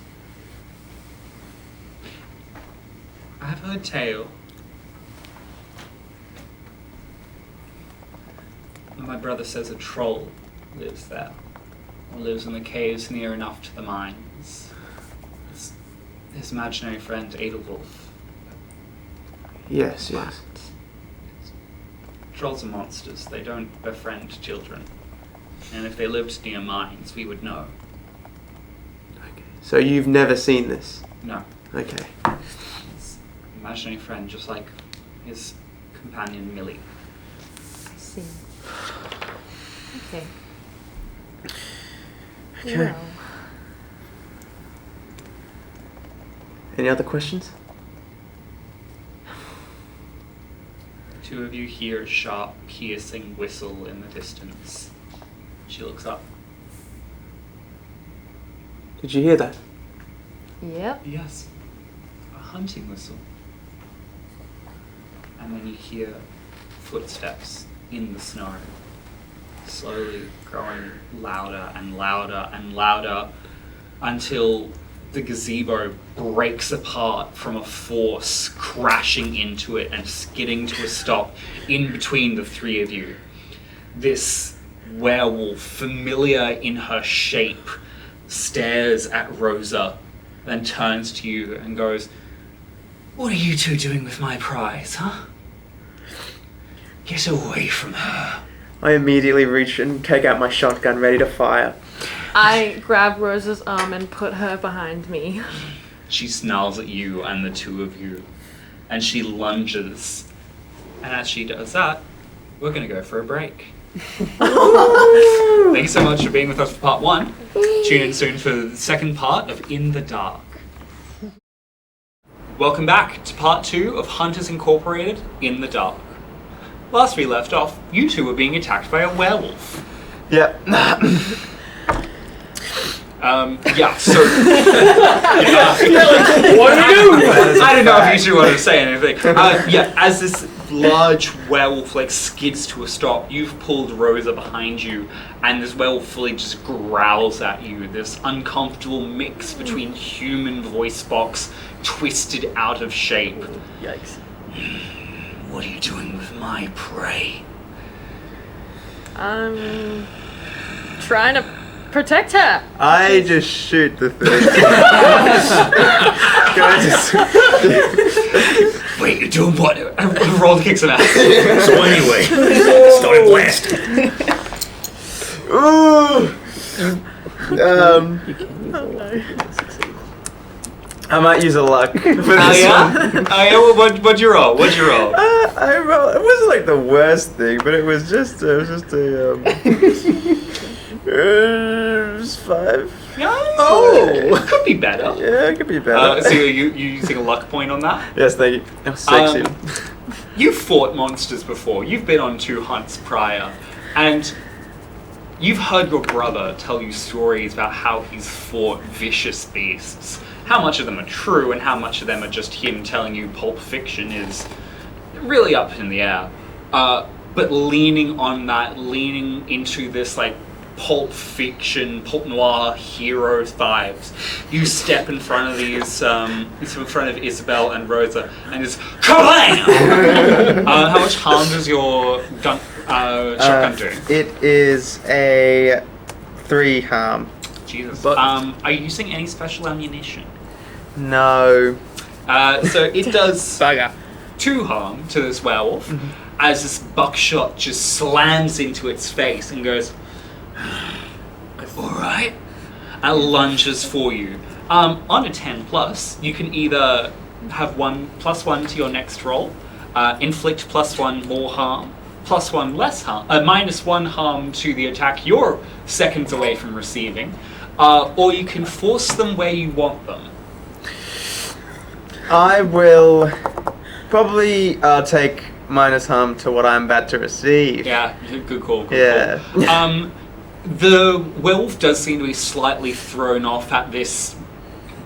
I've heard tale. My brother says a troll lives there, or lives in the caves near enough to the mines. His imaginary friend Edelwolf. Yes, yes. Trolls are monsters. They don't befriend children. And if they lived near mines, we would know. Okay. So you've never seen this? No. Okay. His imaginary friend, just like his companion Millie. I see. Okay. Okay. Well, Any other questions? The two of you hear a sharp, piercing whistle in the distance. She looks up. Did you hear that? yep. Yes. A hunting whistle. And then you hear footsteps in the snow, slowly growing louder and louder and louder until the gazebo breaks apart from a force crashing into it and skidding to a stop in between the three of you. This werewolf, familiar in her shape, stares at Rosa, then turns to you and goes, "What are you two doing with my prize, huh? Get away from her." I immediately reach and take out my shotgun, ready to fire. I grab Rosa's arm and put her behind me. She snarls at you and the two of you, and she lunges. And as she does that, we're going to go for a break. Thanks so much for being with us for part 1. Tune in soon for the second part of In the Dark. Welcome back to part 2 of Hunters Incorporated In the Dark. Last we left off, you two were being attacked by a werewolf. Yep. So... What do we do? I don't know if you two wanted to say anything. As this large werewolf skids to a stop, you've pulled Rosa behind you, and this werewolf fully just growls at you. This uncomfortable mix between human voice box twisted out of shape. Yikes. What are you doing with my prey? I'm trying to protect her. I just shoot the thing. Wait, you're doing what? Roll kicks him out. So anyway, started blasting. Ooh. You can use a luck to succeed. I might use a luck for this Oh yeah? one. Oh yeah? What'd you roll? I roll. It wasn't the worst thing, but it was just a it was 5. Oh! Could be better. Yeah, it could be better. So you using a luck point on that? Yes, thank you. Oh, sexy. You've fought monsters before. You've been on 2 hunts prior. And you've heard your brother tell you stories about how he's fought vicious beasts. How much of them are true and how much of them are just him telling you Pulp Fiction is really up in the air. But leaning on that, leaning into this Pulp Fiction, Pulp Noir hero vibes. You step in front of these, in front of Isabel and Rosa, and just kablam! How much harm does your shotgun do? It is a 3 harm. Jesus. But- Are you using any special ammunition? No. So it does Bagger. 2 harm to this werewolf as this buckshot just slams into its face and goes, alright, and lunges for you. On a 10 plus, you can either have +1 to your next roll, inflict +1 more harm, +1 less harm, -1 harm to the attack you're seconds away from receiving, or you can force them where you want them. I will probably take minus harm to what I'm about to receive. Yeah, good call. Yeah. Call. The werewolf does seem to be slightly thrown off at this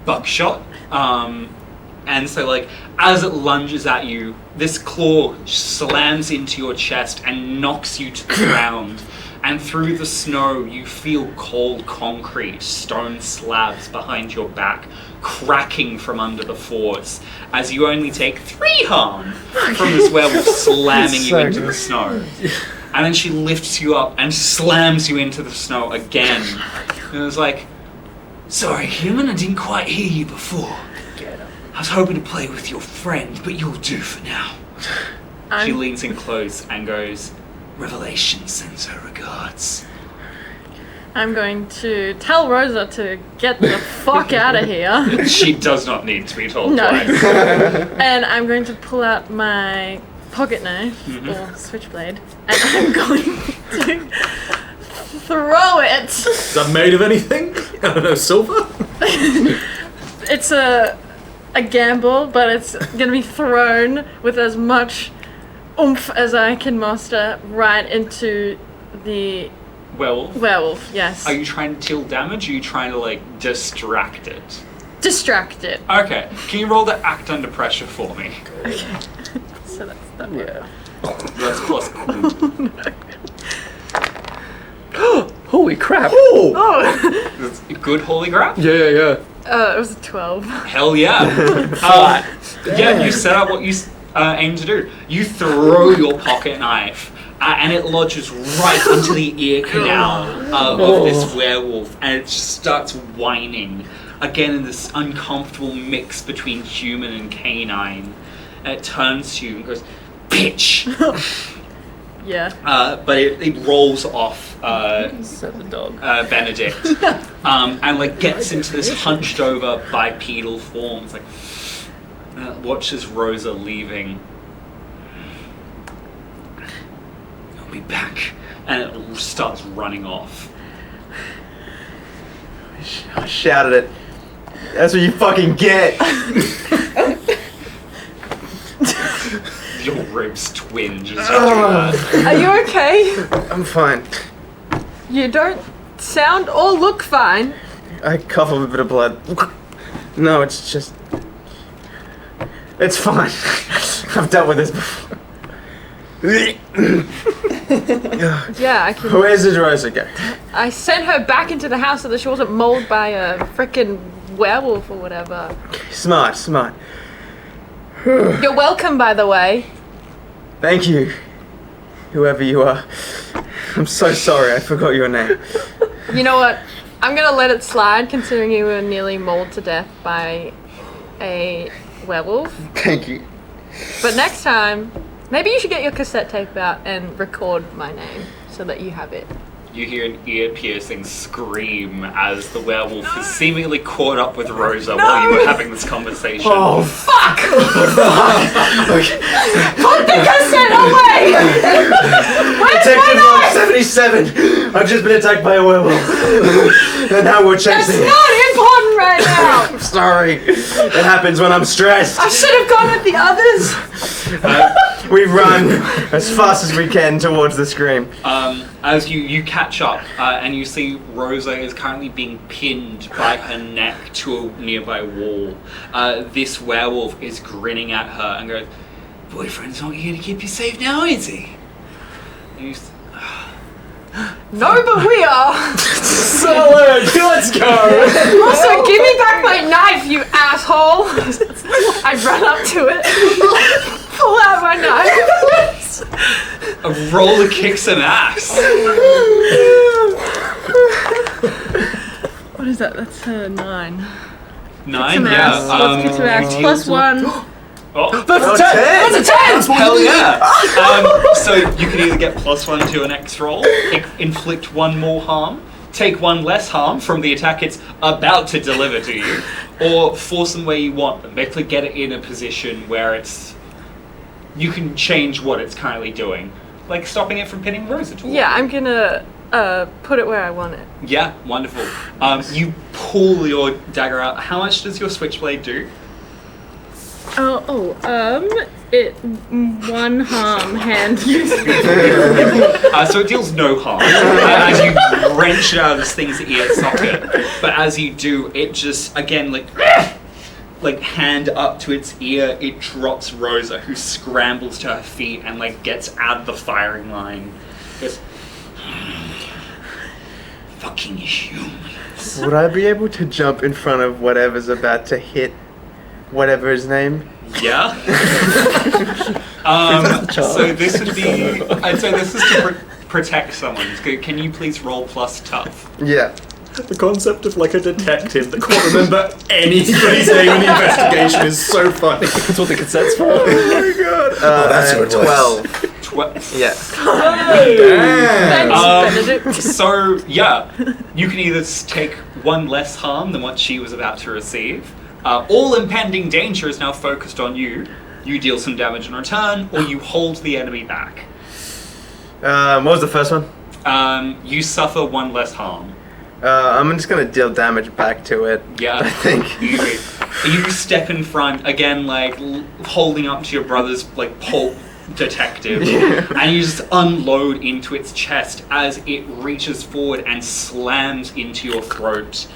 buckshot, and so like as it lunges at you, this claw slams into your chest and knocks you to the ground. And through the snow, you feel cold concrete, stone slabs behind your back, cracking from under the force, as you only take 3 harm from this werewolf slamming you into the snow. And then she lifts you up and slams you into the snow again. And it was like, sorry, human, I didn't quite hear you before. I was hoping to play with your friend, but you'll do for now. She leans in close and goes, Revelation sends her regards. I'm going to tell Rosa to get the fuck out of here. She does not need to be told No. twice. And I'm going to pull out my pocket knife or switchblade, and I'm going to throw it. Is that made of anything? I don't know, silver? It's a gamble, but it's gonna be thrown with as much oomph as I can muster right into the Werewolf? Yes. Are you trying to deal damage, or are you trying to, like, distract it? Distract it. Okay, can you roll the act under pressure for me? Okay. So that's that one. Yeah. That's plus Holy crap! Oh! That's good holy crap? Yeah. It was a 12. Hell yeah. Yeah, you set up what you aim to do. You throw your pocket knife, and it lodges right into the ear canal of this werewolf, and it just starts whining. Again, in this uncomfortable mix between human and canine. And it turns to you and goes, bitch! Yeah. But it rolls off Said the dog. Benedict, and like gets into this hunched over bipedal form. It's like watches Rosa leaving. I'll be back, and it starts running off. I shouted it. That's what you fucking get. Your ribs twinge as you do that. Are you okay? I'm fine. You don't sound or look fine. I cough up a bit of blood. No, it's just... It's fine. I've dealt with this before. Yeah, I can. Where's the Rosa go? I sent her back into the house so that she wasn't mauled by a frickin' werewolf or whatever. Smart. You're welcome, by the way. Thank you, whoever you are. I'm so sorry, I forgot your name. You know what? I'm gonna let it slide, considering you were nearly mauled to death by a werewolf. Thank you. But next time, maybe you should get your cassette tape out and record my name so that you have it. You hear an ear-piercing scream as the werewolf is seemingly caught up with Rosa while you were having this conversation. Oh, Fuck! Put the cassette away! Where's Detective my Log knife? 77! I've just been attacked by a werewolf. And now we're That's chasing it. not important right now! I'm sorry. It happens when I'm stressed. I should have gone with the others! We run as fast as we can towards the scream. As you catch up and you see Rosa is currently being pinned by her neck to a nearby wall. This werewolf is grinning at her and goes, "Boyfriend's not here to keep you safe now, is he?" And you No, but we are. Solid! Let's go! Also, give me back my knife, you asshole! I run up to it, pull out my knife. A roller kicks an ass. What is that? That's a 9. 9, Some yeah. ass. Let's get some ass. Plus 1. Oh, That's a 10! That's a 10! hell yeah! So you can either get +1 to an X roll, inflict 1 more harm, take 1 less harm from the attack it's about to deliver to you, or force them where you want them. Basically get it in a position where it's... You can change what it's currently doing. Like stopping it from pinning Rosa toward Yeah, you. I'm gonna put it where I want it. Yeah, wonderful. You pull your dagger out. How much does your switchblade do? It 1 harm hand use. So it deals no harm as you wrench it out of this thing's ear socket. But as you do, it just again like hand up to its ear, it drops Rosa, who scrambles to her feet and like gets out of the firing line. Goes, fucking humans. Would I be able to jump in front of whatever's about to hit whatever his name? Yeah. So this would be. I'd say this is to protect someone. Can you please roll plus tough? Yeah. The concept of like a detective that can't remember anybody's name in the investigation is so funny. That's what the cassette's for. Oh my god. that's what it was. 12. Yeah. Thanks, Benedict. So yeah, you can either take 1 less harm than what she was about to receive. All impending danger is now focused on you. You deal some damage in return, or you hold the enemy back. What was the first one? You suffer 1 less harm. I'm just gonna deal damage back to it. Yeah, I think. You step in front again, like holding up to your brother's like pulp detective, and you just unload into its chest as it reaches forward and slams into your throat.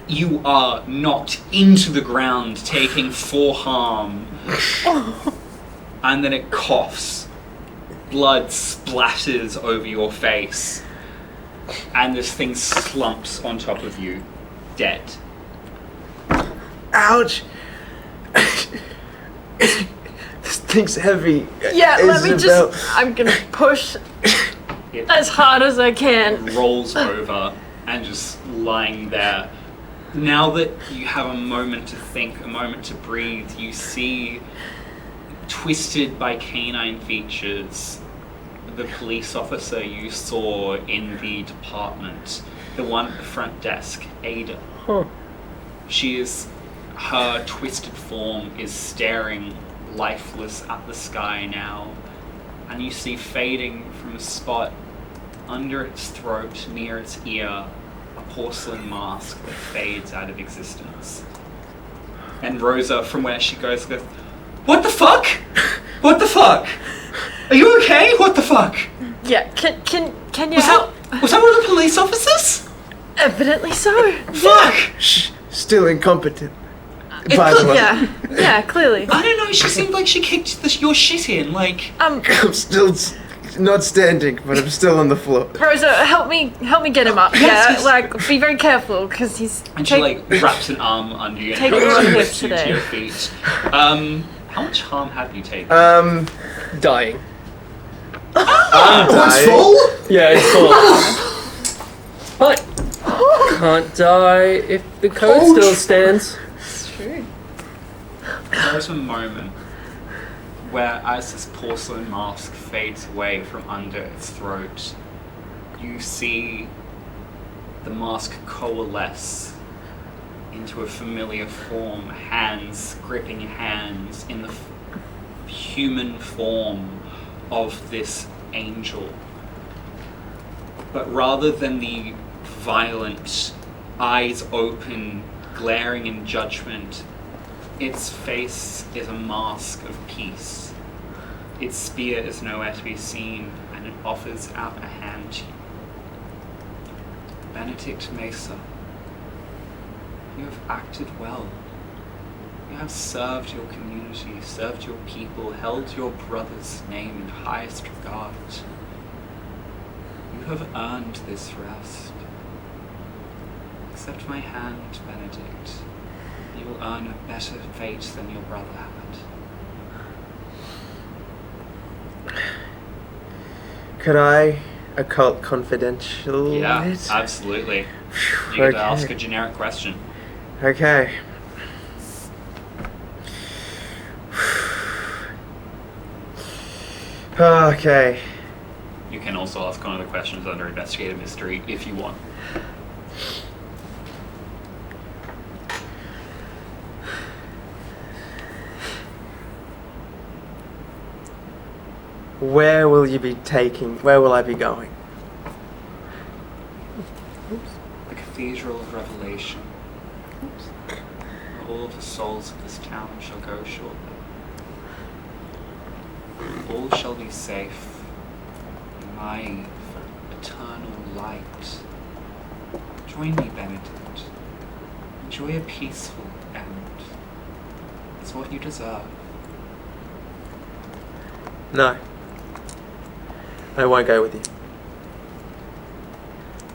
You are knocked into the ground, taking 4 harm, and then it coughs. Blood splatters over your face, and this thing slumps on top of you, dead. Ouch! This thing's heavy. Yeah, let me Isabel. I'm gonna push It as hard as I can. rolls over and just lying there. Now that you have a moment to think, a moment to breathe, you see, twisted by canine features, the police officer you saw in the department, the one at the front desk, Ada. Huh. Her twisted form is staring lifeless at the sky now, and you see fading from a spot under its throat, near its ear, a porcelain mask that fades out of existence. And Rosa, from where she goes, "What the fuck? What the fuck? Are you okay? What the fuck? Yeah, can you help? Was that one of the police officers? Evidently so. Fuck! Shh, still incompetent. It By the way. Yeah, clearly. I don't know, she seemed like she kicked your shit in, like... I'm still not standing, but I'm still on the floor. Rosa, help me get him up. Yes. Like, be very careful, because he's... And she, like, wraps an arm under you and Taking helps a you lot lift you to today. your feet. How much harm have you taken? Dying. What's full? Yeah, it's full. But can't die if the code still stands. There's a moment where, as this porcelain mask fades away from under its throat, you see the mask coalesce into a familiar form, hands gripping hands in the human form of this angel. But rather than the violent, eyes open, glaring in judgment, its face is a mask of peace. Its spear is nowhere to be seen, and it offers out a hand to you. Benedict Mesa, you have acted well. You have served your community, served your people, held your brother's name in highest regard. have earned this rest. Accept my hand, Benedict. You will earn a better fate than your brother had. Could I occult confidential? Yeah, it? absolutely. You get to ask Okay. a generic question. Okay. Okay. You can also ask one of the questions under investigative mystery if you want. Where will you be taking? Where will I be going? The Cathedral of Revelation. Where all the souls of this town shall go shortly. All shall be safe. My eternal light. Join me, Benedict. Enjoy a peaceful end. It's what you deserve. No. I won't go with you.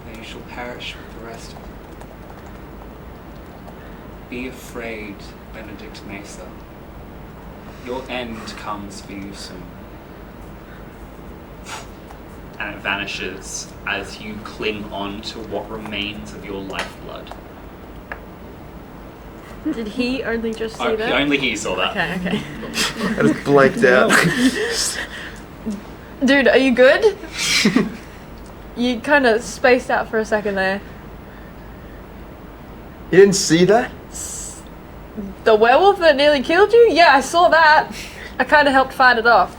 Then you shall perish with the rest of them. Be afraid, Benedict Mesa. Your end comes for you soon. And it vanishes as you cling on to what remains of your lifeblood. Did he only just see that? Only he saw that. Okay. I just blanked out. Dude, are you good? You kind of spaced out for a second there. You didn't see that? The werewolf that nearly killed you? Yeah, I saw that. I kind of helped fight it off.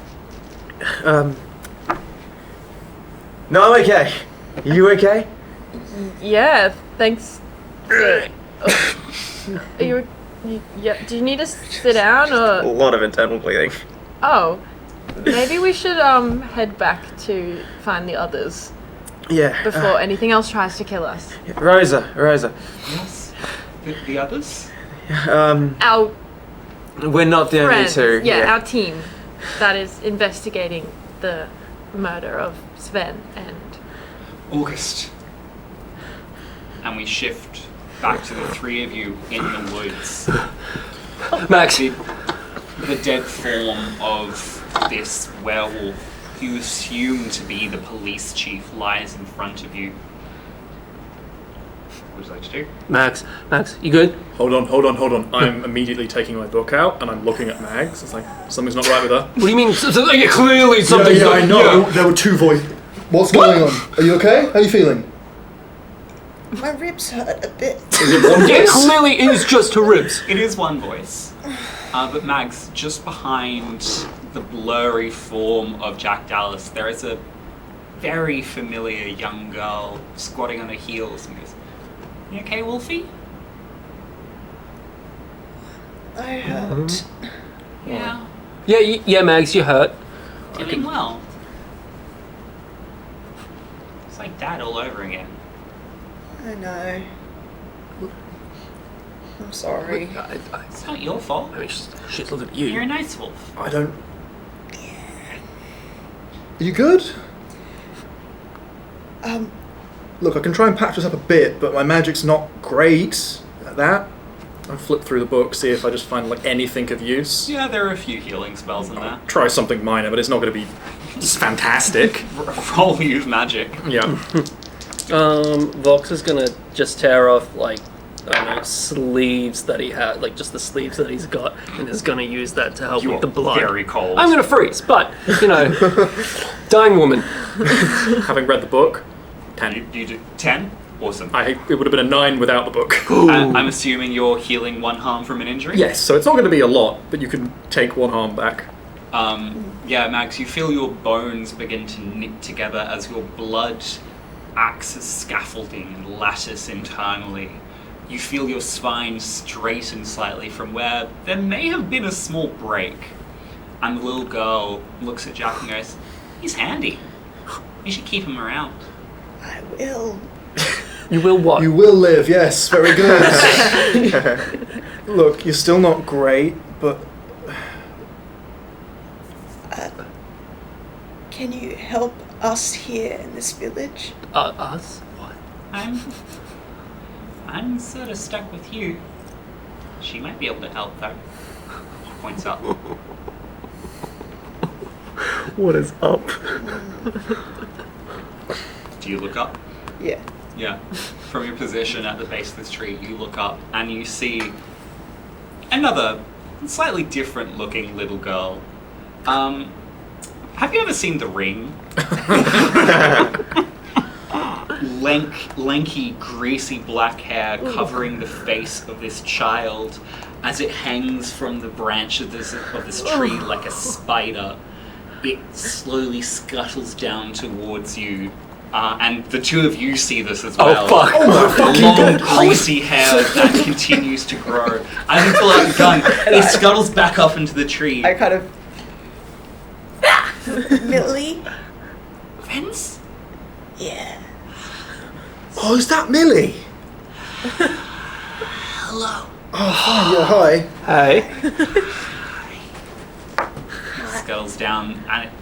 No, I'm okay. You okay? Yeah, thanks. Are you? Yeah. Do you need to sit down A or? lot of internal bleeding. Oh, maybe we should head back to find the others Yeah. before anything else tries to kill us. Rosa. Yes. The others? Our We're not the only friends, two. yeah, our team that is investigating the murder of Sven and August. And we shift back to the three of you in the woods. Max. The dead form of this werewolf, who you assume to be the police chief, lies in front of you. What would you like to do? Max, you good? Hold on. I'm immediately taking my book out and I'm looking at Mags. It's like, something's not right with her. What do you mean? Clearly something's Yeah, not- I know. There were two voices. What's going on? Are you okay? How are you feeling? My ribs hurt a bit. It clearly is just her ribs. It is one voice. But Mags, just behind the blurry form of Jack Dallas, there is a very familiar young girl squatting on her heels and goes, "You okay, Wolfie?" I hurt. Yeah. Yeah, Mags, you hurt. Doing well. It's like Dad all over again. I know. I'm sorry. It's not your fault. I mean, she's looking at You're a you. nice wolf. I don't. Are you good? Look, I can try and patch this up a bit, but my magic's not great at that. I flip through the book, see if I just find like anything of use. Yeah, there are a few healing spells in there. Try something minor, but it's not going to be fantastic. Roll use magic. Yeah. Vox is gonna just tear off like I don't know sleeves that he had, like just the sleeves that he's got, and is gonna use that to help You with the are blood. very cold. I'm gonna freeze, but you know, dying woman. Having read the book, 10. You do 10? Awesome. It would have been a 9 without the book. I'm assuming you're healing one harm from an injury? Yes, so it's not going to be a lot, but you can take 1 harm back. Yeah, Max, you feel your bones begin to knit together as your blood acts as scaffolding and lattice internally. You feel your spine straighten slightly from where there may have been a small break. And the little girl looks at Jack and goes, "He's handy. You should keep him around." I will. You will what? You will live, yes, very good. Look, you're still not great, but Can you help us here in this village? Us? What? I'm sort of stuck with you. She might be able to help though. She points up. What is up? Do you look up? Yeah. Yeah. From your position at the base of this tree, you look up and you see another slightly different looking little girl. Have you ever seen The Ring? Lanky, greasy black hair covering the face of this child as it hangs from the branch of this tree like a spider. It slowly scuttles down towards you. And the two of you see this as well. Oh, fuck. Oh my fucking Long, god! greasy hair that continues to grow. As you pull out your gun, it scuttles back up into the tree. I kind of... Millie? Friends? Yeah. Oh, is that Millie? Hello. Oh, fine, yeah, hi. Hey. It scuttles down and it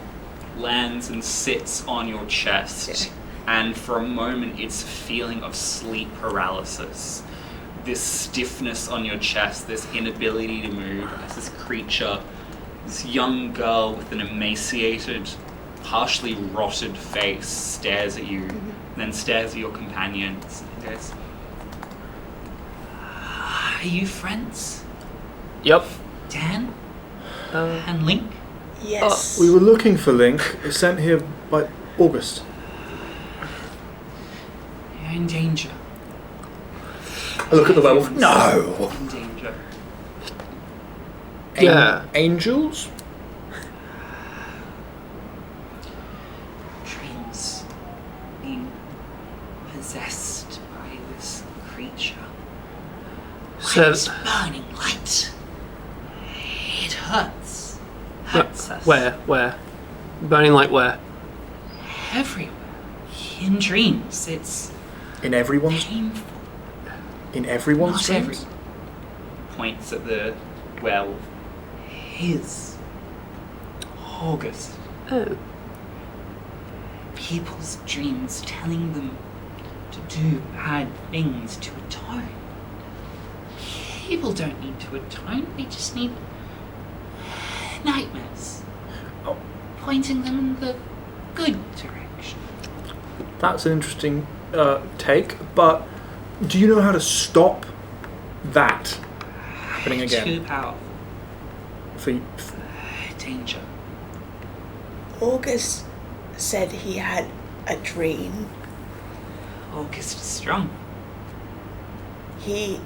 lands and sits on your chest. And for a moment, it's a feeling of sleep paralysis. This stiffness on your chest, this inability to move as this creature, this young girl with an emaciated, partially rotted face stares at you, then stares at your companions and goes, "Are you friends? Yep. Dan? And Link?" Yes. We were looking for Link, sent here by August. You're in danger. I look at the werewolf. No! In danger. Yeah. Angels? Dreams being possessed by this creature. So, It's burning light. It hurts. Hurts us. where? Burning light where? Everywhere. In dreams. It's In everyone's painful. In everyone's Not dreams? every. Points at the werewolf. His. August. Oh. People's dreams telling them to do bad things to atone. People don't need to atone, they just need nightmares. Oh. Pointing them in the good direction. That's an interesting take, but do you know how to stop that happening again? Too powerful. For Danger. August said he had a dream. August is strong. He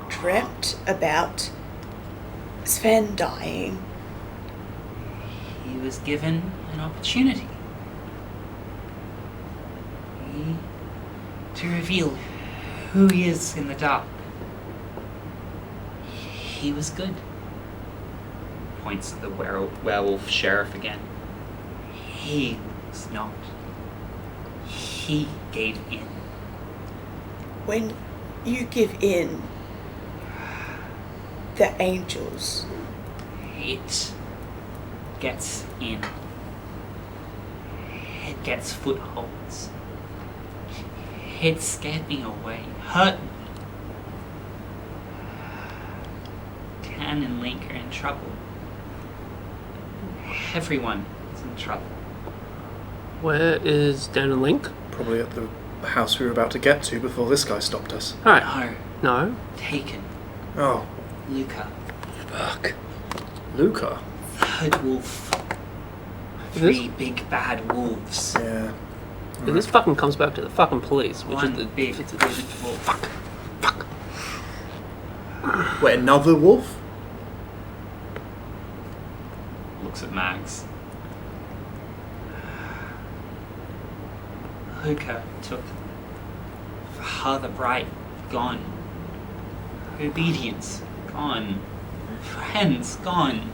dreamt about Sven dying. He was given an opportunity. To reveal who he is in the dark. He was good. Points at the werewolf sheriff again. He was not. He gave in. When you give in, the angels, It gets in. It gets footholds. It scared me away, hurt me. Dan and Link are in trouble. Everyone is in trouble. Where is Dan and Link? probably at the house we were about to get to before this guy stopped us. Alright. No, No. taken. Oh, Luca. fuck. Luca? Third wolf. Three big bad wolves. Yeah. If this fucking comes back to the fucking police, which One is the big it's- good wolf. Fuck. Wait, another wolf? Looks at Mags. Luca took Father Bright, gone. Obedience, gone. Friends, gone.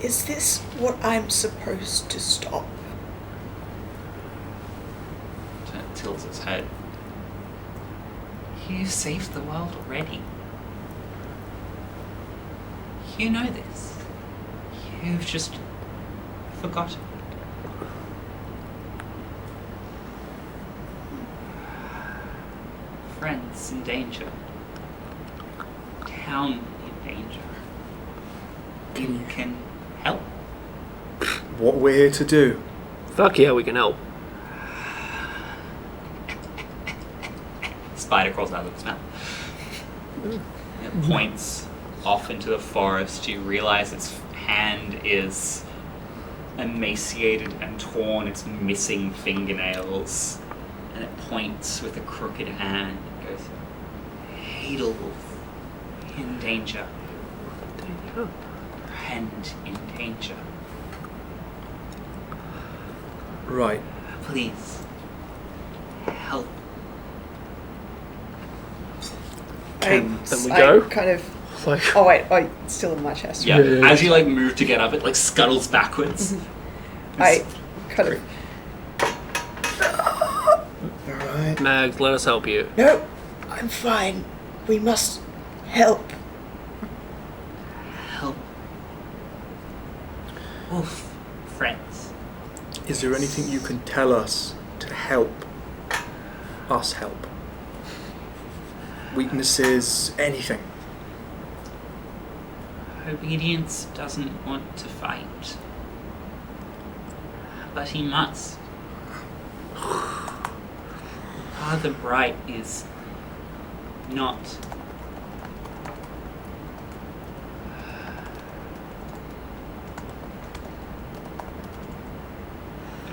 Is this what I'm supposed to stop? Tilts his head. You saved the world already. You know this. You've just forgotten. friends in danger. Town in danger. You can help. What we're here to do. Fuck yeah, we can help. Spider crawls out of its mouth. It points off into the forest. You realize its hand is emaciated and torn. It's missing fingernails. And it points with a crooked hand. It goes, Hadelwolf, in danger. Friend in danger. Right. Please, help. Then we go? kind of. Like, Oh wait, it's still in my chest. Yeah, as you like move to get up, it like scuttles backwards. I kind of. Alright. Mags, let us help you. No, I'm fine. We must help. Help. Wolf, friends. Is there anything you can tell us to help us help? Weaknesses, anything. Obedience doesn't want to fight. But he must. Father Bright is not.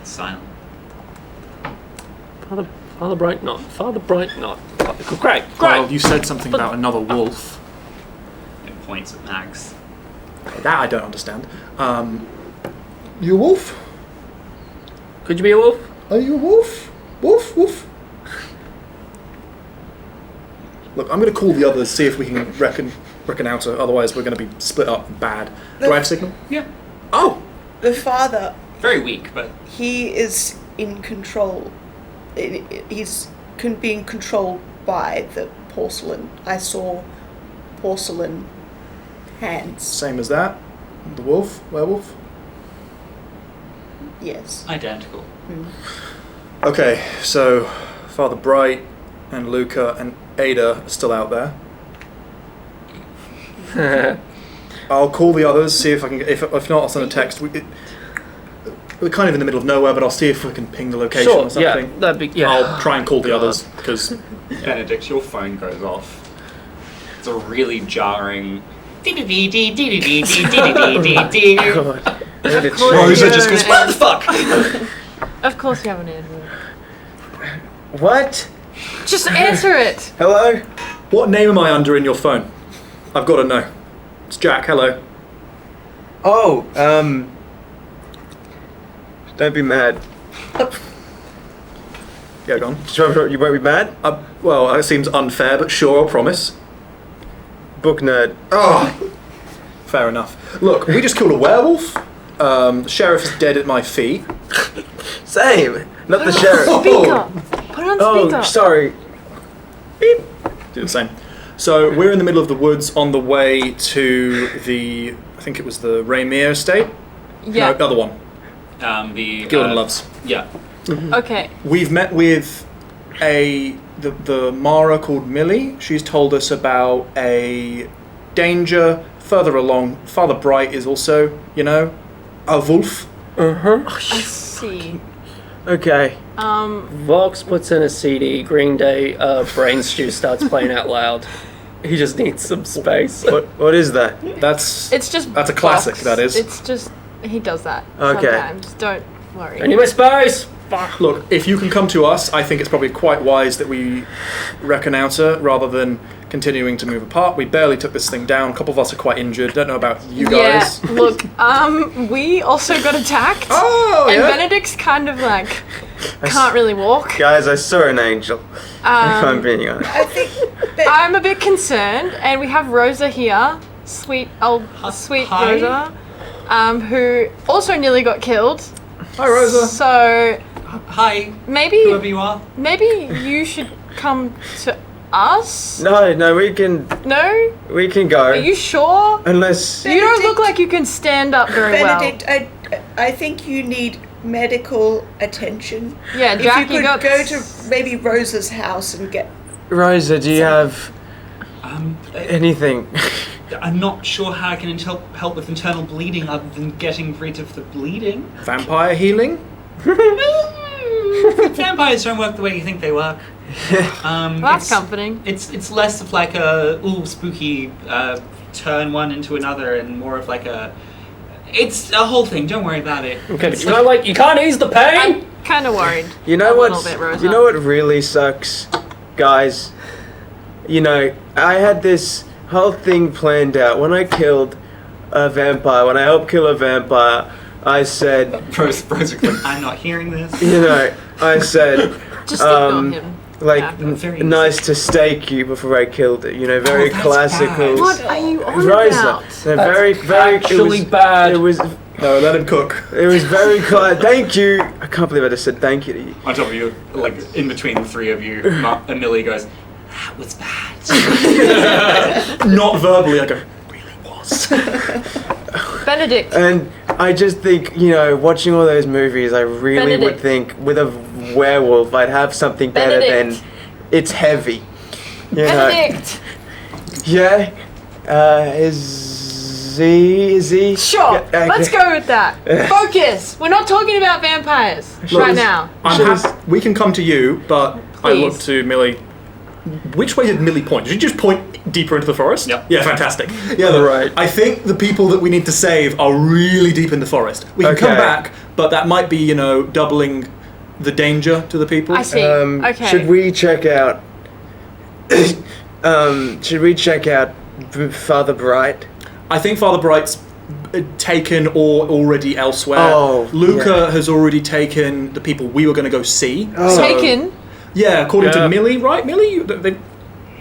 It's silent. Father Bright not. Father Bright not. Great. Well, you said something about another wolf. It points at Mags. That I don't understand. You a wolf? Could you be a wolf? Are you a wolf? Wolf, wolf. Look, I'm going to call the others, see if we can reckon out. Otherwise, we're going to be split up bad. Do I have signal? Yeah. Oh, The father, Very weak, but he is in control. He's being controlled by the porcelain. I saw porcelain hands. same as that. The wolf, werewolf. Yes. identical. Okay, so Father Bright and Luca and Ada are still out there. I'll call the others, see if I can. If not, I'll send a text. We're kind of in the middle of nowhere, but I'll see if we can ping the location or something. yeah, that'd be, yeah. I'll try and call the others because Benedict, your phone goes off. It's a really jarring. God. Rosa just goes, what the fuck? Of course you have an Android. What? Just answer it! Hello? what name am I under in your phone? I've got to know. It's Jack. Hello. Oh, don't be mad. Yeah, go on. You won't be mad? Well, it seems unfair, but sure, I'll promise. Book nerd. Oh, fair enough. Look, we just killed a werewolf. The sheriff is dead at my feet. Same. Not the sheriff. Speaker! Put it on speaker! Oh, sorry. Do the same. So we're in the middle of the woods on the way to the, I think it was the Raymere estate. Yeah. No, other one. The Gildan Loves. Yeah. Okay. We've met with the Mara called Millie. She's told us about a danger further along. Father Bright is also, a wolf. I see. Okay. Vox puts in a CD, Green Day Brain Stew starts playing out loud. He just needs some space. What is that? That's That's a classic, Vox. that is. It's just, he does that Okay. sometimes. Don't worry. I need my space! Fuck. Look, if you can come to us, I think it's probably quite wise that we reconnoiter rather than continuing to move apart. We barely took this thing down. A couple of us are quite injured. Don't know about you guys. Yeah, look, we also got attacked. Oh, and yeah. Benedict's kind of like, can't really walk. Guys, I saw an angel. If I'm being honest. I think that I'm a bit concerned, and we have Rosa here, sweet Hi. Rosa, who also nearly got killed. Hi, Rosa. So Hi, maybe whoever you are. you should come to us. No, we can No? go. Are you sure? Unless You don't look like you can stand up very Benedict, well. I think you need medical attention. Yeah, If Jack, you could got go to maybe Rosa's house and get Riza, do you have anything? I'm not sure how I can help with internal bleeding other than getting rid of the bleeding. Vampire healing? Vampires don't work the way you think they work. Well, that's comforting. It's less of like a spooky turn one into another, and more of like it's a whole thing. Don't worry about it. Okay, but you can't ease the pain. I'm kind of worried. You know a what? little bit, Rosa. You know what really sucks, guys? You know, I had this whole thing planned out. When I killed a vampire, when I helped kill a vampire, I said, I'm not hearing this. you know, I said, Just ignore him. like, Yeah. Very nice to stake you before I killed it. You know, very that's classical. bad. What are you on Riza. about? They're very, actually bad. It was No, let him cook. very thank you. I can't believe I just said thank you to you. On top of you, like in between the three of you, and Millie goes, "That was bad." Not verbally, I go, really was. Benedict. And I just think, you know, watching all those movies, I really would Benedict. think with a werewolf, I'd have something better Benedict. than it's heavy. You know? Benedict. Yeah. Is he? Sure. Yeah, okay. Let's go with that. Focus. We're not talking about vampires right now. We can come to you, but I look Please. to Millie. Which way did Millie point? Did you just point deeper into the forest? Yep. Yeah, fantastic. Yeah, Right. I think the people that we need to save are really deep in the forest. We can come Okay. back, but that might be, doubling the danger to the people. I see. Okay. Should we check out? Father Bright? I think Father Bright's taken or already elsewhere. Oh, Luca has already taken the people we were going to go see. Oh. Taken. Yeah, according Yeah. to Millie, right? Millie?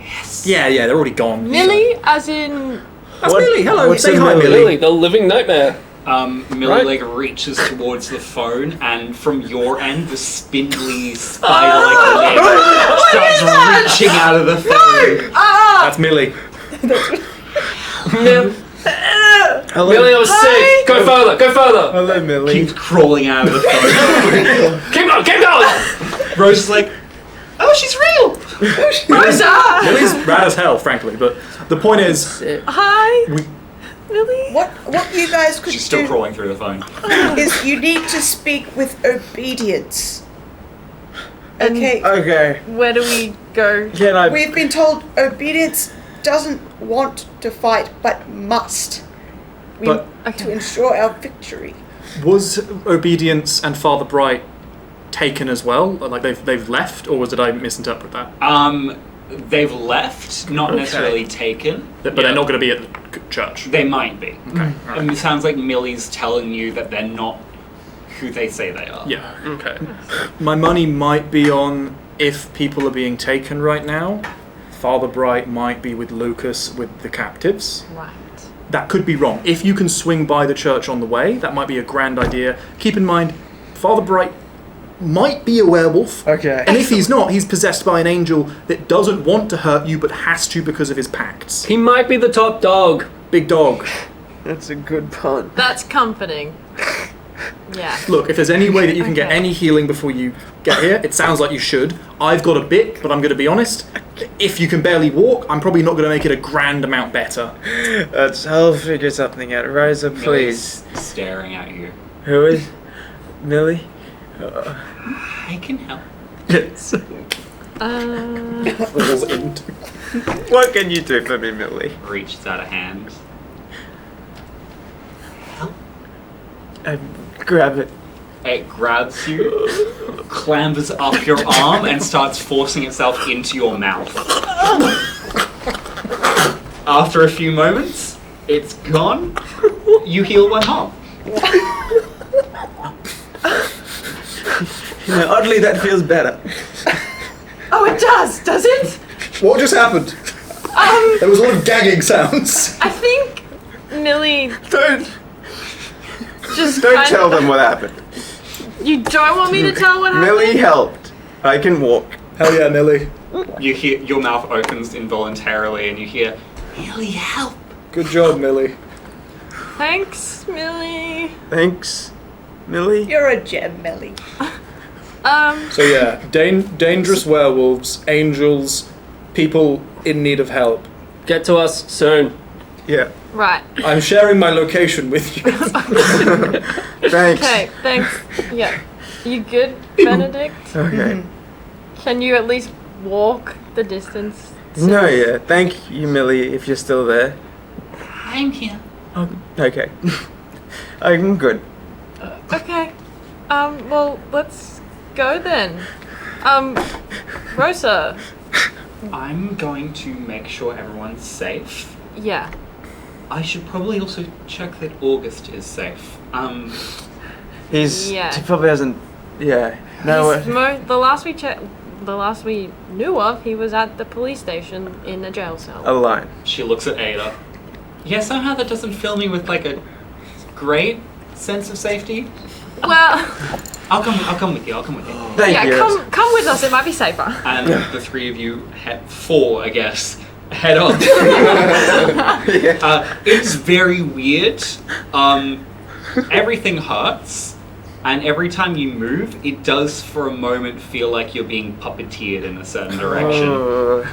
Yes. Yeah, they're already gone. Millie, as in. That's What- Millie. Hello. what's Say a hi, Millie? Millie. Really, the living nightmare. Millie Right. like reaches towards the phone, and from your end, the spindly spider-like leg starts reaching out of the phone. That's Millie. Hello. Millie, I was sick. Go further. Hello, Millie. Keeps crawling out of the phone. Keep going. Rose is like, "Oh, she's real." Millie's rad as hell, frankly, but the point is, Hi. we, Millie. What you guys could She's still do crawling through the phone. is you need to speak with obedience. Okay. Okay. Where do we go? Can I? We've been told obedience doesn't want to fight but must. But- To ensure our victory. was Obedience and Father Bright taken as well? Like they've left, or did I misinterpret that? They've left, not necessarily taken. But they're not going to be at the church. They might be. Okay. And it sounds like Millie's telling you that they're not who they say they are. Yeah. Okay. My money might be on if people are being taken right now. Father Bright might be with Lucas with the captives. Right. That could be wrong. If you can swing by the church on the way, that might be a grand idea. Keep in mind, Father Bright might be a werewolf. Okay. And if he's not, he's possessed by an angel that doesn't want to hurt you but has to because of his pacts. He might be the top dog. Big dog. That's a good pun. That's comforting. Yeah. Look, if there's any way that you can get Okay. any healing before you get here, it sounds like you should. I've got a bit, but I'm going to be honest. If you can barely walk, I'm probably not going to make it a grand amount better. I'll figure something out. Riza, please. Millie's staring at you. Who is Millie? I can help. Yes. What can you do for me, Millie? Reaches out a hand. I grab it. It grabs you, clambers up your arm, and starts forcing itself into your mouth. After a few moments, it's gone. You heal one harm. You know, oddly, that feels better. Oh, it does it? What just happened? There was a lot of gagging sounds. I think Millie Don't just. tell them what happened. You don't want me to tell what happened? Millie helped. I can walk. Hell yeah, Millie. You hear your mouth opens involuntarily, and you hear, "Millie, help!" Good job, Millie. Thanks, Millie. Thanks, Millie. You're a gem, Millie. So yeah, dangerous werewolves, angels, people in need of help. Get to us soon. Yeah. Right. I'm sharing my location with you. Thanks. Okay, thanks. Yeah. You good, Benedict? Okay. Can you at least walk the distance? No, yeah. Thank you, Millie, if you're still there. I'm here. Oh, okay. I'm good. Okay. Well, let's go then. Rosa. I'm going to make sure everyone's safe. Yeah. I should probably also check that August is safe. He probably hasn't. Yeah. No. The last we knew of, he was at the police station in a jail cell. Alone. She looks at Ada. Yeah, somehow that doesn't fill me with like a great sense of safety. Well, I'll come with you. Thank you. come with us. It might be safer. And the three of you, four, I guess, head on. It's very weird. Everything hurts, and every time you move, it does for a moment feel like you're being puppeteered in a certain direction.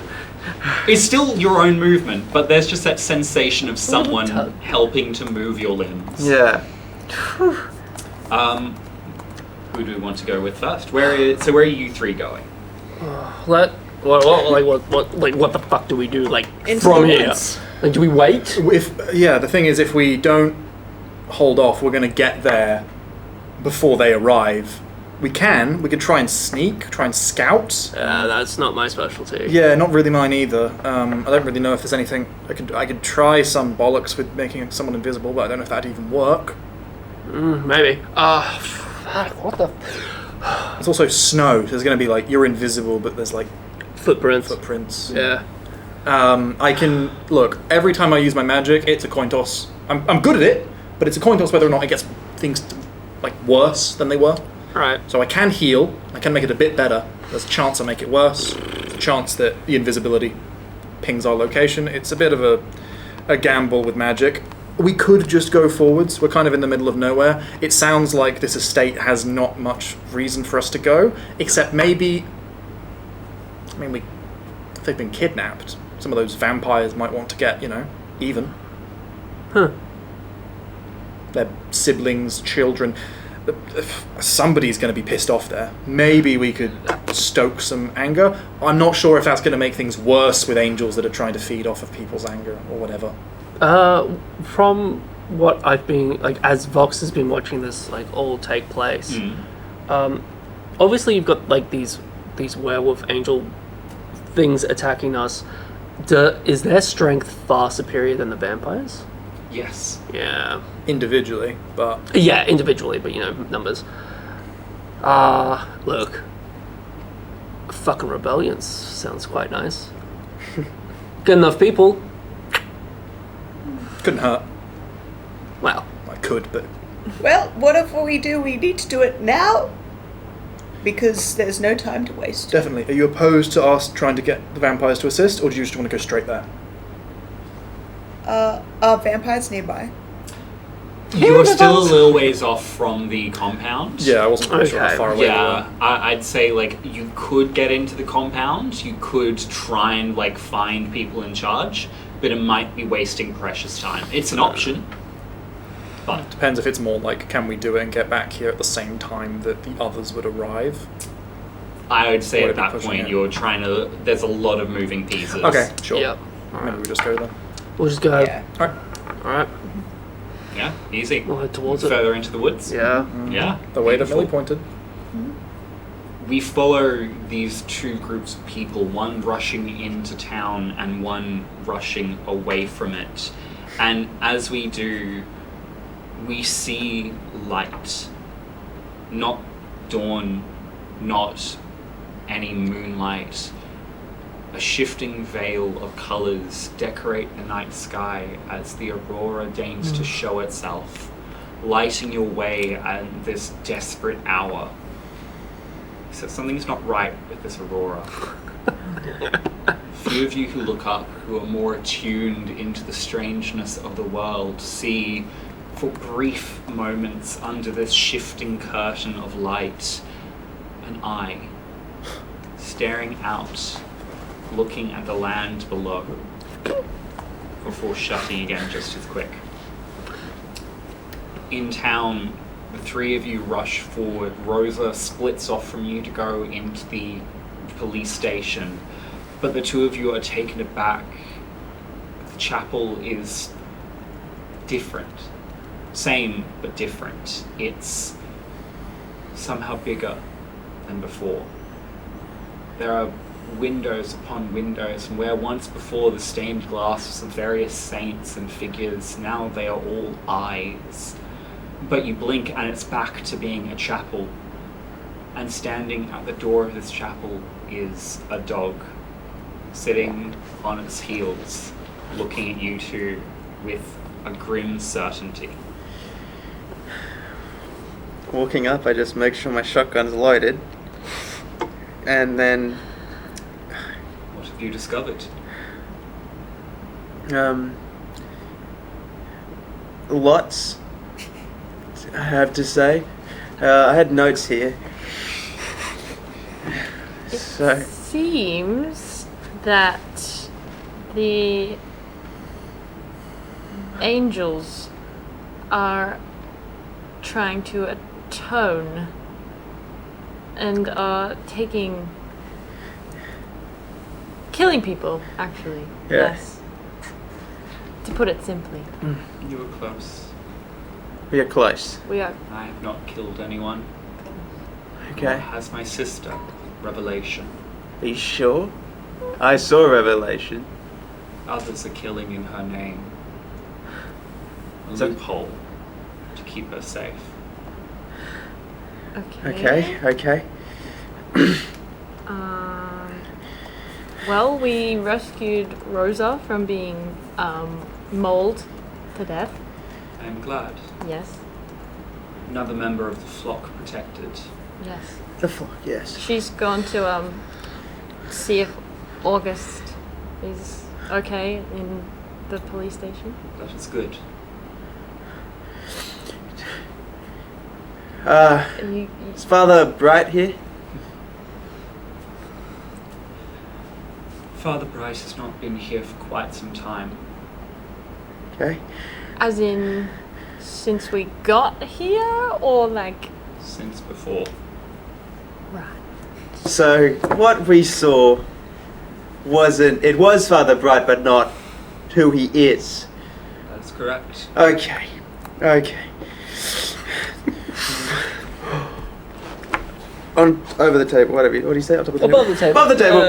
It's still your own movement, but there's just that sensation of someone helping to move your limbs. Yeah. Who do we want to go with first? Where are you three going? What the fuck do we do? Like Into from the here? woods. Like, do we wait? The thing is, if we don't hold off, we're going to get there before they arrive. We could try and sneak, try and scout. That's not my specialty. Yeah, not really mine either. I don't really know if there's anything I could try some bollocks with making someone invisible, but I don't know if that'd even work. Maybe. What the? It's also snow. So there's going to be like you're invisible, but there's like Footprints. Yeah. I can look every time I use my magic. It's a coin toss. I'm good at it, but it's a coin toss whether or not it gets things like worse than they were. Right. So I can heal. I can make it a bit better. There's a chance I make it worse. There's a chance that the invisibility pings our location. It's a bit of a gamble with magic. We could just go forwards. We're kind of in the middle of nowhere. It sounds like this estate has not much reason for us to go, except maybe... if they've been kidnapped, some of those vampires might want to get, even. Huh. Their siblings, children... Somebody's going to be pissed off there. Maybe we could stoke some anger. I'm not sure if that's going to make things worse with angels that are trying to feed off of people's anger or whatever. From what I've been as Vox has been watching this all take place. Obviously you've got these werewolf angel things attacking us. Is their strength far superior than the vampires? Yes. Yeah. Individually, but... Yeah, individually, but numbers. Look. Fucking rebellion sounds quite nice. Good enough people. Couldn't hurt. Well. I could, but... Well, whatever we do, we need to do it now. Because there's no time to waste. Definitely. Are you opposed to us trying to get the vampires to assist, or do you just want to go straight there? Are vampires nearby? You're still a little ways off from the compound. Yeah, I wasn't really sure how far away Yeah, I'd say you could get into the compound. You could try and find people in charge, but it might be wasting precious time. It's an option. But depends if it's more can we do it and get back here at the same time that the others would arrive? I would say at that point you're trying to... There's a lot of moving pieces. Okay, sure. Yep. Maybe we just go then. We'll just go. Yeah. Alright. Yeah, easy. We'll head towards it. Further into the woods. Yeah. Yeah. The way that Beautiful. Millie pointed. We follow these two groups of people, one rushing into town and one rushing away from it. And as we do, we see light. Not dawn, not any moonlight. A shifting veil of colours decorate the night sky as the aurora deigns to show itself, lighting your way at this desperate hour. So something's not right with this aurora. Few of you who look up, who are more attuned into the strangeness of the world, see for brief moments under this shifting curtain of light an eye staring out looking at the land below before shutting again just as quick. In town, the three of you rush forward. Rosa splits off from you to go into the police station, but the two of you are taken aback. The chapel is different. Same, but different. It's somehow bigger than before. There are windows upon windows, and where once before the stained glass of various saints and figures, now they are all eyes. But you blink and it's back to being a chapel. And standing at the door of this chapel is a dog, sitting on its heels, looking at you two with a grim certainty. Walking up, I just make sure my shotgun's loaded. And then... What have you discovered? Lots, I have to say. I had notes here. So, Seems that the angels are trying to atone and are killing people, actually. Yeah. Yes. To put it simply. You were close. we are close. We are. I have not killed anyone. Okay. Nor has my sister, Revelation. Are you sure? I saw Revelation. Others are killing in her name. A So- loophole to keep her safe. Okay. Well, we rescued Rosa from being mauled to death. I'm glad. Yes. Another member of the flock protected. Yes. The fuck, yes. She's gone to see if August is okay in the police station. That is good. Is Father Bright here? Father Bright has not been here for quite some time. Okay. As in, since we got here, or like... Since before. Right. So, what we saw it was Father Bright, but not who he is. That's correct. Okay. Over the table, whatever. What do you say? On top of the Above the table. Above the table.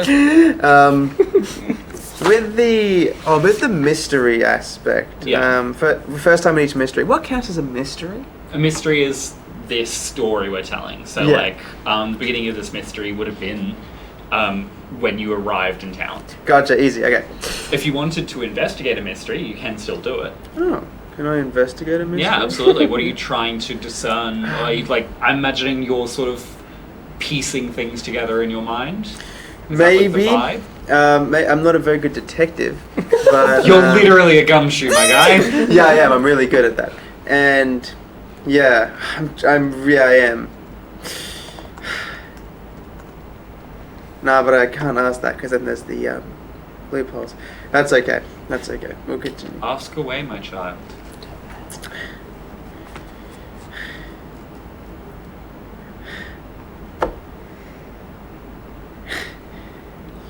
With the mystery aspect. Yeah. First time in each mystery. What counts as a mystery? A mystery is this story we're telling. So, Yeah. the beginning of this mystery would have been when you arrived in town. Gotcha. Easy. Okay. If you wanted to investigate a mystery, you can still do it. Oh, can I investigate a mystery? Yeah, absolutely. What are you trying to discern? Are you, I'm imagining you're sort of piecing things together in your mind. Is Maybe. That the I'm not a very good detective, but vibe? You're literally a gumshoe, my guy. Yeah, I am. I'm really good at that. And yeah, I am. Nah, but I can't ask that because then there's the loopholes. That's okay. We'll continue. Ask away, my child.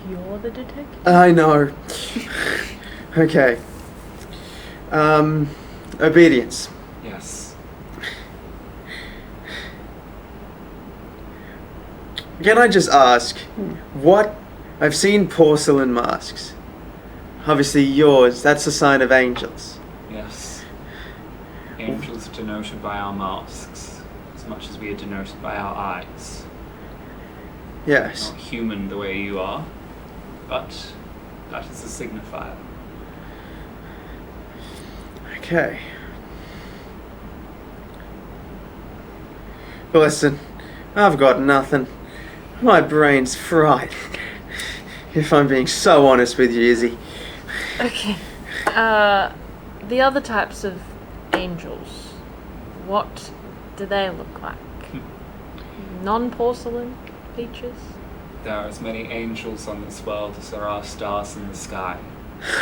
You're the detective? I know. Okay. Obedience. Yes. Can I just ask, what? I've seen porcelain masks. Obviously yours, that's a sign of angels. Yes. Angels are denoted by our masks, as much as we are denoted by our eyes. Yes. Not human the way you are, but that is a signifier. Okay. Listen, I've got nothing. My brain's fried. If I'm being so honest with you, Izzy. Okay. The other types of angels, what do they look like? Non-porcelain features? There are as many angels on this world as there are stars in the sky.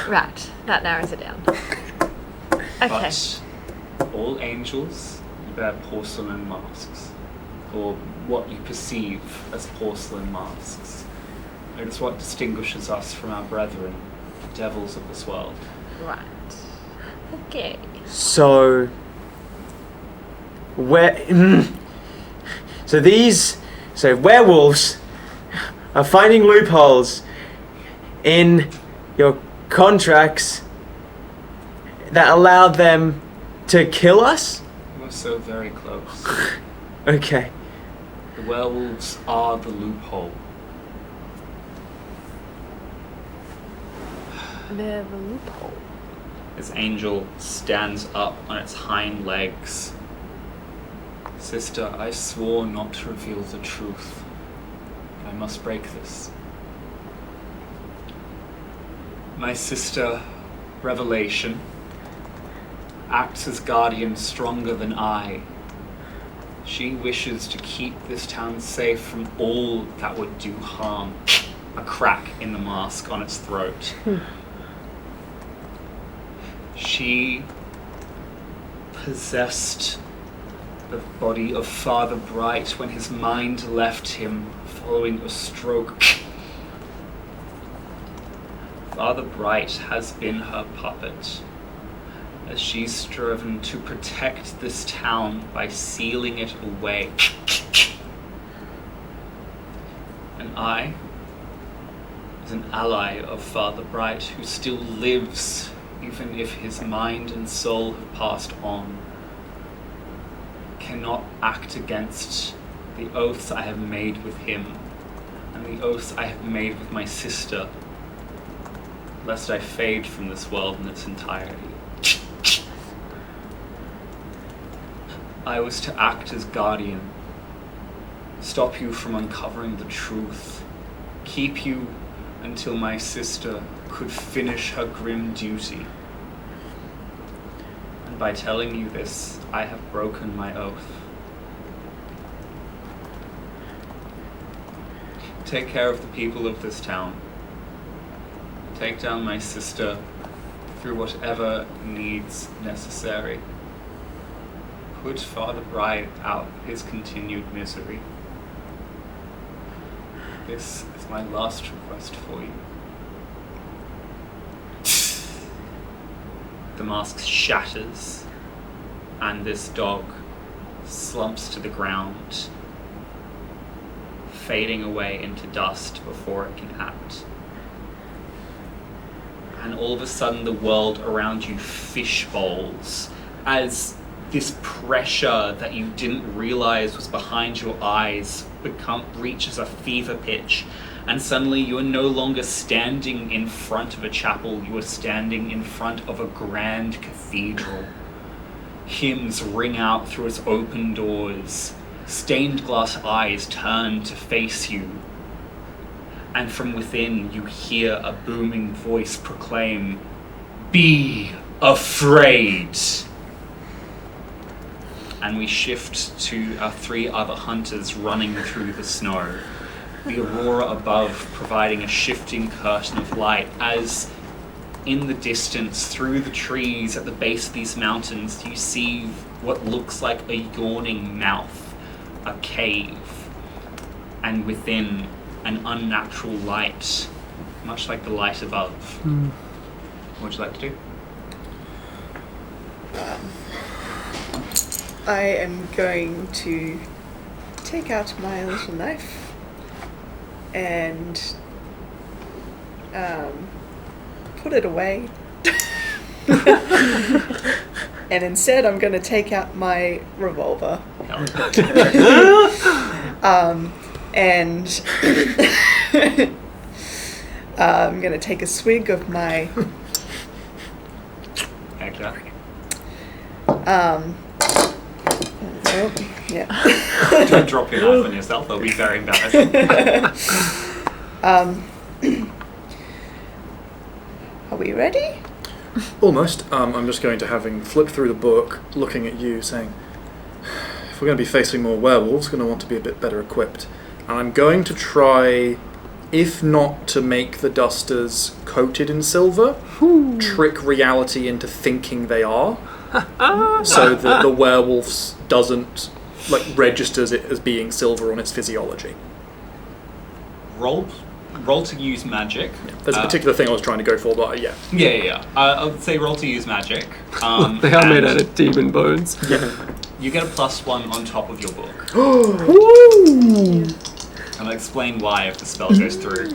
Right, that narrows it down. Okay. But all angels wear porcelain masks, or what you perceive as porcelain masks. It is what distinguishes us from our brethren, the devils of this world. Right. Okay. So, so werewolves are finding loopholes in your contracts that allow them to kill us? We're so very close. Okay. The werewolves are the loophole. They're the loophole. As Angel stands up on its hind legs. Sister, I swore not to reveal the truth. I must break this. My sister, Revelation, acts as guardian stronger than I. She wishes to keep this town safe from all that would do harm. A crack in the mask on its throat. She possessed the body of Father Bright when his mind left him following a stroke. Father Bright has been her puppet, as she's striven to protect this town by sealing it away. And I, as an ally of Father Bright, who still lives even if his mind and soul have passed on, cannot act against the oaths I have made with him and the oaths I have made with my sister, lest I fade from this world in its entirety. I was to act as guardian, stop you from uncovering the truth, keep you until my sister could finish her grim duty. And by telling you this, I have broken my oath. Take care of the people of this town. Take down my sister through whatever needs necessary. Put Father Bright out his continued misery. This is my last request for you. The mask shatters, and this dog slumps to the ground, fading away into dust before it can act. And all of a sudden the world around you fishbowls as this pressure that you didn't realize was behind your eyes reaches a fever pitch, and suddenly you are no longer standing in front of a chapel, you are standing in front of a grand cathedral. Hymns ring out through its open doors, stained glass eyes turn to face you, and from within you hear a booming voice proclaim, "Be afraid!" And we shift to our three other hunters running through the snow. The aurora above providing a shifting curtain of light as in the distance, through the trees at the base of these mountains, you see what looks like a yawning mouth, a cave, and within an unnatural light, much like the light above. What would you like to do? I am going to take out my little knife and put it away. And instead I'm going to take out my revolver. And I'm going to take a swig of my... yeah. Don't drop your knife on yourself, that'll be very embarrassing. Are we ready? Almost. I'm just going to, having flipped through the book, looking at you, saying, if we're going to be facing more werewolves, we're going to want to be a bit better equipped. And I'm going to try if not to make the dusters coated in silver, trick reality into thinking they are, so that the werewolves doesn't registers it as being silver on its physiology. Roll to use magic. Yeah. There's a particular thing I was trying to go for, but yeah. Yeah. I would say roll to use magic. They are made out of demon bones. Yeah. You get a +1 on top of your book. I'll explain why if the spell goes through.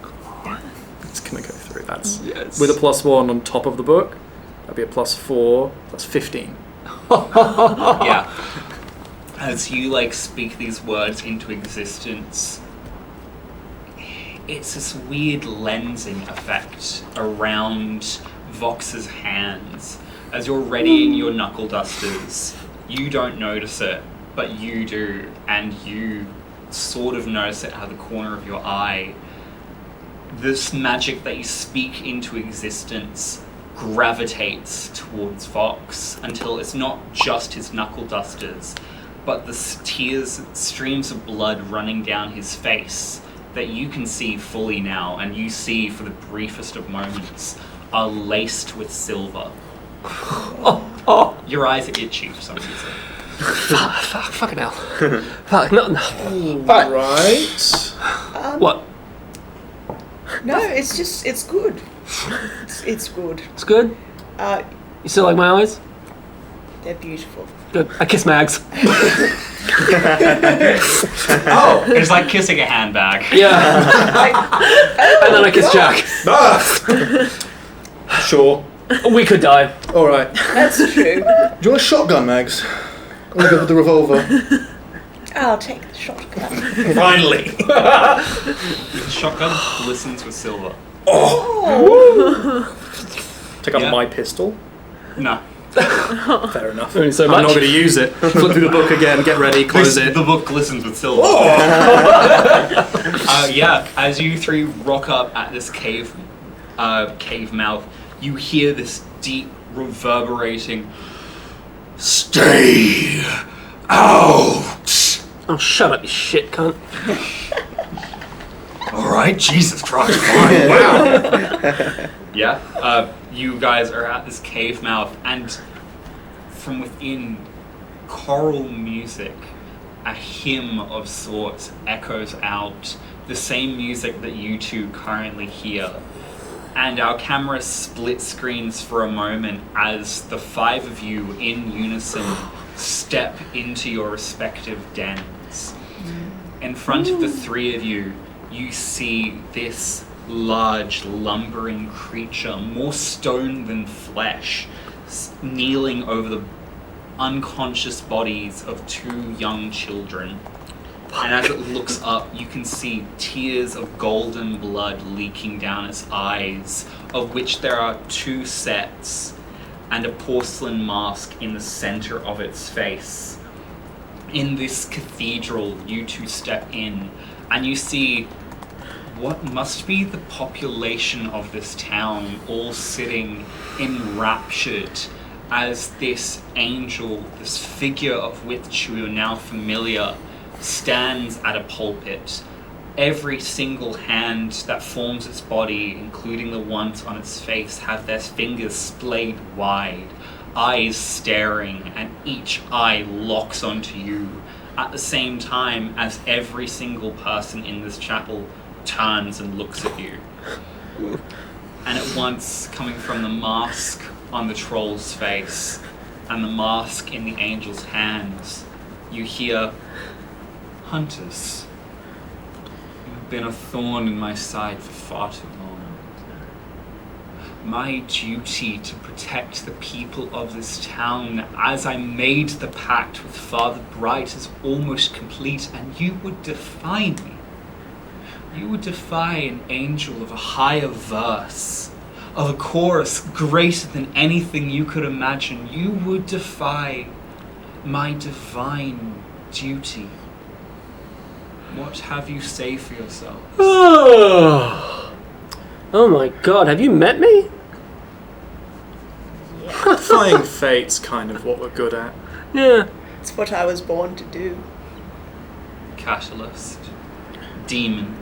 Come on. It's gonna go through. That's with a +1 on top of the book. That'd be a +4. That's 15. Yeah. As you speak these words into existence, it's this weird lensing effect around Vox's hands. As you're readying your knuckle dusters, you don't notice it, but you do, and you sort of notice it out of the corner of your eye. This magic that you speak into existence gravitates towards Vox until it's not just his knuckle dusters, but the streams of blood running down his face that you can see fully now, and you see for the briefest of moments, are laced with silver. Your eyes are itchy for some reason. Fucking hell. Fuck, no. Right. What? No, it's good. It's good. It's good? You still like my eyes? They're beautiful. Good. I kiss Mags. Oh, it's like kissing a handbag. Yeah. And then I kiss Jack. Sure. We could die. Alright. That's true. Do you want a shotgun, Mags? Or go with the revolver? I'll take the shotgun. Finally. The shotgun glistens with silver. Take out my pistol. No. Fair enough. Only so I'm much. not going to use it. Flip through the book again, get ready, close it. The book glistens with silver. Yeah, as you three rock up at this cave mouth, you hear this deep, reverberating, "Stay out!" Oh, shut up, you shit cunt. Alright, Jesus Christ, fine, wow. Yeah, you guys are at this cave mouth, and from within, choral music, a hymn of sorts, echoes out, the same music that you two currently hear. And our camera split screens for a moment as the 5 of you in unison step into your respective dens. In front of the 3 of you, you see this large, lumbering creature, more stone than flesh, kneeling over the unconscious bodies of 2 young children. And as it looks up, you can see tears of golden blood leaking down its eyes, of which there are 2 sets, and a porcelain mask in the center of its face. In this cathedral, you two step in, and you see what must be the population of this town all sitting enraptured as this angel, this figure of which you are now familiar, stands at a pulpit. Every single hand that forms its body, including the ones on its face, have their fingers splayed wide, eyes staring, and each eye locks onto you at the same time as every single person in this chapel turns and looks at you. And at once, coming from the mask on the troll's face and the mask in the angel's hands, you hear, "Hunters, you have been a thorn in my side for far too long. My duty to protect the people of this town, as I made the pact with Father Bright, is almost complete, and you would defy me. You would defy an angel of a higher verse, of a chorus greater than anything you could imagine. You would defy my divine duty. What have you say for yourself?" Oh my god, have you met me? Defying fate's kind of what we're good at. Yeah. It's what I was born to do. Catalyst. Demon.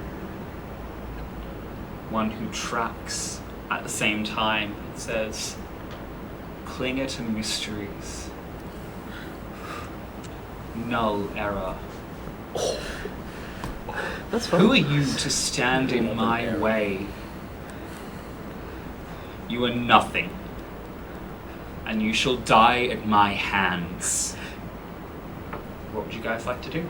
One who tracks at the same time. It says, Clinger to mysteries. Null error. That's fun. Who are you to stand in my way? You are nothing, and you shall die at my hands. What would you guys like to do?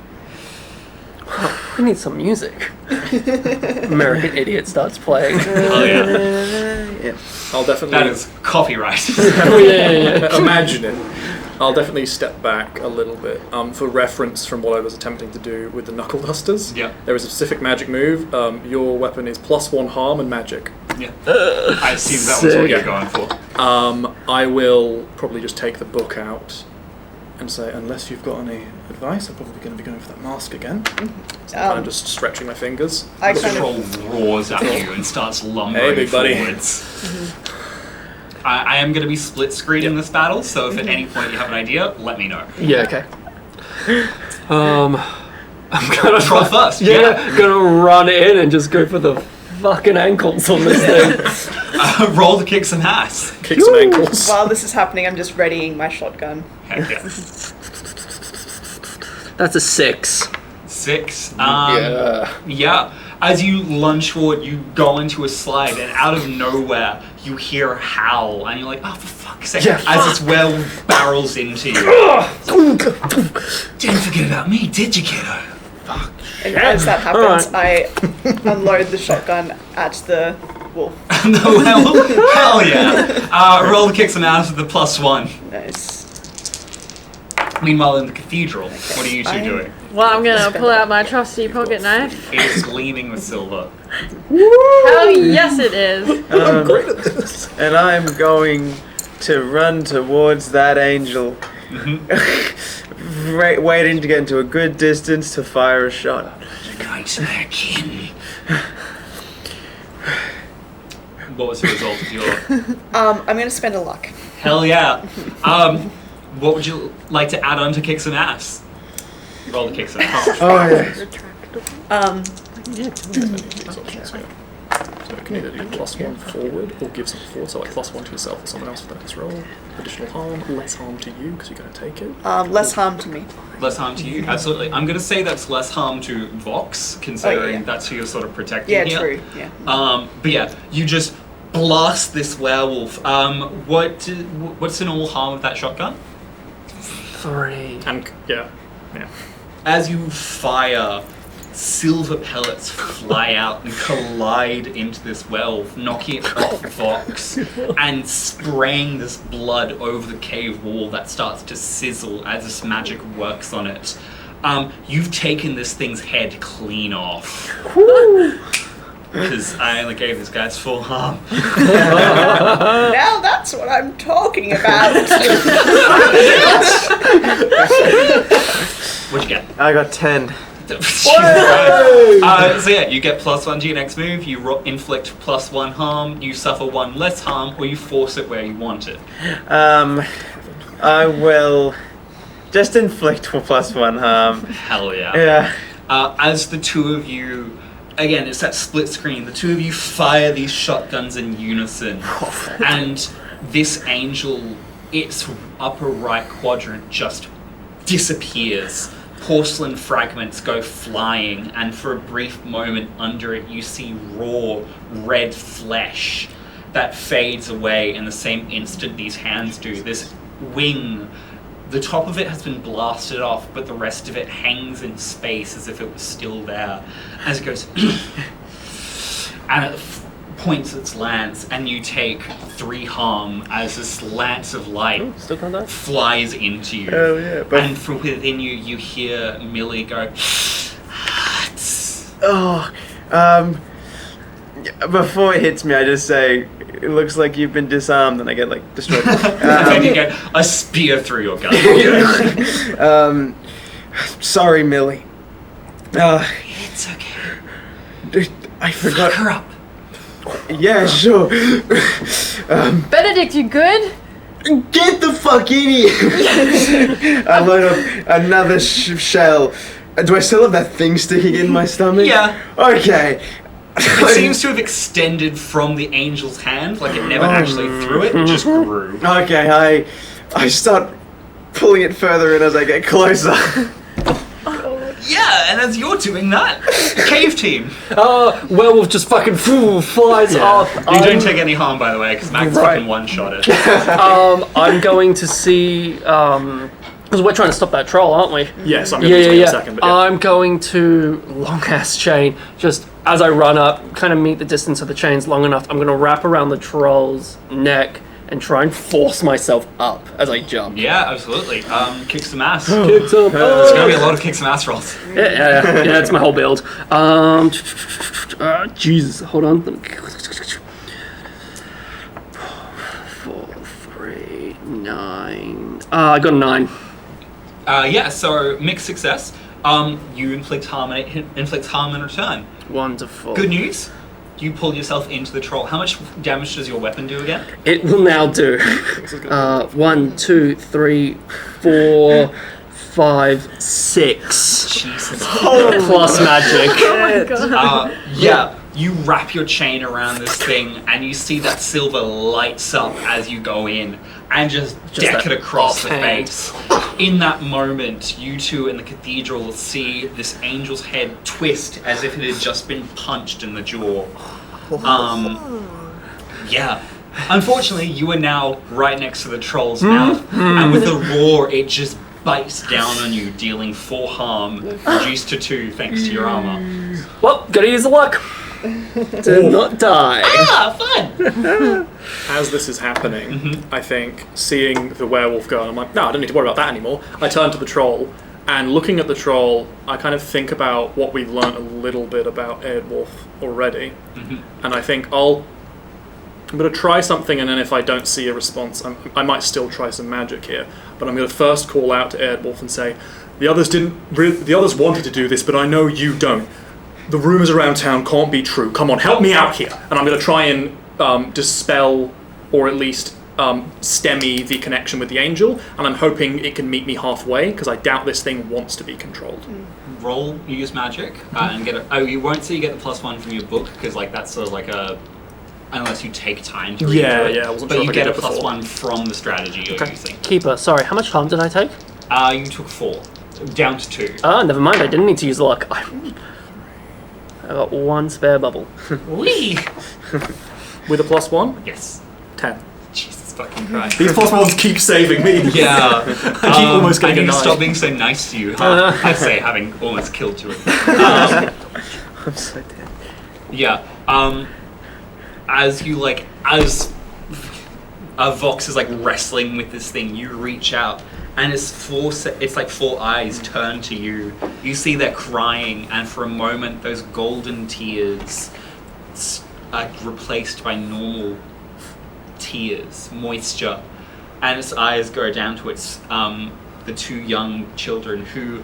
We need some music. American Idiot starts playing. Oh yeah, Yeah. I'll definitely that is copyright. imagine it. I'll definitely step back a little bit. For reference from what I was attempting to do with the knuckle dusters, Yeah. there is a specific magic move. Your weapon is +1 harm and magic. Yeah, I assume that was what you're Sick. going for. I will probably just take the book out and say, unless you've got any advice, I'm probably going to be going for that mask again. I'm just stretching my fingers. I The kind troll of roars at you and starts lumbering big buddy. forwards. I am going to be split screening this battle, so if at any point you have an idea, let me know. Yeah, okay. I'm gonna Troll first. gonna run in and just go for the fucking ankles on this thing. Roll to kick some ass. Kick some ankles. while this is happening, I'm just readying my shotgun. Heck yeah. That's a 6. 6. Yeah. Yeah. As you lunge forward, you go into a slide, and out of nowhere, you hear a howl, and you're like, oh, for fuck's sake. Yeah, as this werewolf barrels into you. Didn't forget about me, did you, kiddo? And as that happens, I unload the shotgun at the wolf. The werewolf? Hell yeah. Roll to kick some ass with the +1. Nice. Meanwhile, in the cathedral, what are you two I- doing? Well, I'm gonna pull out my trusty pocket knife. It is gleaming with silver. Hell yes, it is. I'm great at this. And I'm going to run towards that angel, waiting to get into a good distance to fire a shot. Guys, their kin. What was the result of your... I'm gonna spend a luck. Hell yeah. What would you like to add on to kick some ass? Roll to kick some ass. Oh yeah. Um, These options here. So it can either do +1 forward or give something forward, so like +1 to yourself or someone else for that roll. Additional harm, less harm to you because you're going to take it. less harm to me. Less harm to you? Absolutely. I'm going to say that's less harm to Vox, considering yeah. that's who you're sort of protecting Yeah, here. true. Yeah. But yeah, you just blast this werewolf. What's the normal harm of that shotgun? 3. And yeah. As you fire, silver pellets fly out and collide into this werewolf, knocking it off Vox and spraying this blood over the cave wall that starts to sizzle as this magic works on it. You've taken this thing's head clean off. Because I only gave this guy's full harm. Now that's what I'm talking about. What'd you get? I got 10. So yeah, you get +1 to your next move, you inflict +1 harm, you suffer 1 less harm, or you force it where you want it. I will just inflict +1 harm. Hell yeah. Yeah. As the two of you, again, it's that split screen, the two of you fire these shotguns in unison, and this angel, its upper right quadrant just disappears. Porcelain fragments go flying, and for a brief moment under it you see raw, red flesh that fades away in the same instant these hands do. This wing, the top of it has been blasted off, but the rest of it hangs in space as if it was still there. As it goes, and it points its lance, and you take 3 harm as this lance of light Still can't die? flies into you. Oh yeah. But And from within you, you hear Millie go, before it hits me, I just say, "It looks like you've been disarmed," and I get like destroyed. and then you get a spear through your gut. Sorry, Millie. It's okay. I Fuck forgot. her up. Yeah, sure. Benedict, you good? Get the fuck in here! I load up another shell, Do I still have that thing sticking in my stomach? Yeah. Okay. It seems to have extended from the angel's hand, like it never actually threw it just grew. Okay, I start pulling it further in as I get closer. Yeah, and as you're doing that, cave team. Werewolf just fucking flies up. You don't take any harm, by the way, because Max Right. fucking one-shot it. I'm going to see, because we're trying to stop that troll, aren't we? Yes, I'm going to in a second. But yeah. I'm going to long ass chain. Just as I run up, kind of meet the distance of the chains long enough. I'm going to wrap around the troll's neck and try and force myself up as I jump. Yeah, absolutely. Kick some ass. Kicks up. There's gonna be a lot of kick some ass rolls. Yeah, that's my whole build. Jesus, hold on. 4, 3, 9. I got a 9. Yeah, so mixed success. You inflict harm in return. Wonderful. Good news. You pull yourself into the troll. How much damage does your weapon do again? It will now do 1, 2, 3, 4, 5, 6. Jesus. Plus magic. Oh my god. Yeah, you wrap your chain around this thing and you see that silver lights up as you go in and just deck it across the offhand. face. In that moment, you two in the cathedral see this angel's head twist as if it had just been punched in the jaw. Yeah. Unfortunately, you are now right next to the troll's mouth, and with a roar, it just bites down on you, dealing 4 harm, reduced to 2 thanks to your armor. Well, gotta use the luck. To not die. Fun! As this is happening, I think, seeing the werewolf go, and I'm like, no, I don't need to worry about that anymore. I turn to the troll, and looking at the troll, I kind of think about what we've learned a little bit about Eardwolf already. And I think I'm going to try something, and then if I don't see a response, I might still try some magic here. But I'm going to first call out to Eardwolf and say, the others wanted to do this, but I know you don't. The rumours around town can't be true. Come on, help me out here. And I'm going to try and dispel, or at least stymie the connection with the angel. And I'm hoping it can meet me halfway, because I doubt this thing wants to be controlled. Roll, use magic, and get you won't see you get the +1 from your book, because like that's sort of like a... Unless you take time to read through it. Yeah, I wasn't but sure you if I get a did it before. +1 from the strategy you're using. Keeper, sorry, how much harm did I take? You took 4, down to 2. Never mind, I didn't need to use the luck. I got 1 spare bubble. Whee! With a +1? Yes. 10. Jesus fucking Christ. These +1s keep saving me. Yeah. I keep almost I getting need a to 9. stop being so nice to you. I say, having almost killed you. I'm so dead. Yeah. As you as Vox is wrestling with this thing, you reach out, and it's like 4 eyes turn to you. You see they're crying, and for a moment, those golden tears are replaced by normal tears, moisture, and its eyes go down to its the 2 young children who,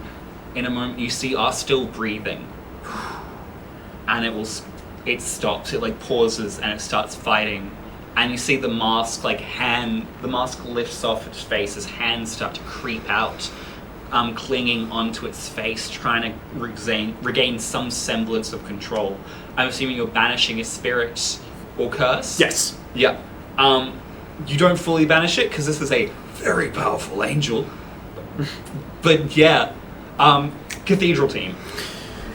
in a moment, you see are still breathing, and it stops. It pauses and it starts fighting. And you see the mask, the mask lifts off its face as hands start to creep out, clinging onto its face, trying to regain some semblance of control. I'm assuming you're banishing a spirit or curse? Yes. Yeah. You don't fully banish it, because this is a very powerful angel. But yeah. Cathedral team.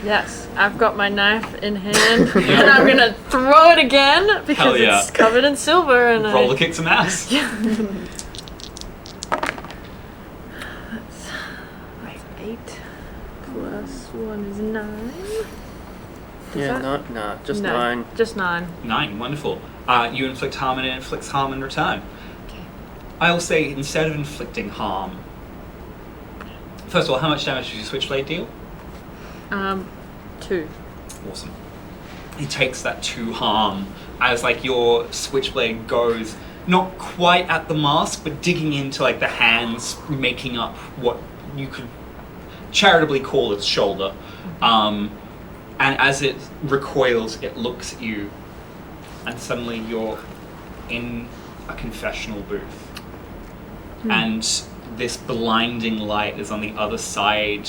Yes, I've got my knife in hand, and I'm gonna throw it again because Hell yeah. it's covered in silver. And Roll to kick some ass. That's 8 plus 1 is 9. Just No, 9. Just 9. 9, wonderful. You inflict harm and it inflicts harm in return. Okay. I will say, instead of inflicting harm... First of all, how much damage does your switchblade deal? 2. Awesome. He takes that 2 harm as your switchblade goes not quite at the mask, but digging into the hands, making up what you could charitably call its shoulder. And as it recoils, it looks at you, and suddenly you're in a confessional booth. And this blinding light is on the other side,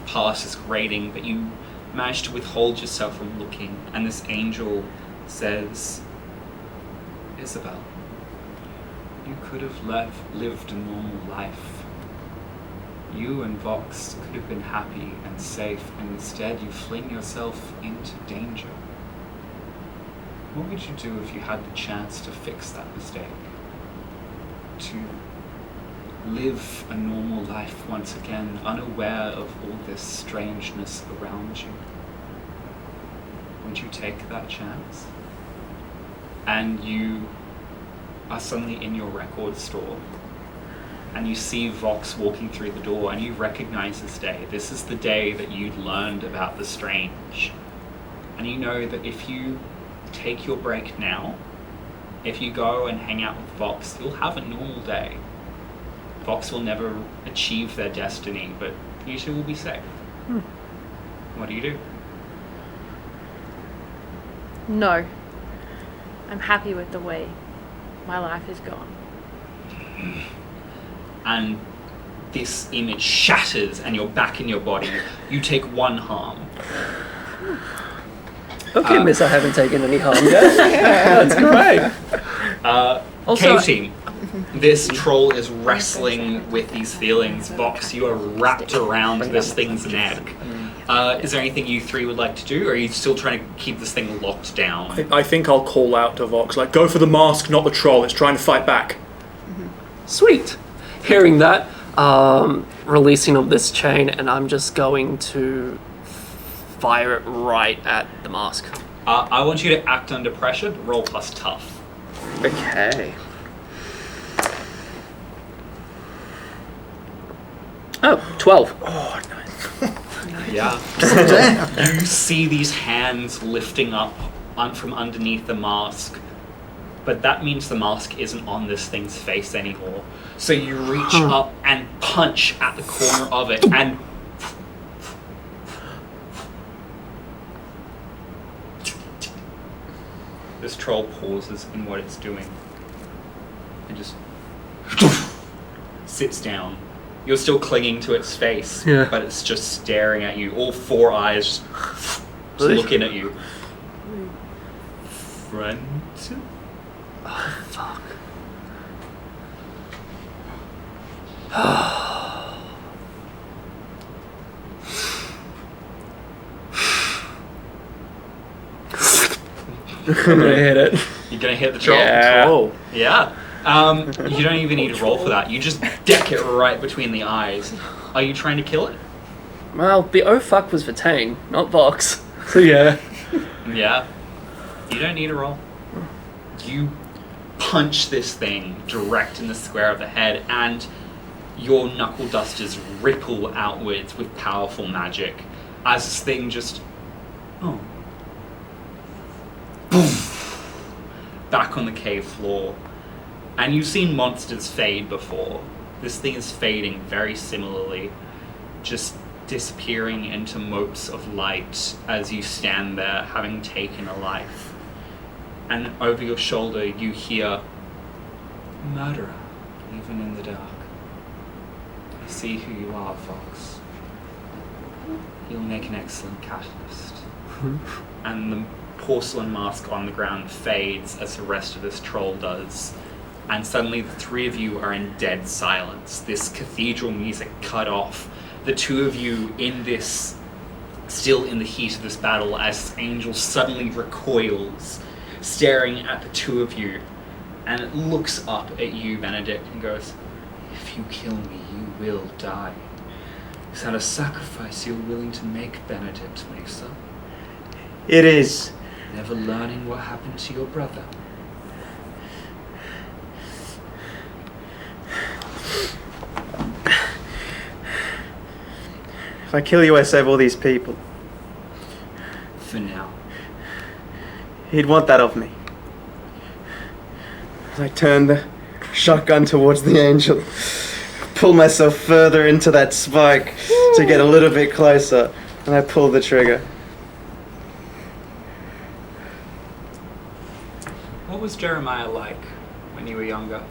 past is grating, but you manage to withhold yourself from looking, and this angel says, Isabel, you could have lived a normal life. You and Vox could have been happy and safe, and instead you fling yourself into danger. What would you do if you had the chance to fix that mistake? To live a normal life once again, unaware of all this strangeness around you? Would you take that chance? And you are suddenly in your record store, and you see Vox walking through the door, and you recognize this day. This is the day that you'd learned about the strange. And you know that if you take your break now, if you go and hang out with Vox, you'll have a normal day. Vox will never achieve their destiny, but you two will be safe. What do you do? No. I'm happy with the way my life is gone. And this image shatters and you're back in your body. You take 1 harm. Okay, miss, I haven't taken any harm yet. That's great. Also- K-Team, this troll is wrestling with these feelings. Vox, you are wrapped around this thing's neck. Is there anything you three would like to do, or are you still trying to keep this thing locked down? I think I'll call out to Vox, like, go for the mask, not the troll. It's trying to fight back. Sweet. Hearing that, releasing of this chain, and I'm just going to fire it right at the mask. I want you to act under pressure, but roll plus tough. Okay. Oh, 12. Oh, nice. Yeah. You see these hands lifting up from underneath the mask, but that means the mask isn't on this thing's face anymore. So you reach up and punch at the corner of it, and this troll pauses in what it's doing and just sits down. You're still clinging to its face, but it's just staring at you. All 4 eyes just looking at you. Friend? Oh, fuck. I'm gonna hit it. You're gonna hit the troll? Yeah. Oh. Yeah. You don't even need to roll for that. You just deck it right between the eyes. Are you trying to kill it? Well, the oh fuck was for Taine, not Vox. So yeah. Yeah. You don't need a roll. You punch this thing direct in the square of the head, and your knuckle dusters ripple outwards with powerful magic as this thing just... Oh. Boom! Back on the cave floor. And you've seen monsters fade before. This thing is fading very similarly, just disappearing into motes of light as you stand there, having taken a life. And over your shoulder you hear, murderer, even in the dark. I see who you are, Fox. You'll make an excellent catalyst. And the porcelain mask on the ground fades as the rest of this troll does. And suddenly the 3 of you are in dead silence. This cathedral music cut off. The 2 of you in this, still in the heat of this battle, as Angel suddenly recoils, staring at the 2 of you, and it looks up at you, Benedict, and goes, if you kill me, you will die. Is that a sacrifice you're willing to make, Benedict Mesa? It is. Never learning what happened to your brother. If I kill you, I save all these people. For now. He'd want that of me. I turn the shotgun towards the angel, pull myself further into that spike to get a little bit closer, and I pull the trigger. What was Jeremiah like when you were younger?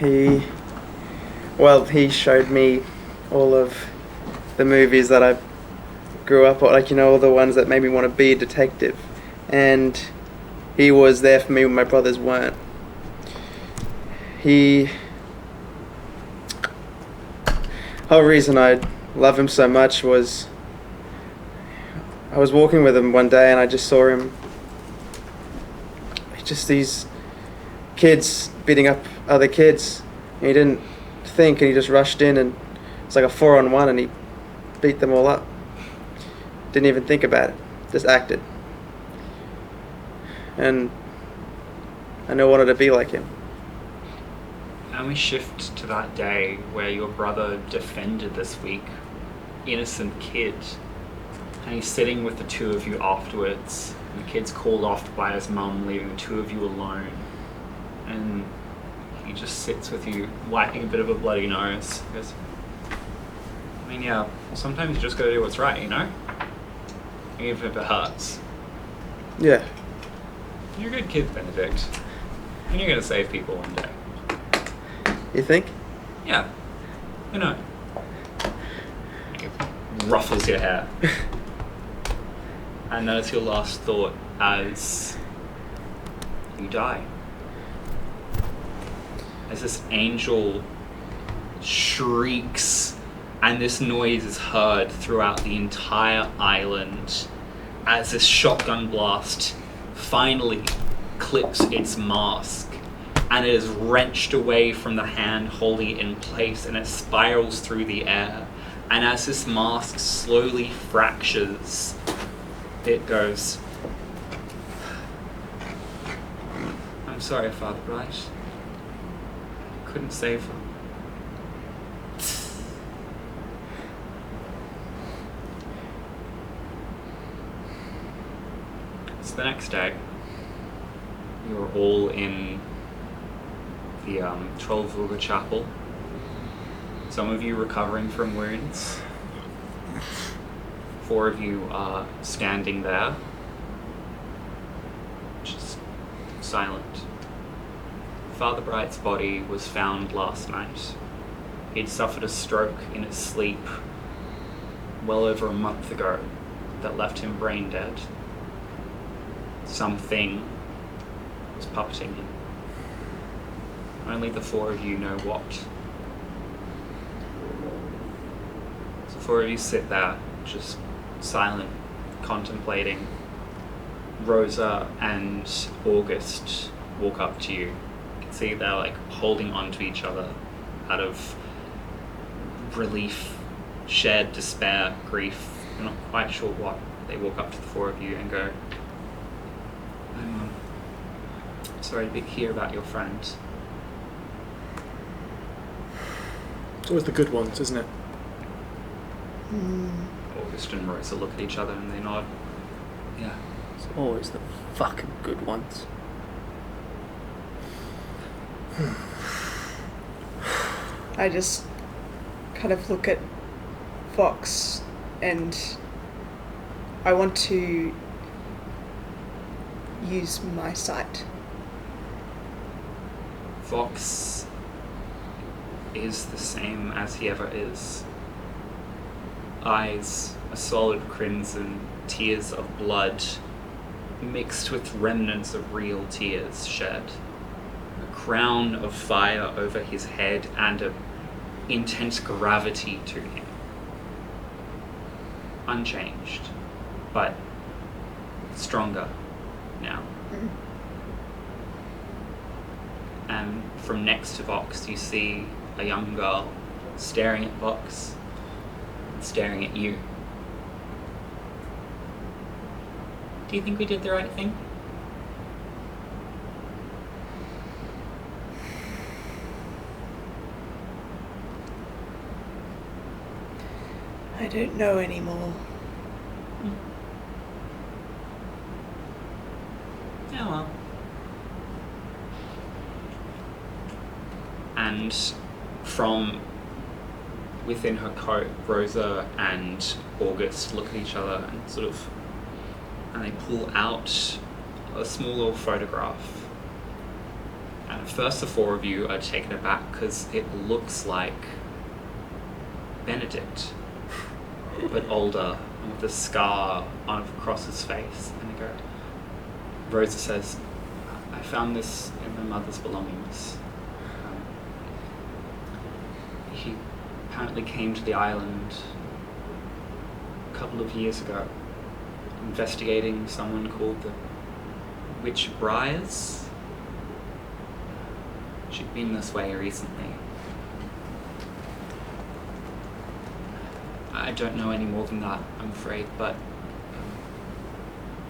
He showed me all of the movies that I grew up on, like, you know, all the ones that made me want to be a detective. And he was there for me when my brothers weren't. Whole reason I love him so much was I was walking with him one day and I just saw him, just these kids beating up other kids, and he didn't think, and he just rushed in, and it's like a 4-on-1, and he beat them all up. Didn't even think about it, just acted. And I never wanted to be like him. And we shift to that day where your brother defended this weak, innocent kid. And he's sitting with the two of you afterwards. And the kid's called off by his mum, leaving the two of you alone. And he just sits with you, wiping a bit of a bloody nose. He goes, I mean, yeah, sometimes you just gotta do what's right, you know? Even if it hurts. Yeah. You're a good kid, Benedict. And you're gonna save people one day. You think? Yeah. I know. It ruffles your hair. And that is your last thought as you die. As this angel shrieks and this noise is heard throughout the entire island as this shotgun blast finally clips its mask and it is wrenched away from the hand holding it in place and it spirals through the air. And as this mask slowly fractures, it goes, I'm sorry, Father Bright. Couldn't save her. It's the next day. You're all in the Trollvulga Chapel. Some of you recovering from wounds. 4 of you are standing there, just silent. Father Bright's body was found last night. He'd suffered a stroke in his sleep well over a month ago that left him brain dead. Something was puppeting him. Only the 4 of you know what. So 4 of you sit there, just silent, contemplating. Rosa and August walk up to you. You can see they're like holding on to each other out of relief, shared despair, grief. I'm not quite sure what. They walk up to the 4 of you and go, I'm sorry to hear about your friend. It's always the good ones, isn't it? August and Rosa look at each other and they nod. Yeah. It's always the fucking good ones. I just kind of look at Fox and I want to use my sight. Fox is the same as he ever is. Eyes a solid crimson, tears of blood mixed with remnants of real tears shed. A crown of fire over his head and an intense gravity to him. Unchanged, but stronger now. And from next to Vox, you see a young girl staring at Vox and staring at you. Do you think we did the right thing? I don't know anymore. Yeah, well. And from within her coat, Rosa and August look at each other and they pull out a small little photograph. And at first the 4 of you are taken aback because it looks like Benedict. but older, and with a scar across his face. And they go, Rosa says, I found this in my mother's belongings. He apparently came to the island a couple of years ago, investigating someone called the Witch of Briars. She'd been this way recently. I don't know any more than that, I'm afraid, but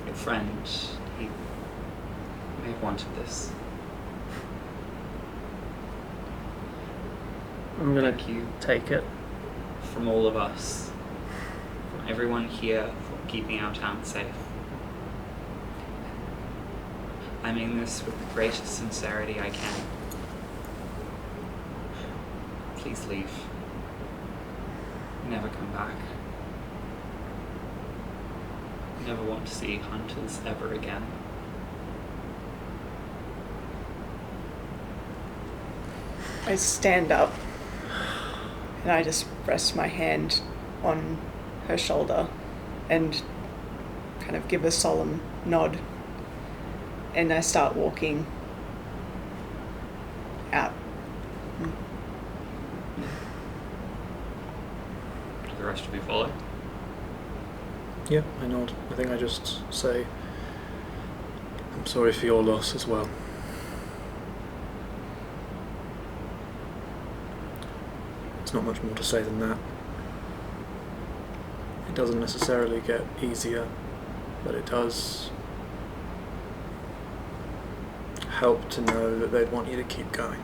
your friend, he may have wanted this. I'm gonna Thank you take it. from all of us, from everyone here, for keeping our town safe. I mean this with the greatest sincerity I can. Please leave. Never come back. Never want to see hunters ever again. I stand up and I just rest my hand on her shoulder and kind of give a solemn nod. And I start walking out. Do the rest of you follow? Yeah, I nod. I think I just say, I'm sorry for your loss as well. There's not much more to say than that. It doesn't necessarily get easier, but it does help to know that they'd want you to keep going.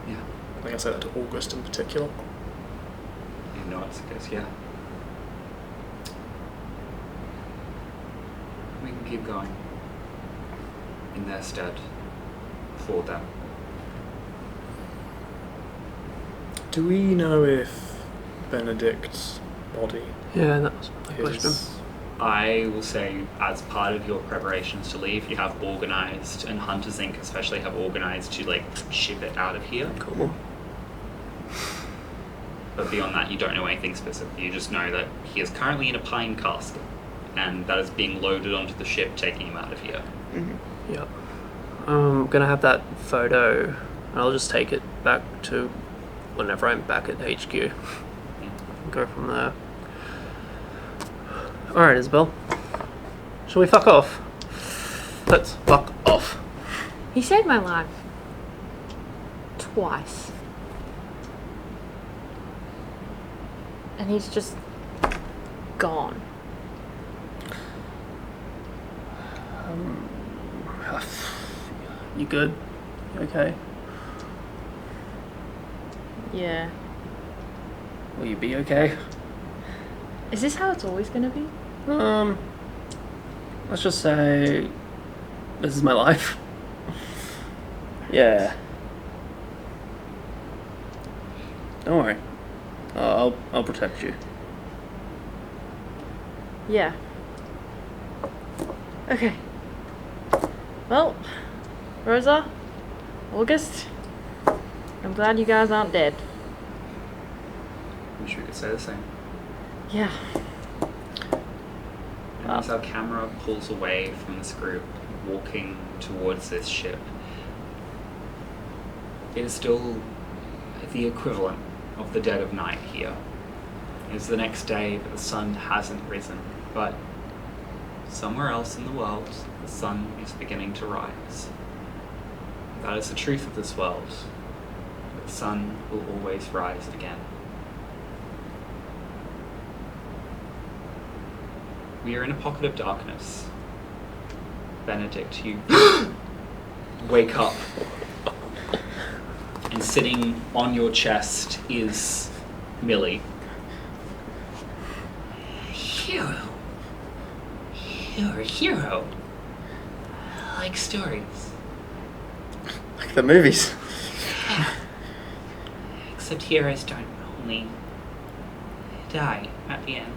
Yeah. I think I say that to August in particular. You know it's because, yeah. We can keep going. In their stead. For them. Do we know if Benedict's body Yeah, that was my question. is... I will say, as part of your preparations to leave, you have organised, and Hunters Inc. especially have organised to, like, ship it out of here. Cool. But beyond that, you don't know anything specific. You just know that he is currently in a pine casket, and that is being loaded onto the ship, taking him out of here. Mm-hmm. Yep. I'm gonna have that photo, and I'll just take it back to whenever I'm back at HQ. Yeah. Go from there. Alright, Isabel. Shall we fuck off? Let's fuck off. He saved my life. Twice. And he's just gone. You good? You okay? Yeah. Will you be okay? Is this how it's always gonna be? Let's just say this is my life. Yeah. Don't worry. I'll protect you. Yeah. Okay. Well, Rosa, August, I'm glad you guys aren't dead. I'm sure you could say the same. Yeah. And as our camera pulls away from this group, walking towards this ship, it is still the equivalent of the dead of night here. It is the next day, but the sun hasn't risen. But somewhere else in the world, the sun is beginning to rise. That is the truth of this world. The sun will always rise again. We are in a pocket of darkness. Benedict, you wake up, and sitting on your chest is Millie. Hero. You're a hero. I like stories. Like the movies. Yeah. Except heroes don't only die at the end.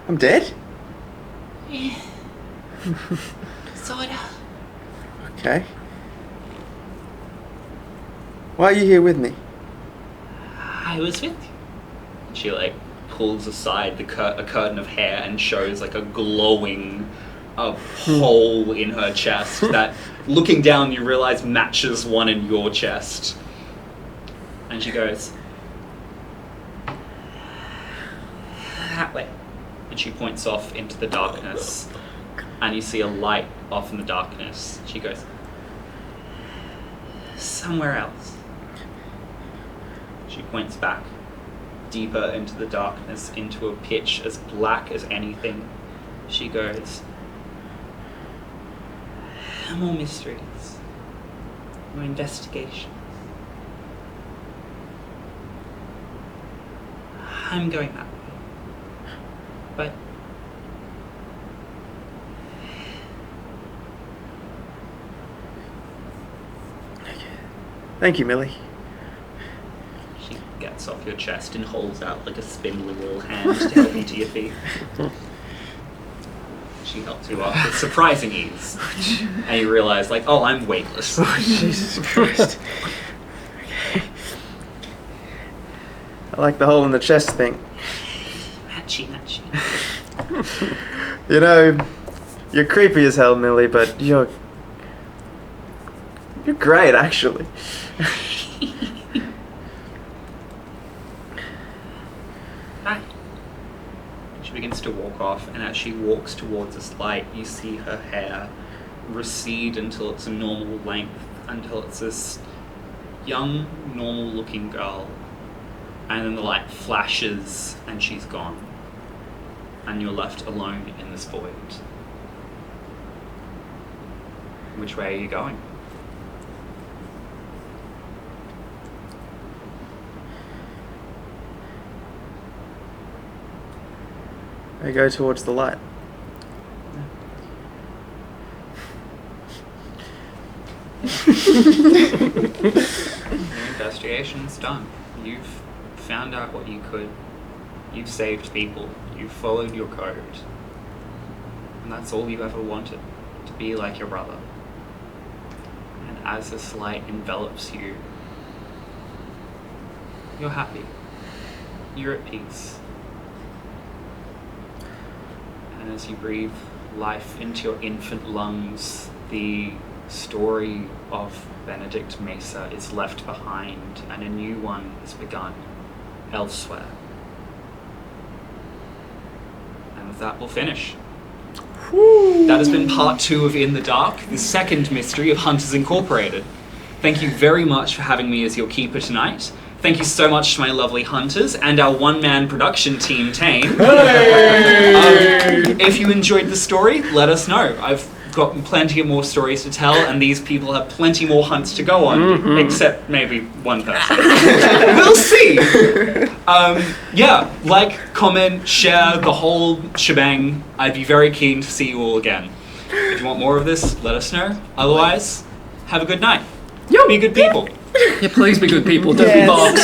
I'm dead? Yeah. Sorta. Okay. Why are you here with me? I was with you. She like pulls aside a curtain of hair and shows like a glowing hole in her chest that, looking down, you realize matches one in your chest. And she goes, that way. And she points off into the darkness, and you see a light off in the darkness. She goes, somewhere else. She points back, deeper into the darkness, into a pitch as black as anything. She goes, more mysteries, more investigations. I'm going that way. But Thank you, Millie. she gets off your chest and holds out like a spindly little hand to help you to your feet. She helps you up with surprising ease. And you realize, like, oh, I'm weightless. Jesus Christ. I like the hole in the chest thing. Matchy. You know, you're creepy as hell, Millie, but you're great, actually. Hi. She begins to walk off, and as she walks towards this light, you see her hair recede until it's a normal length, until it's this young, normal-looking girl. And then the light flashes, and she's gone. And you're left alone in this void. Which way are you going? I go towards the light. Your investigation's done. You've found out what you could. You've saved people. You've followed your code. And that's all you ever wanted, to be like your brother. And as this light envelops you, you're happy. You're at peace. And as you breathe life into your infant lungs, the story of Benedict Mesa is left behind, and a new one is begun elsewhere. And with that, we'll finish. That has been part 2 of In the Dark, the second mystery of Hunters Incorporated. Thank you very much for having me as your keeper tonight. Thank you so much to my lovely hunters and our one-man production team, Taine. If you enjoyed the story, let us know. I've got plenty of more stories to tell, and these people have plenty more hunts to go on, except maybe one person. We'll see. Yeah, like, comment, share, the whole shebang. I'd be very keen to see you all again. If you want more of this, let us know. Otherwise, have a good night. Be good people. Yeah, please be good people. Don't be marks.